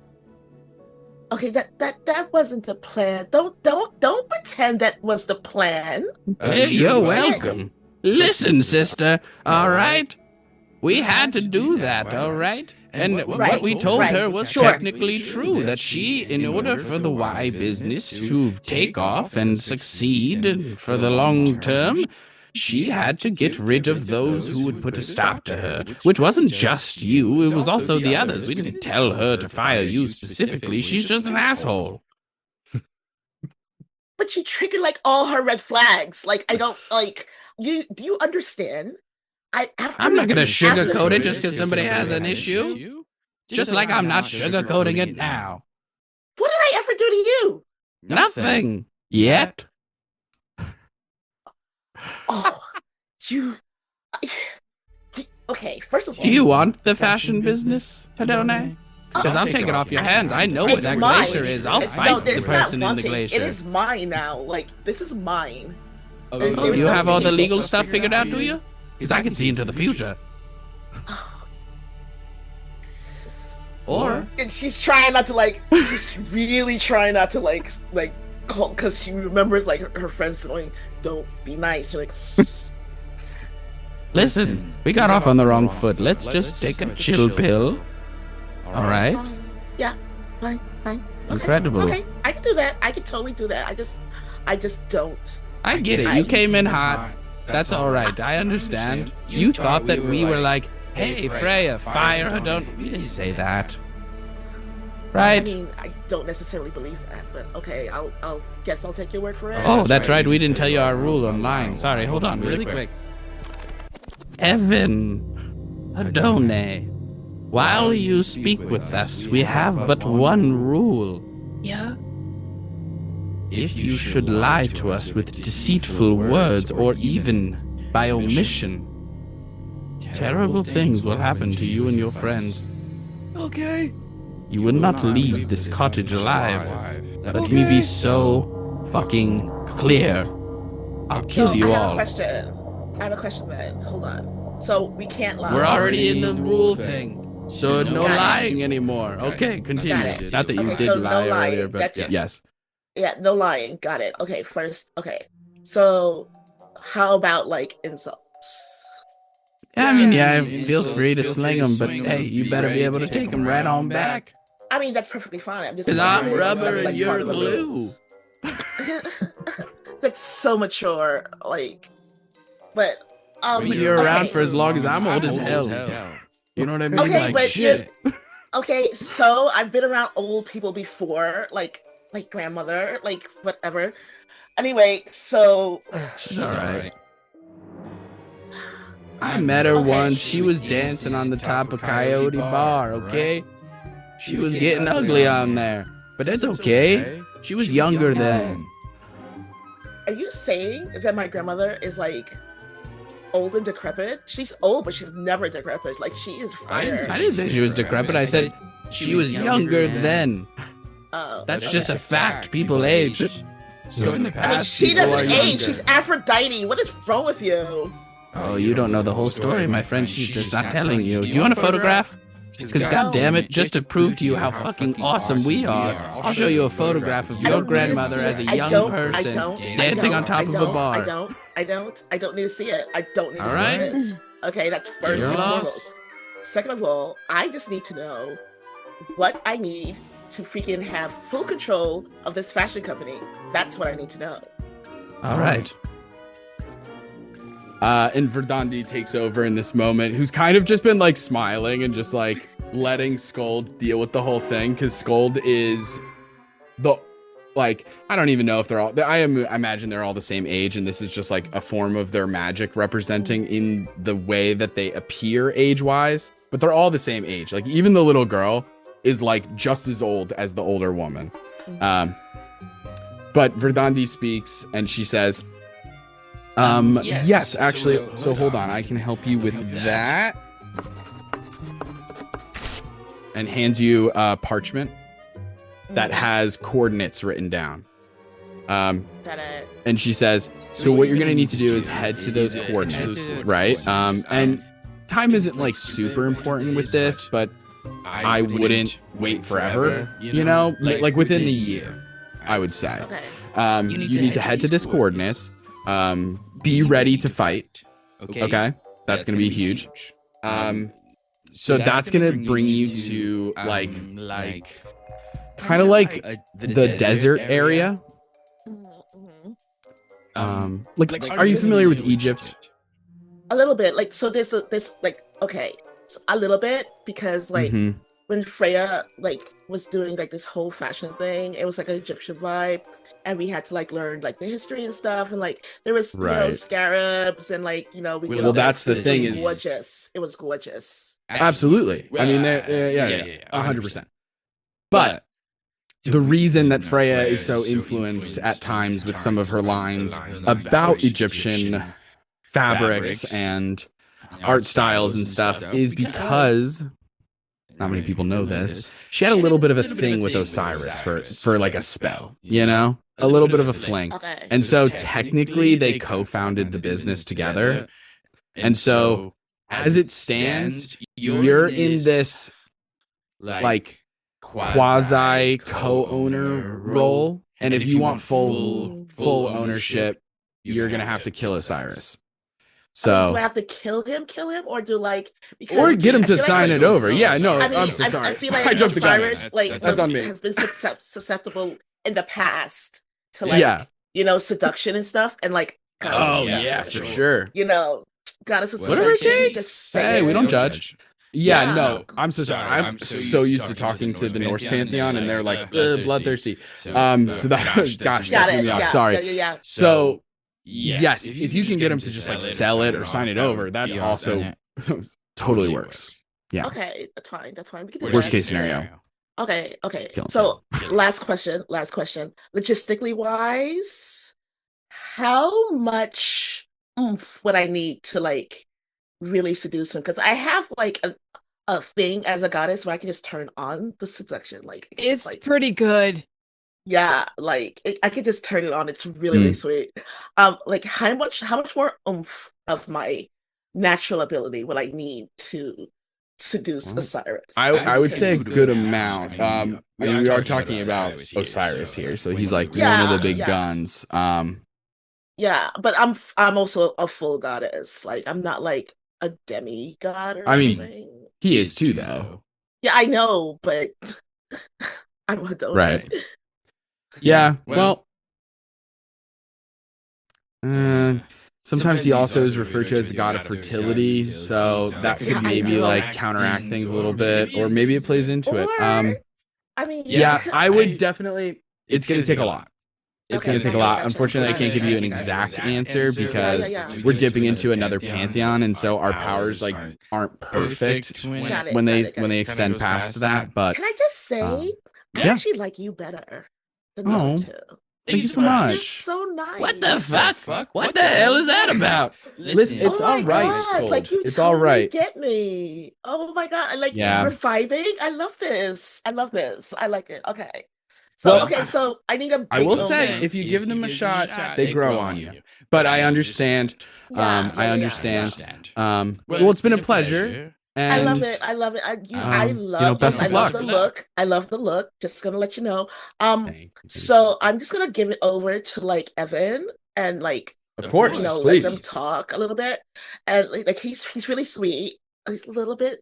F: Okay, that wasn't the plan. Don't pretend that was the plan.
K: You're welcome. Listen, sister, all right? We had to do that, all right? And what we told her was technically true, that she, in order for the Y business to take off and succeed for the long term, she had to get rid of those who would put a stop to her, which wasn't just you, it was also the others. We didn't tell her to fire you specifically. She's just an asshole.
F: But she triggered like all her red flags. Like, I don't like you. Do you understand?
K: I'm not going to sugarcoat it just because somebody has an issue. Just like I'm not sugarcoating it now.
F: What did I ever do to you?
K: Nothing. Yet.
F: Oh, you. Okay, first of all.
K: Do you want the fashion business, Hedoni? Because I'll take it off your hands. I know what that glacier is. I'll fight the person in the glacier.
F: It is mine now. Like, this is mine.
K: Oh, you have all the legal stuff figured out, do you? Because I can see into the future. Or
F: and she's trying not to like. She's really trying not to like call because she remembers like her friends going, "Don't be nice." She's like,
K: listen, we got off on the wrong foot. Let's just take a chill pill. All right.
F: Yeah. Fine. Okay.
K: Incredible.
F: Okay, I can do that. I can totally do that. I just don't.
K: I get it. You came in hot. That's all right. I understand. You thought that we were like, hey, Freya, fire her. We didn't say that. Right?
F: I mean, I don't necessarily believe that, but okay, I'll guess I'll take your word for it.
K: Oh, that's right. We didn't tell you our rule online. Sorry, hold on really quick. Evan, Hedoni, while you speak with us, we have but one rule.
I: Yeah?
K: If you should lie to us with deceitful words or even by omission, terrible things will happen to you and your friends.
I: Okay.
K: You will not leave this cottage alive. Let me be so fucking clear. I'll kill you all.
F: I have a question then. Hold on. So we can't lie.
K: We're already in the rule thing. So no lying anymore. Okay, continue. Not that you did lie earlier, but yes.
F: Yeah, no lying. Got it. Okay, first. Okay. So how about like insults?
K: I mean, feel free to sling them, but hey, you better be able to take them right on back.
F: I mean, that's perfectly fine. I'm just
K: because I'm rubber and you're glue.
F: That's so mature, like. But
K: you're around for as long as I'm old as hell. You know what I mean?
F: Okay,
K: like,
F: but
K: shit.
F: Okay, so I've been around old people before, like grandmother, like whatever. Anyway, so
K: she's all right. I met her once. She was dancing on the top of Coyote Bar, okay? She was getting ugly on there. But that's okay. She was younger then.
F: Are you saying that my grandmother is like old and decrepit? She's old, but she's never decrepit. Like, she is fire.
K: I didn't say she was decrepit. I said she was younger then. That's just a fact. People age. So in the past,
F: I mean, she doesn't age. She's Aphrodite. What is wrong with you?
K: Oh, you don't know the whole story, my friend. She's just not telling you. Do you want a photograph? Because goddammit, just to prove to you how fucking awesome we are, I'll show you a photograph of your grandmother as a young person dancing on top of a bar.
F: I don't need to see it. I don't need to see this. Okay, that's first and foremost. Second of all, I just need to know what I need to freaking have full control of this fashion company. That's what I need to know.
K: All right.
A: And Verdandi takes over in this moment, who's kind of just been like smiling and just like letting Scold deal with the whole thing, because Scold is I don't even know if they're all, I imagine they're all the same age, and this is just like a form of their magic representing in the way that they appear age-wise, but they're all the same age. Like, even the little girl is like just as old as the older woman. But Verdandi speaks and she says, yes, actually, so hold on, I can help you with that. And hands you a parchment that has coordinates written down.
F: Got it.
A: And she says, so what you're going to need to do is head to those coordinates, right? And time isn't like super important with this, but I wouldn't wait forever, you know, like within the year, I would say.
F: Okay.
A: You need to head to this coordinates. Be ready to fight. Okay. That's going to be huge. So that's going to bring you to like kind of like the desert area. Are you familiar with Egypt?
F: A little bit. Like, so there's like, okay, so a little bit, because like when Freya like was doing like this whole fashion thing, it was like an Egyptian vibe, and we had to like learn like the history and stuff, and like there was you know, scarabs and like, you know,
A: well, that's the thing, is
F: gorgeous. It was gorgeous.
A: Absolutely. I mean, yeah, 100%. But the reason that Freya is so influenced at times with some of her lines about Egyptian fabrics and art styles and stuff is because, not many people know this, she had a little bit of a thing with Osiris for like a spell, you know, a little bit of a fling.
F: Okay.
A: And so technically they co-founded the business together. And so as it stands, you're in this like quasi co-owner role, and if you want full ownership, you're gonna have to kill Osiris. So
F: I mean, do I have to kill him, or do like, because
A: or get him to sign it over? Yeah, no,
F: I mean,
A: I'm so sorry.
F: I feel like
A: jumped the gun.
F: Osiris like
A: That's on me.
F: has been susceptible in the past to like you know, seduction and stuff, and like
A: for sure.
F: You know, goddess of
A: Whatever it
F: seduction.
A: takes. Hey, we don't judge. Yeah, no, I'm so sorry. I'm so used to talking to the Norse pantheon, and they're like bloodthirsty. So that gosh, that threw me off. Sorry.
F: Yeah.
A: So yes, if you can get them to just like sell it or sign it over, that also totally works. Yeah.
F: Okay, that's fine. We can do
A: Worst
F: that.
A: case scenario.
F: Okay. So last question. Logistically wise, how much oomph would I need to like really seduce him? Because I have like a thing as a goddess where I can just turn on the seduction. Like
I: It's
F: like
I: pretty good.
F: yeah, like I could just turn it on. It's really, really
A: Mm.
F: sweet. Like how much more oomph of my natural ability would I need to seduce Osiris?
A: I would say a
F: Because-
A: good amount. I mean, we are talking about Osiris here, so he's like one of the
F: Yeah,
A: big
F: yeah.
A: guns.
F: Yeah, but I'm also a full goddess. Like I'm not like a demigod or
A: I mean,
F: something.
A: he is too, though.
F: Yeah, I know, but I'm a donut.
A: Right. Yeah. Well, sometimes he also is referred to as the god of fertility, so that could
F: Yeah, I
A: maybe
F: know.
A: like counteract things a little bit, or maybe it plays into it.
F: Or I mean,
A: Yeah, I would definitely. It's gonna take a lot. It's
F: Okay,
A: gonna take a
F: okay,
A: lot.
F: gotcha.
A: Unfortunately, I can't give you an exact answer because we're dipping into another pantheon, and so our powers like aren't perfect
F: Got it,
A: when
F: got
A: they
F: it, got
A: when
F: it.
A: they extend past that. But
F: Can I just say, I
A: yeah.
F: actually like you better than the
A: Oh,
F: other two.
A: thank you so
F: You're
A: much.
F: so nice.
K: What the fuck? What the hell is that about?
A: Listen, it's
F: Oh my
A: all right.
F: God, like you
A: It's all
F: totally
A: right.
F: get me. Oh my God, like
A: Yeah.
F: we're vibing. I love this. I love this. I like it. Okay. So
A: Well,
F: okay, so I need a
A: I
F: big
A: will
F: oomph.
A: say, if you give them a shot, they grow on you. But I understand.
F: Yeah,
A: I
F: yeah,
A: understand. Well, it's been a pleasure. And
F: I love it. I love it. I love
A: best
F: I
A: of
F: love
A: luck.
F: the look. I love the look. Just gonna let you know.
A: Thank
F: So I'm just gonna give it over to like Evan and like
A: Of course,
F: you know,
A: please.
F: let them talk a little bit. And like he's really sweet. He's a little bit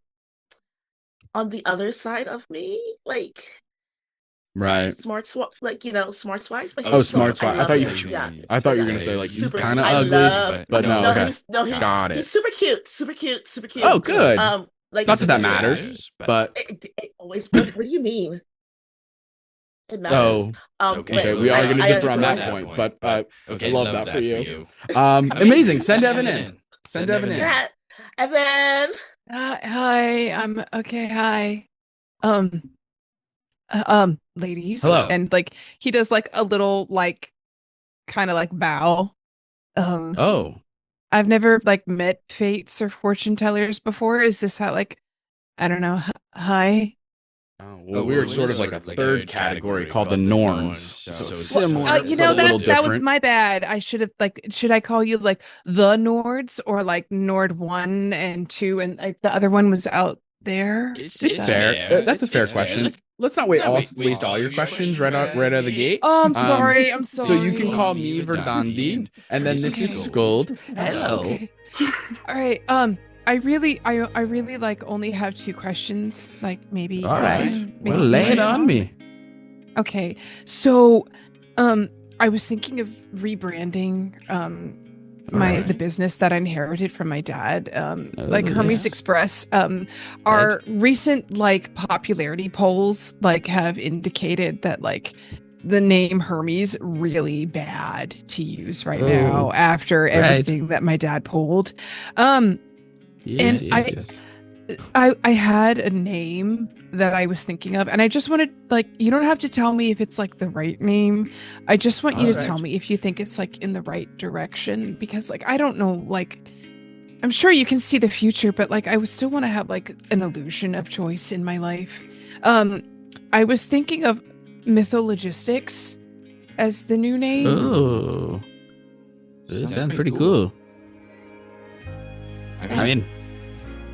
F: on the other side of me, like
A: Right.
F: like you know, smart wise. But
A: Oh,
F: he's
A: smart
F: so, I
A: swag. I
F: love
A: thought
F: him.
A: you.
F: Yeah,
A: I thought you were
F: yeah,
A: gonna say like he's
F: super
A: kind of
F: sweet. I
A: ugly,
F: love-
A: but no. Okay.
F: He's
A: Got
F: super cute, super cute, super cute.
A: Oh, good.
F: Like
A: Not that that
F: super cute.
A: matters, but
F: It always. What do you mean? It matters.
A: oh, okay. We are gonna differ on that point, but I love that for you. Amazing. Send Evan in. Send Evan in.
F: Yeah. Evan.
I: Hi, I'm okay. Hi. Ladies.
A: Hello.
I: And like he does like a little like kind of like bow.
A: Oh.
I: I've never like met fates or fortune tellers before. Is this how like I don't know. Hi.
A: Well, we're sort of like a third category called the Norns. So it's similar.
I: You
A: but
I: know
A: a little
I: that was
A: different.
I: my bad. I should have like should I call you like the Nords or like Nord 1 and 2 and like the other one was out there?
A: It's fair. That's a fair question. Let's not waste all your questions right out of the gate.
I: Oh, I'm sorry. I'm
A: So
I: sorry.
A: you can call me Verdandi, and then this is Skuld. Hello.
I: Okay. All right. I really like only have 2 questions. Like maybe.
K: All right.
I: maybe
K: Well, lay it
I: three.
K: on me.
I: Okay. So, I was thinking of rebranding the business that I inherited from my dad. Like Hermes
K: yes.
I: Express. Our recent like popularity polls like have indicated that like the name Hermes really bad to use right now after everything that my dad pulled.
K: Yes,
I: And I had a name that I was thinking of, and I just wanted like you don't have to tell me if it's like the right name. I just want you to tell me if you think it's like in the right direction because like I don't know, like I'm sure you can see the future, but like I would still want to have like an illusion of choice in my life. I was thinking of Mythologistics as the new name.
K: Oh, this sounds pretty cool. I mean,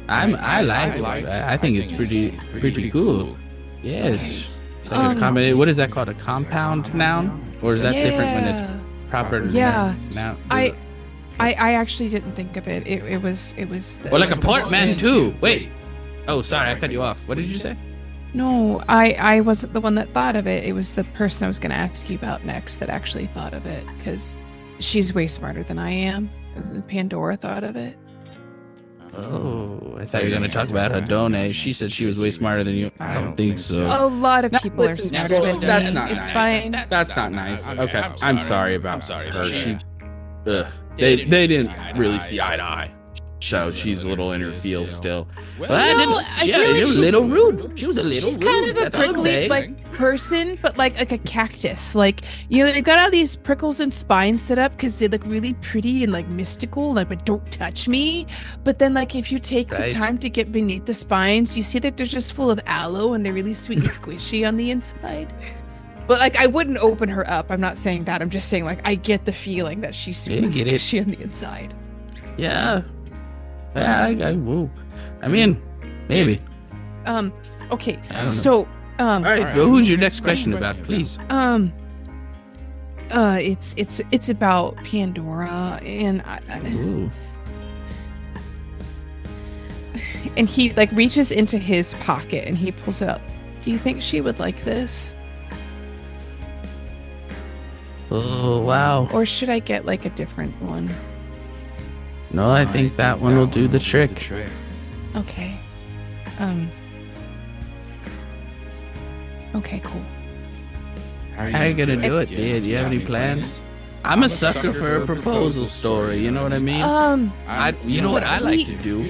K: I like it. I think it's pretty cool. Yes. It's like a what is that called? A compound noun, or is that different when it's proper noun?
I: I actually didn't think of it. It was the,
K: Or like a portmanteau. Wait. Oh, sorry, I cut you off. What did you say?
I: No, I wasn't the one that thought of it. It was the person I was going to ask you about next that actually thought of it because she's way smarter than I am. Pandora thought of it.
K: Oh, I thought you were going to talk about Hadone. She said she was way smarter than you. I don't think so.
I: A lot of people are smarter than me.
A: That's not
I: It's
A: nice.
I: fine.
A: That's not nice. Okay, I'm sorry about her. They didn't really see eye to eye.
K: So she's a little in her feels still.
I: Well, I feel like
K: she was a little rude. She was a little
C: She's
K: rude.
C: kind of a
K: That's all I'm
C: prickly
K: saying.
C: like person, but like a cactus. Like, they've got all these prickles and spines set up because they look really pretty and like mystical, like, but don't touch me. But then like if you take the
K: Right.
C: time to get beneath the spines, you see that they're just full of aloe and they're really sweet and squishy on the inside. But like I wouldn't open her up. I'm not saying that. I'm just saying like I get the feeling that she's sweet and
K: get it.
C: squishy on the inside.
K: Yeah. I woo. I mean, maybe.
C: Okay.
K: I don't know.
C: So
K: All right. Well, who's your next question about, please?
C: It's about Pandora and
K: Ooh.
C: and he like reaches into his pocket and he pulls it up. Do you think she would like this?
K: Oh, wow.
C: Or should I get like a different one?
K: No, I think that one will do the trick.
C: Okay. Okay, cool.
K: How are you gonna do it, dude? Do you have any plans? I'm a sucker for a proposal story. You know what I mean? You know what I like to do?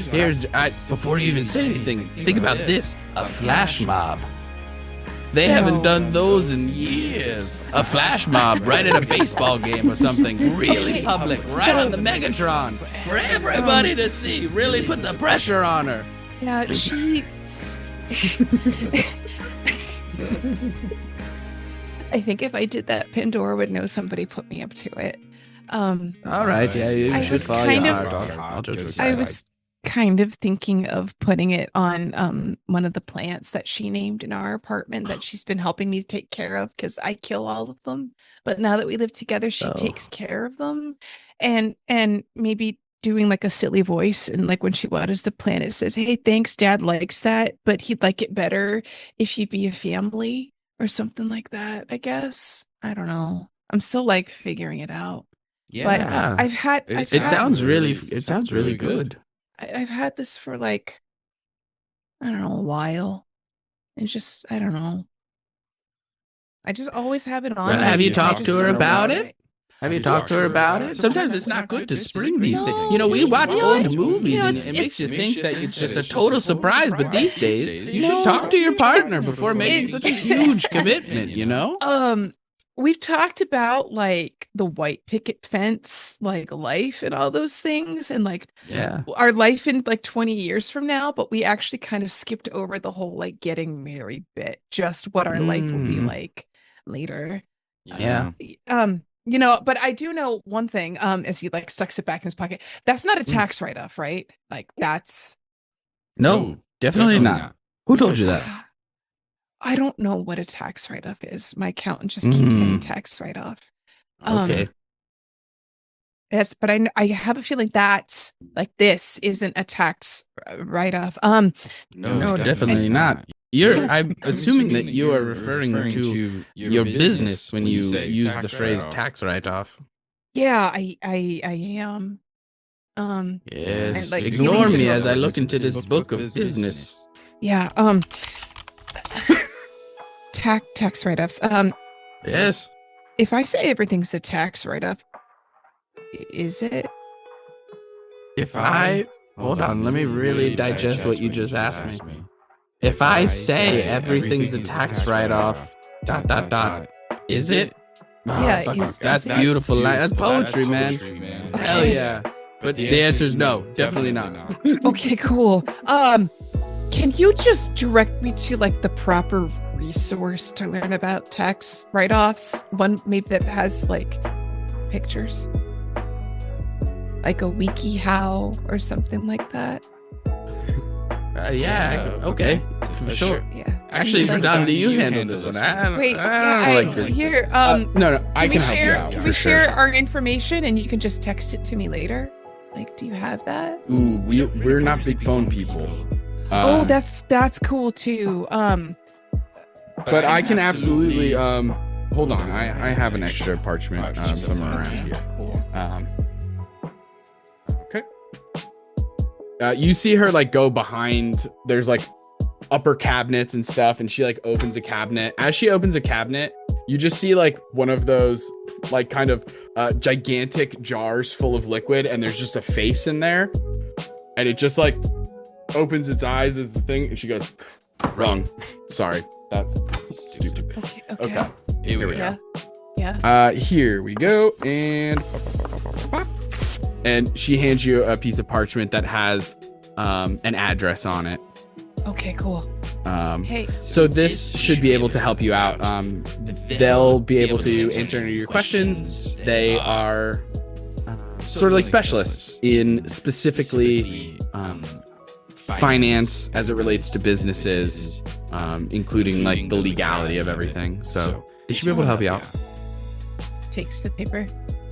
K: Before you even say anything, think about this: a flash mob. They haven't done those in years. A flash mob right at a baseball game or something, really public, right on the Megatron, for everybody to see. Really put the pressure on her.
C: Yeah, she. I think if I did that, Pandora would know somebody put me up to it.
K: All right, yeah, you
C: I
K: should
C: was
K: follow
C: kind
K: your
C: of-
K: heart. I'll jokes
C: I
K: aside.
C: was kind of thinking of putting it on one of the plants that she named in our apartment that she's been helping me take care of because I kill all of them. But now that we live together, she takes care of them, and maybe doing like a silly voice, and like when she waters the plant, it says, "Hey, thanks, Dad likes that, but he'd like it better if you'd be a family," or something like that. I guess I don't know. I'm still like figuring it out. But I've had
K: It sounds really good.
C: I've had this for like, I don't know, a while. It's just, I don't know. I just always have it on.
K: Well,
C: me.
K: have you
C: I
K: talked
C: just
K: to her
C: don't know
K: about
C: what's
K: it?
C: right.
K: Have you talked to her about it? Sometimes it's not good to spring these things. You know, we
C: No,
K: watch
C: you know,
K: old movies
C: you know,
K: and
C: it's-
K: it makes you
C: it's-
K: think that it's just a total surprise. But these days, you
C: No.
K: should talk to your partner before making
C: It's-
K: such a huge commitment, you know?
C: We've talked about like the white picket fence, like life and all those things, and like
K: Yeah.
C: our life in like 20 years from now, but we actually kind of skipped over the whole like getting married bit, just what our life will be like later.
K: Yeah.
C: But I do know one thing, as he like stucks it back in his pocket. That's not a tax write-off, right? Like that's
K: No, definitely not. Who told you that?
C: I don't know what a tax write-off is. My accountant just keeps saying tax write-off.
K: Okay.
C: Yes, but I have a feeling that like this isn't a tax write-off.
K: No, definitely not. I'm assuming that you are referring to your business when you use the phrase tax write-off.
C: Yeah, I am.
K: Yes.
C: And, like,
K: Ignore
C: giving
K: me
C: some-
K: as I look into this book of business.
C: Yeah. Tax write-offs.
K: Yes.
C: If I say everything's a tax write-off, is it?
K: Hold on, let me really digest what you just asked me. If I say everything's a tax write-off, ... is it?
C: Yeah,
K: fuck,
C: is
K: that's
C: it?
K: beautiful. That's poetry, man. Hell yeah. But the answer is no, definitely not.
C: Okay, cool. Can you just direct me to like the proper resource to learn about tax write-offs? One maybe that has like pictures, like a WikiHow or something like that.
K: Okay, for sure.
C: Yeah.
K: Actually, Verdun, do you handle this one? I don't like this.
C: Here.
A: No, I can help you
C: share,
A: out.
C: Can
A: for
C: we
A: sure.
C: share our information and you can just text it to me later? Like, do you have that?
A: Ooh, we're not big phone people.
C: That's cool too.
A: But I can absolutely hold on. I have an extra parchment somewhere around here. Okay. You see her like go behind. There's like upper cabinets and stuff, and she like opens a cabinet. As she opens a cabinet, you just see like one of those like kind of gigantic jars full of liquid, and there's just a face in there. And it just like opens its eyes as the thing, and she goes, wrong. Sorry, that's stupid. Okay.
K: Here we go.
C: Yeah.
A: Here we go, and she hands you a piece of parchment that has an address on it.
C: Okay, cool. Hey.
A: So this should be able to help you out. They'll be able to answer any of your questions. They are sort of like specialists in specifically finance as it relates to businesses, including like the legality of everything. So they should be able to help you out.
C: Takes the paper.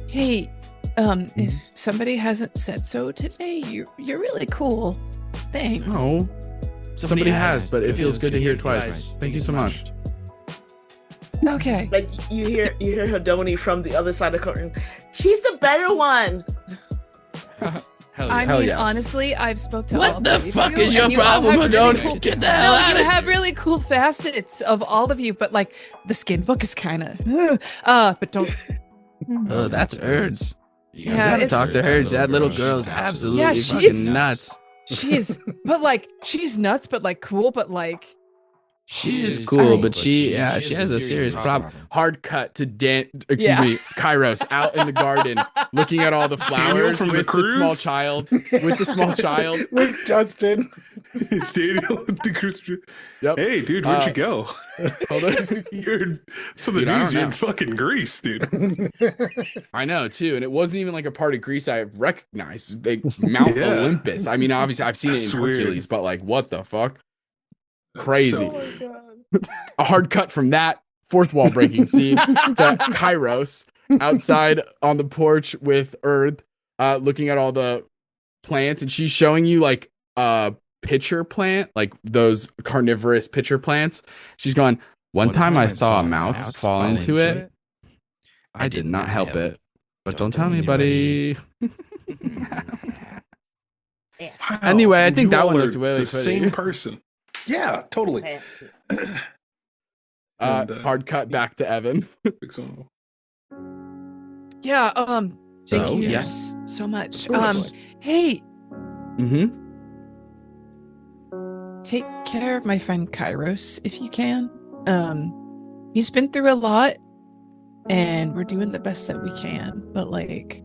C: Hey, if somebody hasn't said so today, you're really cool. Thanks.
A: Oh, somebody has, but it feels good to hear it twice. Thank you so much.
C: Okay.
F: Like you hear Hedoni from the other side of the curtain. She's the better one.
C: I mean, honestly, I've spoke to all
K: What the
C: three of
K: fuck
C: you,
K: is your
C: and you all
K: problem,
C: have really
K: Hedoni?
C: cool-
K: Get the hell out
C: you
K: of
C: have
K: here.
C: really cool facets of all of you, but like the skin book is kind of, but don't.
K: Oh, that's Erds. You
C: Yeah,
K: gotta
C: it's-
K: talk to her. That little girl's absolutely
C: Yeah,
K: fucking
C: she's-
K: nuts.
C: She's, but like, she's nuts, but like cool, but like.
K: She is
C: Alright.
K: cool, but she has a serious problem.
A: Hard cut to
C: Yeah.
A: Kairos out in the garden, looking at all the flowers
D: from the
A: with the small
D: cruise?
A: child. With the small child.
G: With Justin.
D: It's Daniel with the Christian.
A: Yep.
D: Hey, dude, where'd you go?
A: Hold on.
D: You're in some of
A: Dude,
D: the
A: I
D: news.
A: don't
D: You're in
A: know.
D: fucking Greece, dude.
A: I know too, and it wasn't even like a part of Greece I recognized. They Mount
D: Yeah.
A: Olympus. I mean, obviously I've seen it in
D: That's weird.
A: Hercules, but like, what the fuck?
D: That's
A: Crazy.
D: so-
A: A hard cut from that fourth wall breaking scene to Kairos outside on the porch with Earth, looking at all the plants, and she's showing you like a pitcher plant, like those carnivorous pitcher plants. She's going, one time I saw a mouse fall into it. I did not help it. But don't tell anybody.
D: Wow,
A: Anyway, I think
D: you
A: that
D: all
A: one
D: are
A: looks really
D: the
A: pretty.
D: same person. Yeah, totally. And,
A: Hard cut back to Evan.
D: fix one.
C: Yeah. Thank
K: So,
C: you
K: yeah.
C: so much.
A: Of course.
C: Hey,
A: Mm-hmm.
C: take care of my friend Kairos if you can. He's been through a lot, and we're doing the best that we can. But like,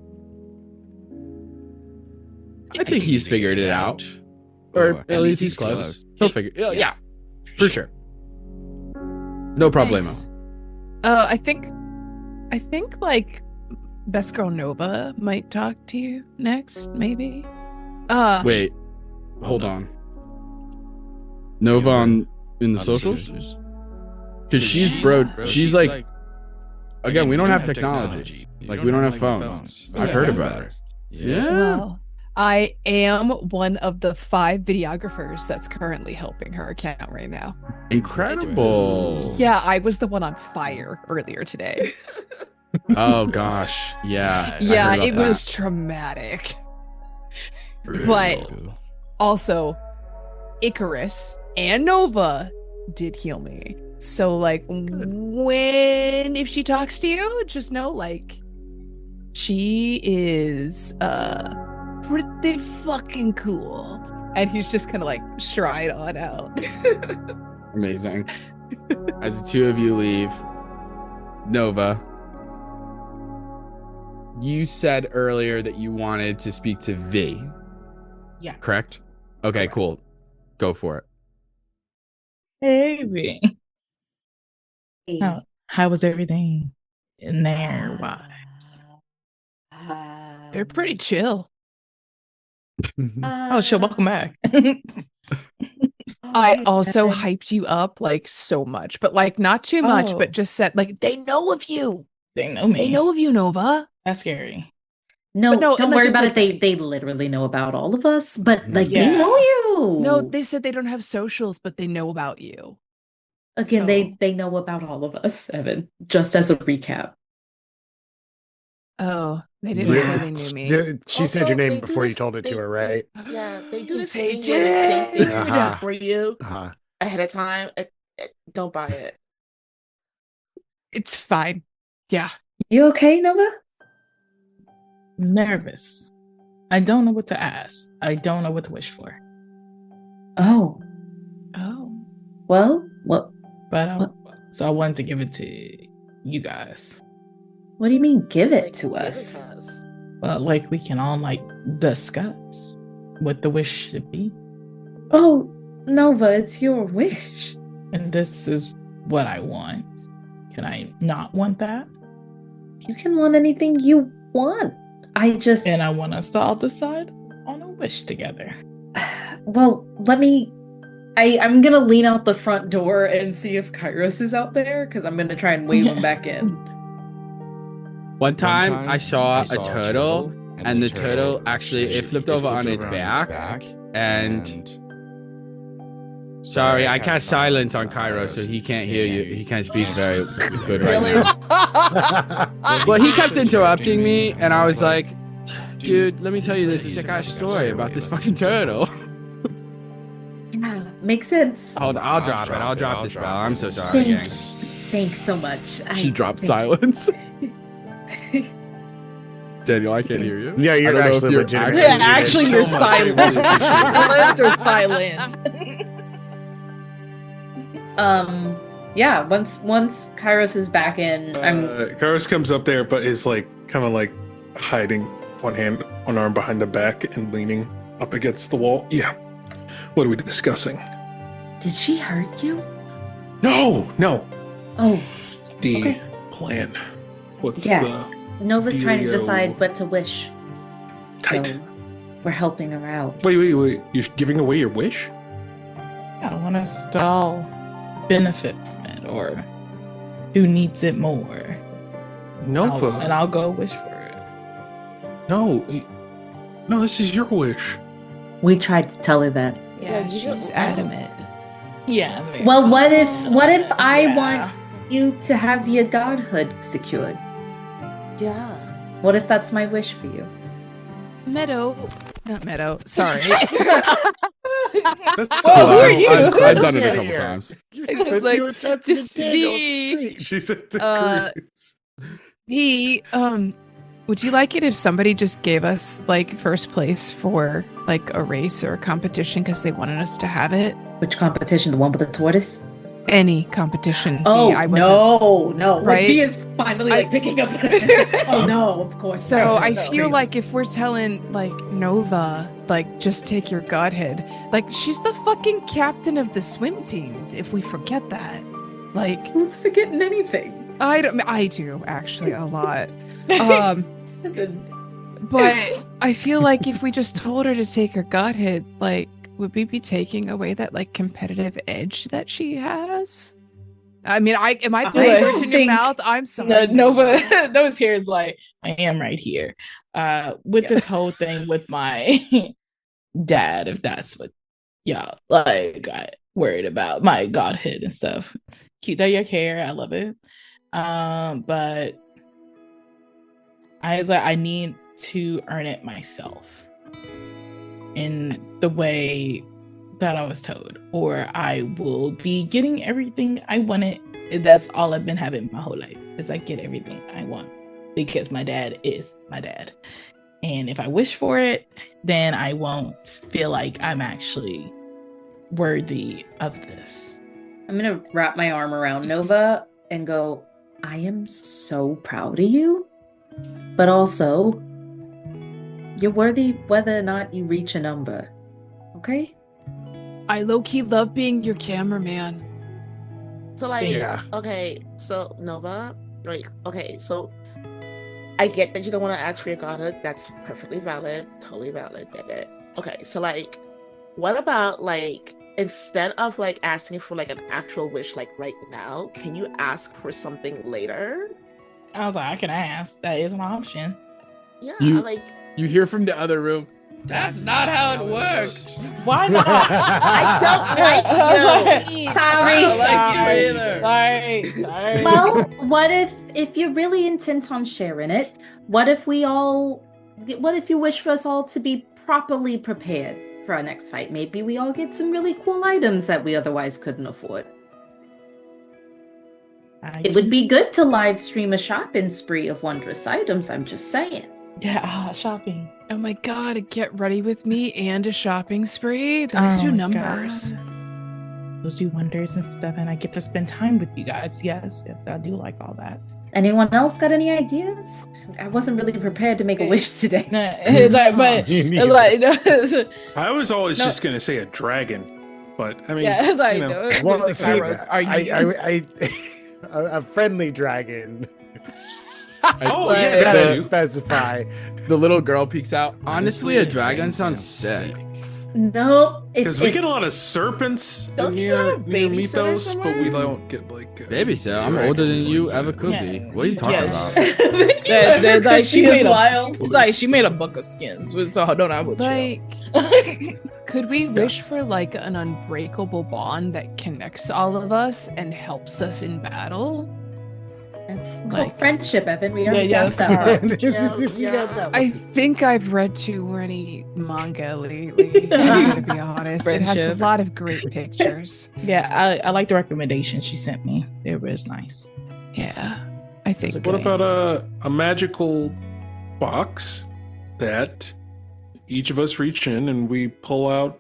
A: I think he's figured it out. Or at least he's close. He'll figure it out. Yeah, for sure. No problemo.
C: thanks. I think like Best Girl Nova might talk to you next, maybe.
A: Wait, hold on. Nova in the socials? Because she's like, again, we don't have technology. Like, we don't have phones. I've heard about her. Yeah.
C: Well, I am one of the 5 videographers that's currently helping her account right now.
A: Incredible.
C: Yeah, I was the one on fire earlier today.
A: Oh, gosh. Yeah. I
C: Yeah,
A: heard about
C: it was
A: that.
C: traumatic. But also, Icarus and Nova did heal me. So, like, if she talks to you, just know, like, she is pretty fucking cool. And he's just kind of like stride on out.
A: Amazing. As the two of you leave, Nova, you said earlier that you wanted to speak to V.
H: Yeah.
A: Correct? Okay, cool. Go for it.
H: Hey, V. How was everything in there? Why?
C: They're pretty chill.
H: Oh, shit, welcome back.
C: I also hyped you up like so much, but like not too much,
H: Oh.
C: but just said like they know of you.
H: They know me.
C: They know of you, Nova.
H: That's scary.
E: No,
C: But no,
E: don't
C: like,
E: worry
C: in
E: about
C: good
E: it. They
C: way.
E: they literally know about all of us, but like
H: Yeah.
E: they know you.
C: No, they said they don't have socials, but they know about you.
E: Again,
C: So-
E: they know about all of us, Evan. Just as a recap.
C: Oh, they didn't
G: Really?
C: say they knew me.
G: She said
F: Also,
G: your name
F: they do
G: before you
F: this-
G: told it to
F: they-
G: her, right?
F: Yeah, they do this
C: They
F: thing where they think they
C: did.
F: can
G: Uh-huh.
F: for you
G: Uh-huh.
F: ahead of time. Don't buy it.
C: It's fine. Yeah.
E: You okay, Nova?
H: Nervous. I don't know what to ask. I don't know what to wish for.
E: Oh. Well, what?
H: But so I wanted to give it to you guys.
E: What do you mean, give it to us?
H: Well, like we can all like discuss what the wish should be.
E: Oh, Nova, it's your wish.
H: And this is what I want. Can I not want that?
E: You can want anything you want.
H: And I want us to all decide on a wish together.
E: Well, I'm gonna lean out the front door and see if Kairos is out there, because I'm gonna try and wave him back in.
A: One time I saw a turtle, and the turtle actually it flipped over on its back, and sorry, I cast silence on Cairo, so he can't hear you. He can't speak very good right now. Well, he kept interrupting me, and I was like, dude, let me tell you this sick-ass story about this fucking turtle.
E: Yeah, makes sense.
A: Hold on, I'll drop it. I'll drop this spell. I'm so sorry, gang.
E: Thanks so much.
A: She dropped silence. Daniel, I can't hear you.
G: Yeah, you're actually legit.
H: Yeah, actually, you're silent. You're silent.
E: Yeah, once Kairos is back in,
D: Kairos comes up there, but is like kind of like hiding one arm behind the back and leaning up against the wall. Yeah. What are we discussing?
E: Did she hurt you?
D: No.
E: Oh.
D: The plan. What's
E: Nova's trying to decide what to wish.
D: Tight.
E: So we're helping her out.
D: Wait. You're giving away your wish?
H: I don't want us to all benefit from it, or who needs it more.
D: Nova.
H: I'll go wish for it.
D: No, this is your wish.
E: We tried to tell her that.
I: Yeah, she's adamant.
H: Yeah.
E: Well, what if I want you to have your godhood secured?
F: Yeah.
E: What if that's my wish for you?
I: Not Meadow. Sorry.
D: That's
H: who are you?
A: I've done it a couple times.
I: It's like, just be.
D: She said the
I: He, would you like it if somebody just gave us like first place for like a race or a competition because they wanted us to have it?
E: Which competition? The one with the tortoise?
I: Any competition.
E: Oh, no.
I: Right?
E: Like, B is finally like picking up. Oh no, of course.
I: So I feel like if we're telling like Nova, like just take your godhead, like she's the fucking captain of the swim team. If we forget that, like
E: who's forgetting anything?
I: I do actually a lot. But I feel like if we just told her to take her godhead, like, would we be taking away that like competitive edge that she has? I mean, am I putting words in your mouth? I'm sorry.
H: Nova's here is like, I am right here. With this whole thing with my dad, if that's what y'all like got worried about, my godhead and stuff. Cute that you care. I love it. But I was like, I need to earn it myself in the way that I was told, or I will be getting everything I wanted. That's all I've been having my whole life, is I get everything I want because my dad is my dad. And if I wish for it, then I won't feel like I'm actually worthy of this.
E: I'm gonna wrap my arm around Nova and go, I am so proud of you, but also you're worthy whether or not you reach a number. Okay?
I: I low-key love being your cameraman.
F: So okay, so Nova, so I get that you don't want to ask for your godhood. That's perfectly valid, totally valid. Get it. Okay, so what about instead of asking for an actual wish right now, can you ask for something later?
H: I was like, I can ask. That is an option.
F: Yeah,
A: you hear from the other room.
K: That's not how it works.
H: Why not?
F: I don't like you.
E: Sorry.
K: I don't like you either.
H: Sorry.
E: Well, what if you're really intent on sharing it? What if you wish for us all to be properly prepared for our next fight? Maybe we all get some really cool items that we otherwise couldn't afford. It would be good to live stream a shopping spree of wondrous items, I'm just saying.
H: Yeah, shopping.
I: Oh my god, get ready with me and a shopping spree. Those do numbers.
H: God. Those do wonders and stuff, and I get to spend time with you guys. Yes, I do like all that.
E: Anyone else got any ideas? I wasn't really prepared to make a wish today.
D: I was always just gonna say a dragon, but I mean,
H: yeah, like,
D: you know.
G: Well, see,
H: are you?
G: a friendly dragon.
D: Oh yeah, that too.
G: Specify.
A: The little girl peeks out. Honestly, a dragon sounds sick.
E: No,
D: because we get a lot of serpents near Mythos, but we don't get like
A: babysitter. I'm older than you ever could be. What are you talking about?
H: Like she made
E: wild.
H: It's like she made a book of skins, so I don't know what
I: could we wish for like an unbreakable bond that connects all of us and helps us in battle?
E: It's called friendship, Evan. We already got that one.
I: I think I've read too many manga lately. I'm gonna be honest. It has a lot of great pictures.
H: Yeah, I like the recommendation she sent me. It was nice.
I: Yeah, I think.
D: What about a magical box that each of us reach in and we pull out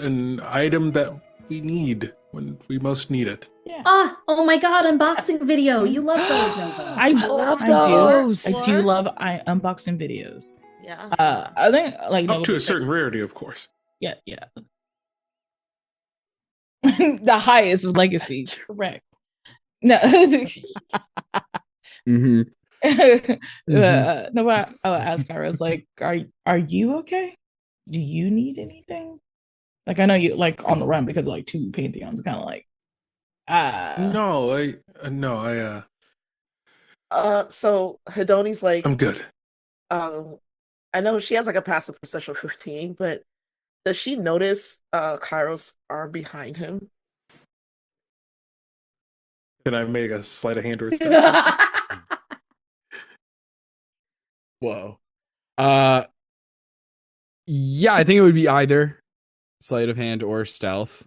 D: an item that we need when we most need it?
H: Yeah.
E: Oh my god, unboxing video. You love those, Nova.
H: I love those. I do love unboxing videos.
F: Yeah.
H: I think like
D: up to a certain rarity, of course.
H: Yeah. The highest of legacies, correct. No.
A: Mm-hmm.
H: No, I'll ask her. I was like, are you okay? Do you need anything? Like, I know you like on the run because like 2 pantheons, kind of like.
D: No.
F: So Hedoni's like,
D: I'm good.
F: I know she has like a passive perception of 15, but does she notice Kairos' arm behind him?
D: Can I make a sleight of hand or
A: Whoa. Yeah, I think it would be either sleight of hand or stealth.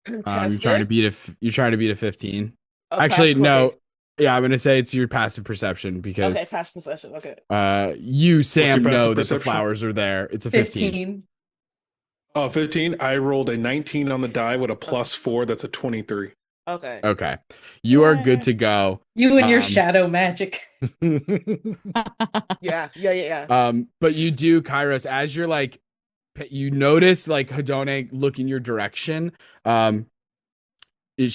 A: You're trying to beat a 15. Actually, no.
F: Okay.
A: Yeah, I'm gonna say it's your passive perception because
F: passive perception. Okay.
A: You, Sam, know that
D: perception?
A: the flowers are there. It's a 15.
D: Oh, 15. I rolled a 19 on the die with a +4. That's a 23.
F: Okay.
A: You are good to go.
E: You and your shadow magic.
F: Yeah.
A: But you do, Kairos, as you're like, you notice like Hedone look in your direction. She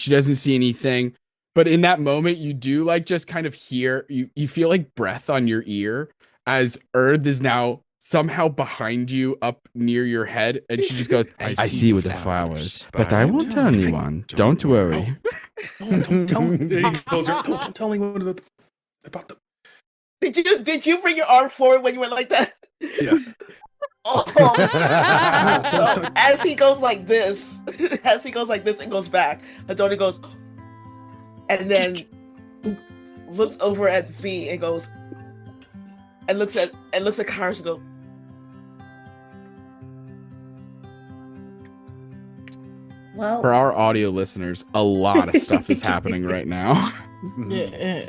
A: doesn't see anything, but in that moment you do like just kind of hear, you feel like breath on your ear as Earth is now somehow behind you up near your head, and she just goes, I see with the flowers, but I won't tell anyone. Don't worry.
D: Don't tell anyone about the.
F: Did you bring your arm forward when you went like that?
D: Yeah.
F: So as he goes like this and goes back, Hedoni goes and then looks over at V and goes and looks at Kairos and goes,
E: well,
A: for our audio listeners, a lot of stuff is happening right now.
H: Yeah.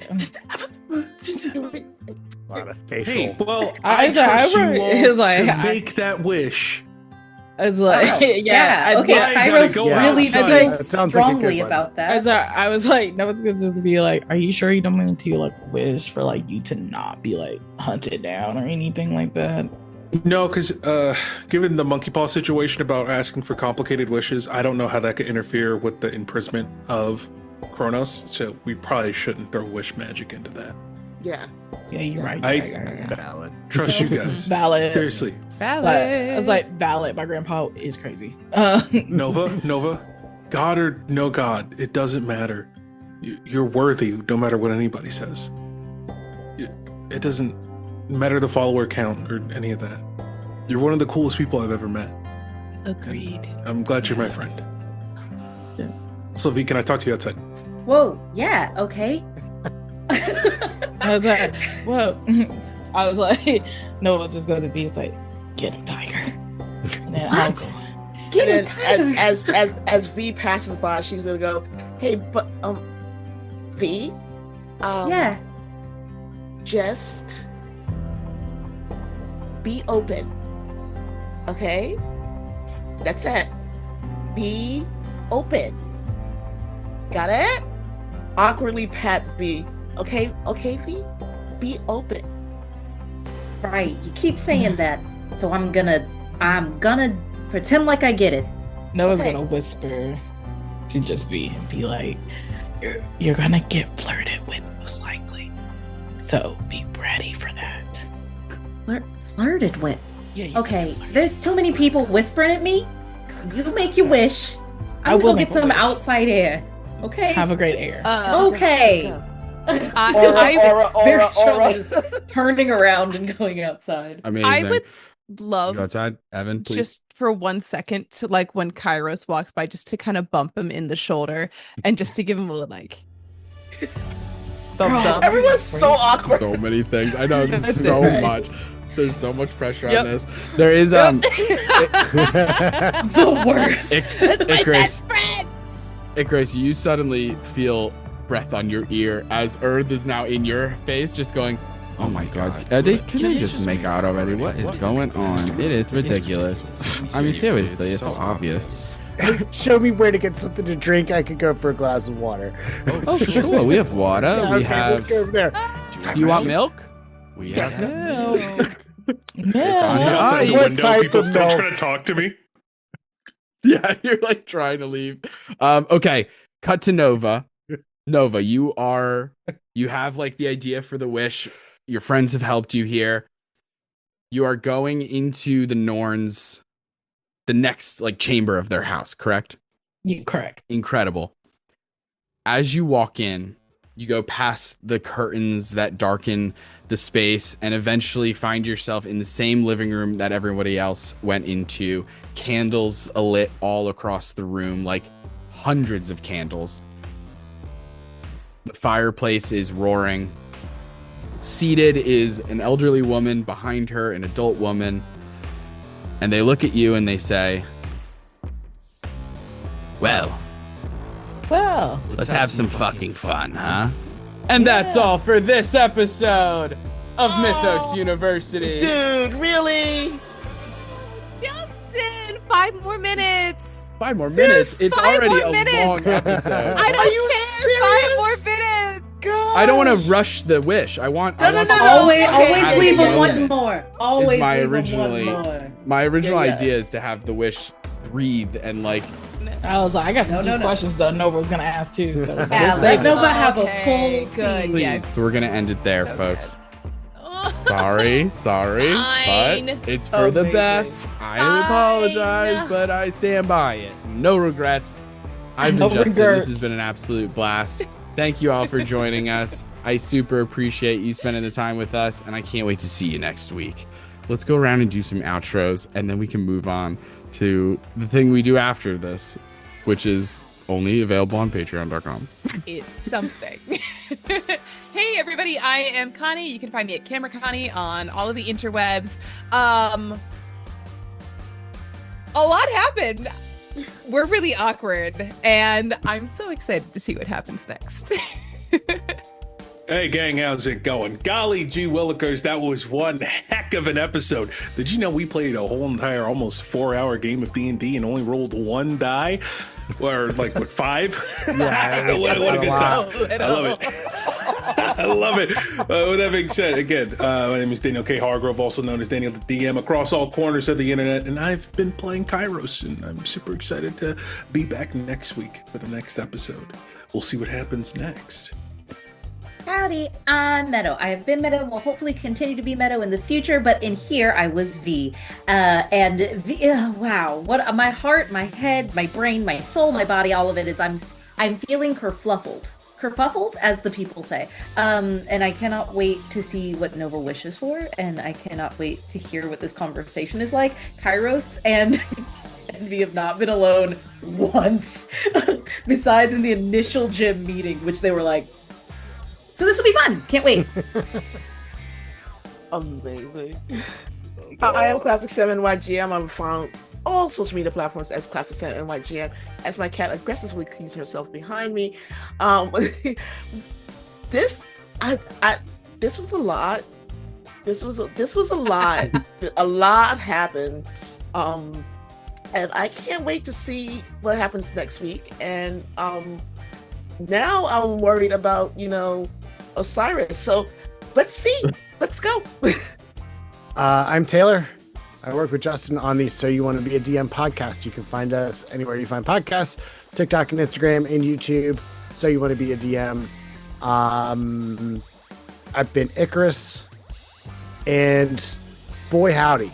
G: A lot of facial.
D: Hey, well, I trust you all to make that wish.
H: I was like,
E: Kairos really feels strongly about that.
H: I was like, no, it's gonna just be like, are you sure you don't mean to like wish for like you to not be like hunted down or anything like that?
D: No, because given the monkey paw situation about asking for complicated wishes, I don't know how that could interfere with the imprisonment of Kronos, so we probably shouldn't throw wish magic into that.
F: Yeah,
H: you're right.
G: Valid.
D: Trust you guys.
H: Valid.
D: Seriously.
I: Valid.
H: I was like, valid. My grandpa is crazy.
D: Nova, God or no God, it doesn't matter. You're worthy, no matter what anybody says. It doesn't matter the follower count or any of that. You're one of the coolest people I've ever met.
I: Agreed.
D: And I'm glad you're my friend. So, V, can I talk to you outside?
E: Whoa, yeah, okay.
H: I was like, whoa. I was like, no, it's just going to be, it's like, get a tiger. And then I'll go.
E: Get a tiger.
F: As V passes by, she's going to go, hey, but, V?
E: Yeah.
F: Just be open. Okay? That's it. Be open. Got it? Awkwardly pat V. Okay, V? Be open.
E: Right. You keep saying that, so I'm gonna pretend like I get it.
H: Noah's gonna whisper to just be like, you're gonna get flirted with most likely. So be ready for that.
E: Flirted with?
H: Yeah.
E: Okay, there's too many people whispering at me. You make your wish. I will get some outside air. Okay.
H: Have a great air.
E: Okay.
C: Aura.
E: Is turning around and going outside.
A: Amazing.
C: I would love
A: Go outside, Evan, please.
C: just for 1 second to like when Kairos walks by, just to kind of bump him in the shoulder and just to give him a little like thumbs up.
F: Everyone's so awkward.
A: So many things. I know there's so much. There's so much pressure on
C: Yep.
A: this. There is
E: The worst.
C: That's my best friend.
A: Icarus, you suddenly feel breath on your ear as Earth is now in your face, just going,
K: Oh my god. Can they just make out already? What is going on? It is ridiculous. I mean, seriously, it's so obvious.
G: Show me where to get something to drink. I could go for a glass of water.
K: Oh, sure. We have water.
G: Yeah,
K: We
G: okay,
K: have.
G: let's go over there.
A: do you want milk?
K: We have milk.
D: Yeah, outside the
G: What
D: window,
G: type
D: people
G: of
D: still
G: milk?
D: trying to talk to me.
A: Yeah, you're like trying to leave. Okay, cut to Nova. Nova, you have like the idea for the wish. Your friends have helped you here. You are going into the Norns, the next like chamber of their house, correct?
H: Correct.
A: Incredible. As you walk in, you go past the curtains that darken the space and eventually find yourself in the same living room that everybody else went into. Candles alit all across the room, like hundreds of candles. The fireplace is roaring. Seated is an elderly woman, behind her an adult woman, and they look at you and they say,
K: Well, let's have some fucking fun, huh?
A: and that's all for this episode of Mythos University.
F: Dude, really?
C: Justin, 5 more minutes.
A: 5 more minutes. It's
C: 5
A: already
C: more
A: a
C: minutes.
A: long episode.
C: I don't care. 5 more minutes.
F: God.
A: I don't want to rush the wish. I want
F: No.
E: Always
A: Okay.
E: leave them
A: Okay.
E: wanting more. Always
A: my
E: leave
A: originally-
E: them wanting more.
A: My original
F: Yeah.
A: idea is to have the wish breathe and like
H: I was like, I got some
E: No.
H: questions that Nova was gonna ask too. So
E: Yeah,
H: we'll
E: let
H: save it.
E: Nova have a
C: Okay,
E: full
C: good,
E: scene.
A: please.
C: yes.
A: So we're gonna end it there,
C: So
A: folks.
C: good.
A: Sorry,
C: Fine.
A: but it's for the
F: Amazing.
A: best. I
C: Fine.
A: apologize, but I stand by it. No regrets. I've been
H: No
A: Justin.
H: regrets.
A: This has been an absolute blast. Thank you all for joining us. I super appreciate you spending the time with us, and I can't wait to see you next week. Let's go around and do some outros, and then we can move on to the thing we do after this, which is only available on patreon.com.
C: It's something. Hey everybody, I am Connie. You can find me at Camera Connie on all of the interwebs. A lot happened. We're really awkward, and I'm so excited to see what happens next.
D: Hey gang, how's it going? Golly gee willikers, that was one heck of an episode. Did you know we played a whole entire almost 4-hour game of D&D and only rolled 1 die? Or like what, 5?
G: Yeah,
D: what a good
G: wow.
D: time. I love it. I love it. With that being said, again, my name is Daniel K. Hargrove, also known as Daniel the DM, across all corners of the internet, and I've been playing Kairos, and I'm super excited to be back next week for the next episode. We'll see what happens next.
E: Howdy, I'm Meadow. I have been Meadow and will hopefully continue to be Meadow in the future, but in here I was V. And V, wow, what my heart, my head, my brain, my soul, my body, all of it is I'm feeling kerfluffled. Kerfuffled, as the people say. And I cannot wait to see what Nova wishes for, and I cannot wait to hear what this conversation is like. Kairos and Envy have not been alone once, besides in the initial gym meeting, which they were like, so this will be fun. Can't wait.
F: Amazing. I am Classic 7 YGM. I'm found all social media platforms as Classic 7 YGM. As my cat aggressively cleans herself behind me. This was a lot. This was a lot. A lot happened. And I can't wait to see what happens next week. And now I'm worried about, Osiris. So let's see. Let's go.
G: I'm Taylor. I work with Justin on the So You Want to Be a DM podcast. You can find us anywhere you find podcasts, TikTok and Instagram and YouTube. So You Want to Be a DM. I've been Icarus, and boy howdy,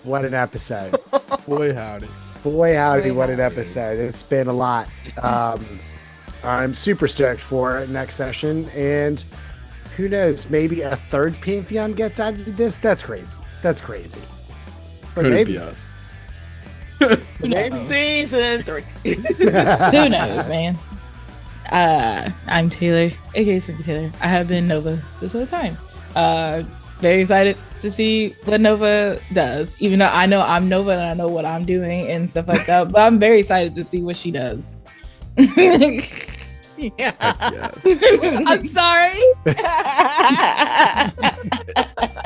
G: what an episode!
A: Boy howdy.
G: What an episode! It's been a lot. I'm super stoked for next session, and who knows? Maybe a third Pantheon gets out of this. That's crazy. But
A: Could
G: maybe
A: be us.
G: maybe.
F: Season 3.
H: Who knows, man? I'm Taylor, aka Spooky Taylor. I have been Nova this whole time. Very excited to see what Nova does, even though I know I'm Nova and I know what I'm doing and stuff like that. But I'm very excited to see what she does.
C: Yeah.
A: Yes.
C: I'm sorry.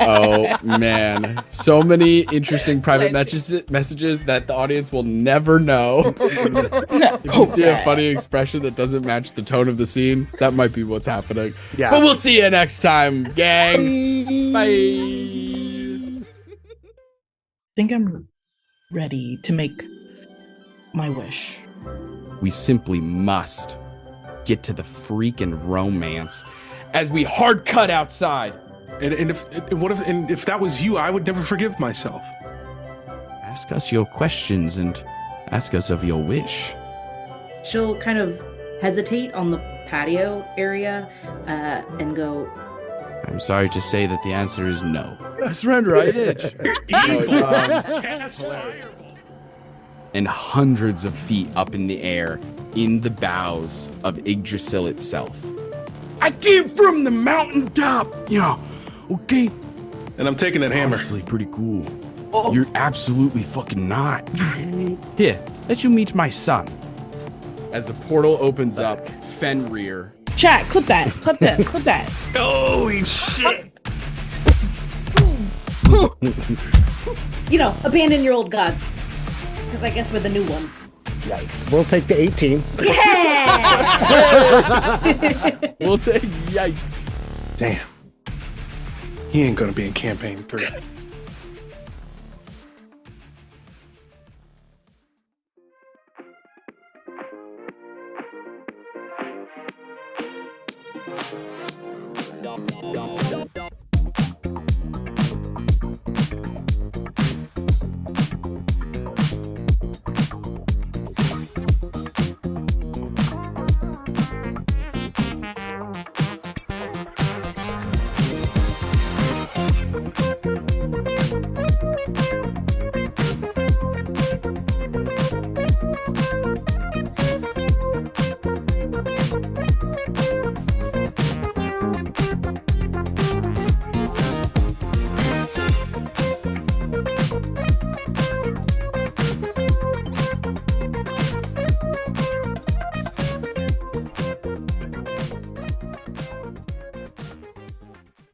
A: Oh man, so many interesting private messages that the audience will never know. If you see a funny expression that doesn't match the tone of the scene, that might be what's happening.
G: Yeah.
A: But we'll see you next time, gang. Bye.
H: I think I'm ready to make my wish.
A: We simply must get to the freaking romance as we hard cut outside.
D: And if that was you, I would never forgive myself.
K: Ask us your questions and ask us of your wish.
E: She'll kind of hesitate on the patio area and go,
K: I'm sorry to say that the answer is no.
A: Surrender, I itch.
D: Cast fireball.
A: And hundreds of feet up in the air, in the boughs of Yggdrasil itself. I came from the mountaintop! Yeah, okay.
D: And I'm taking that hammer.
K: Honestly, pretty cool. You're absolutely fucking not. Here, let you meet my son.
A: As the portal opens up, Fenrir.
H: Chat, clip that.
D: Holy shit!
E: abandon your old gods. Because I guess we're the new ones.
G: Yikes. We'll take the 18.
E: Yeah!
A: We'll take yikes.
D: Damn. He ain't gonna be in campaign 3.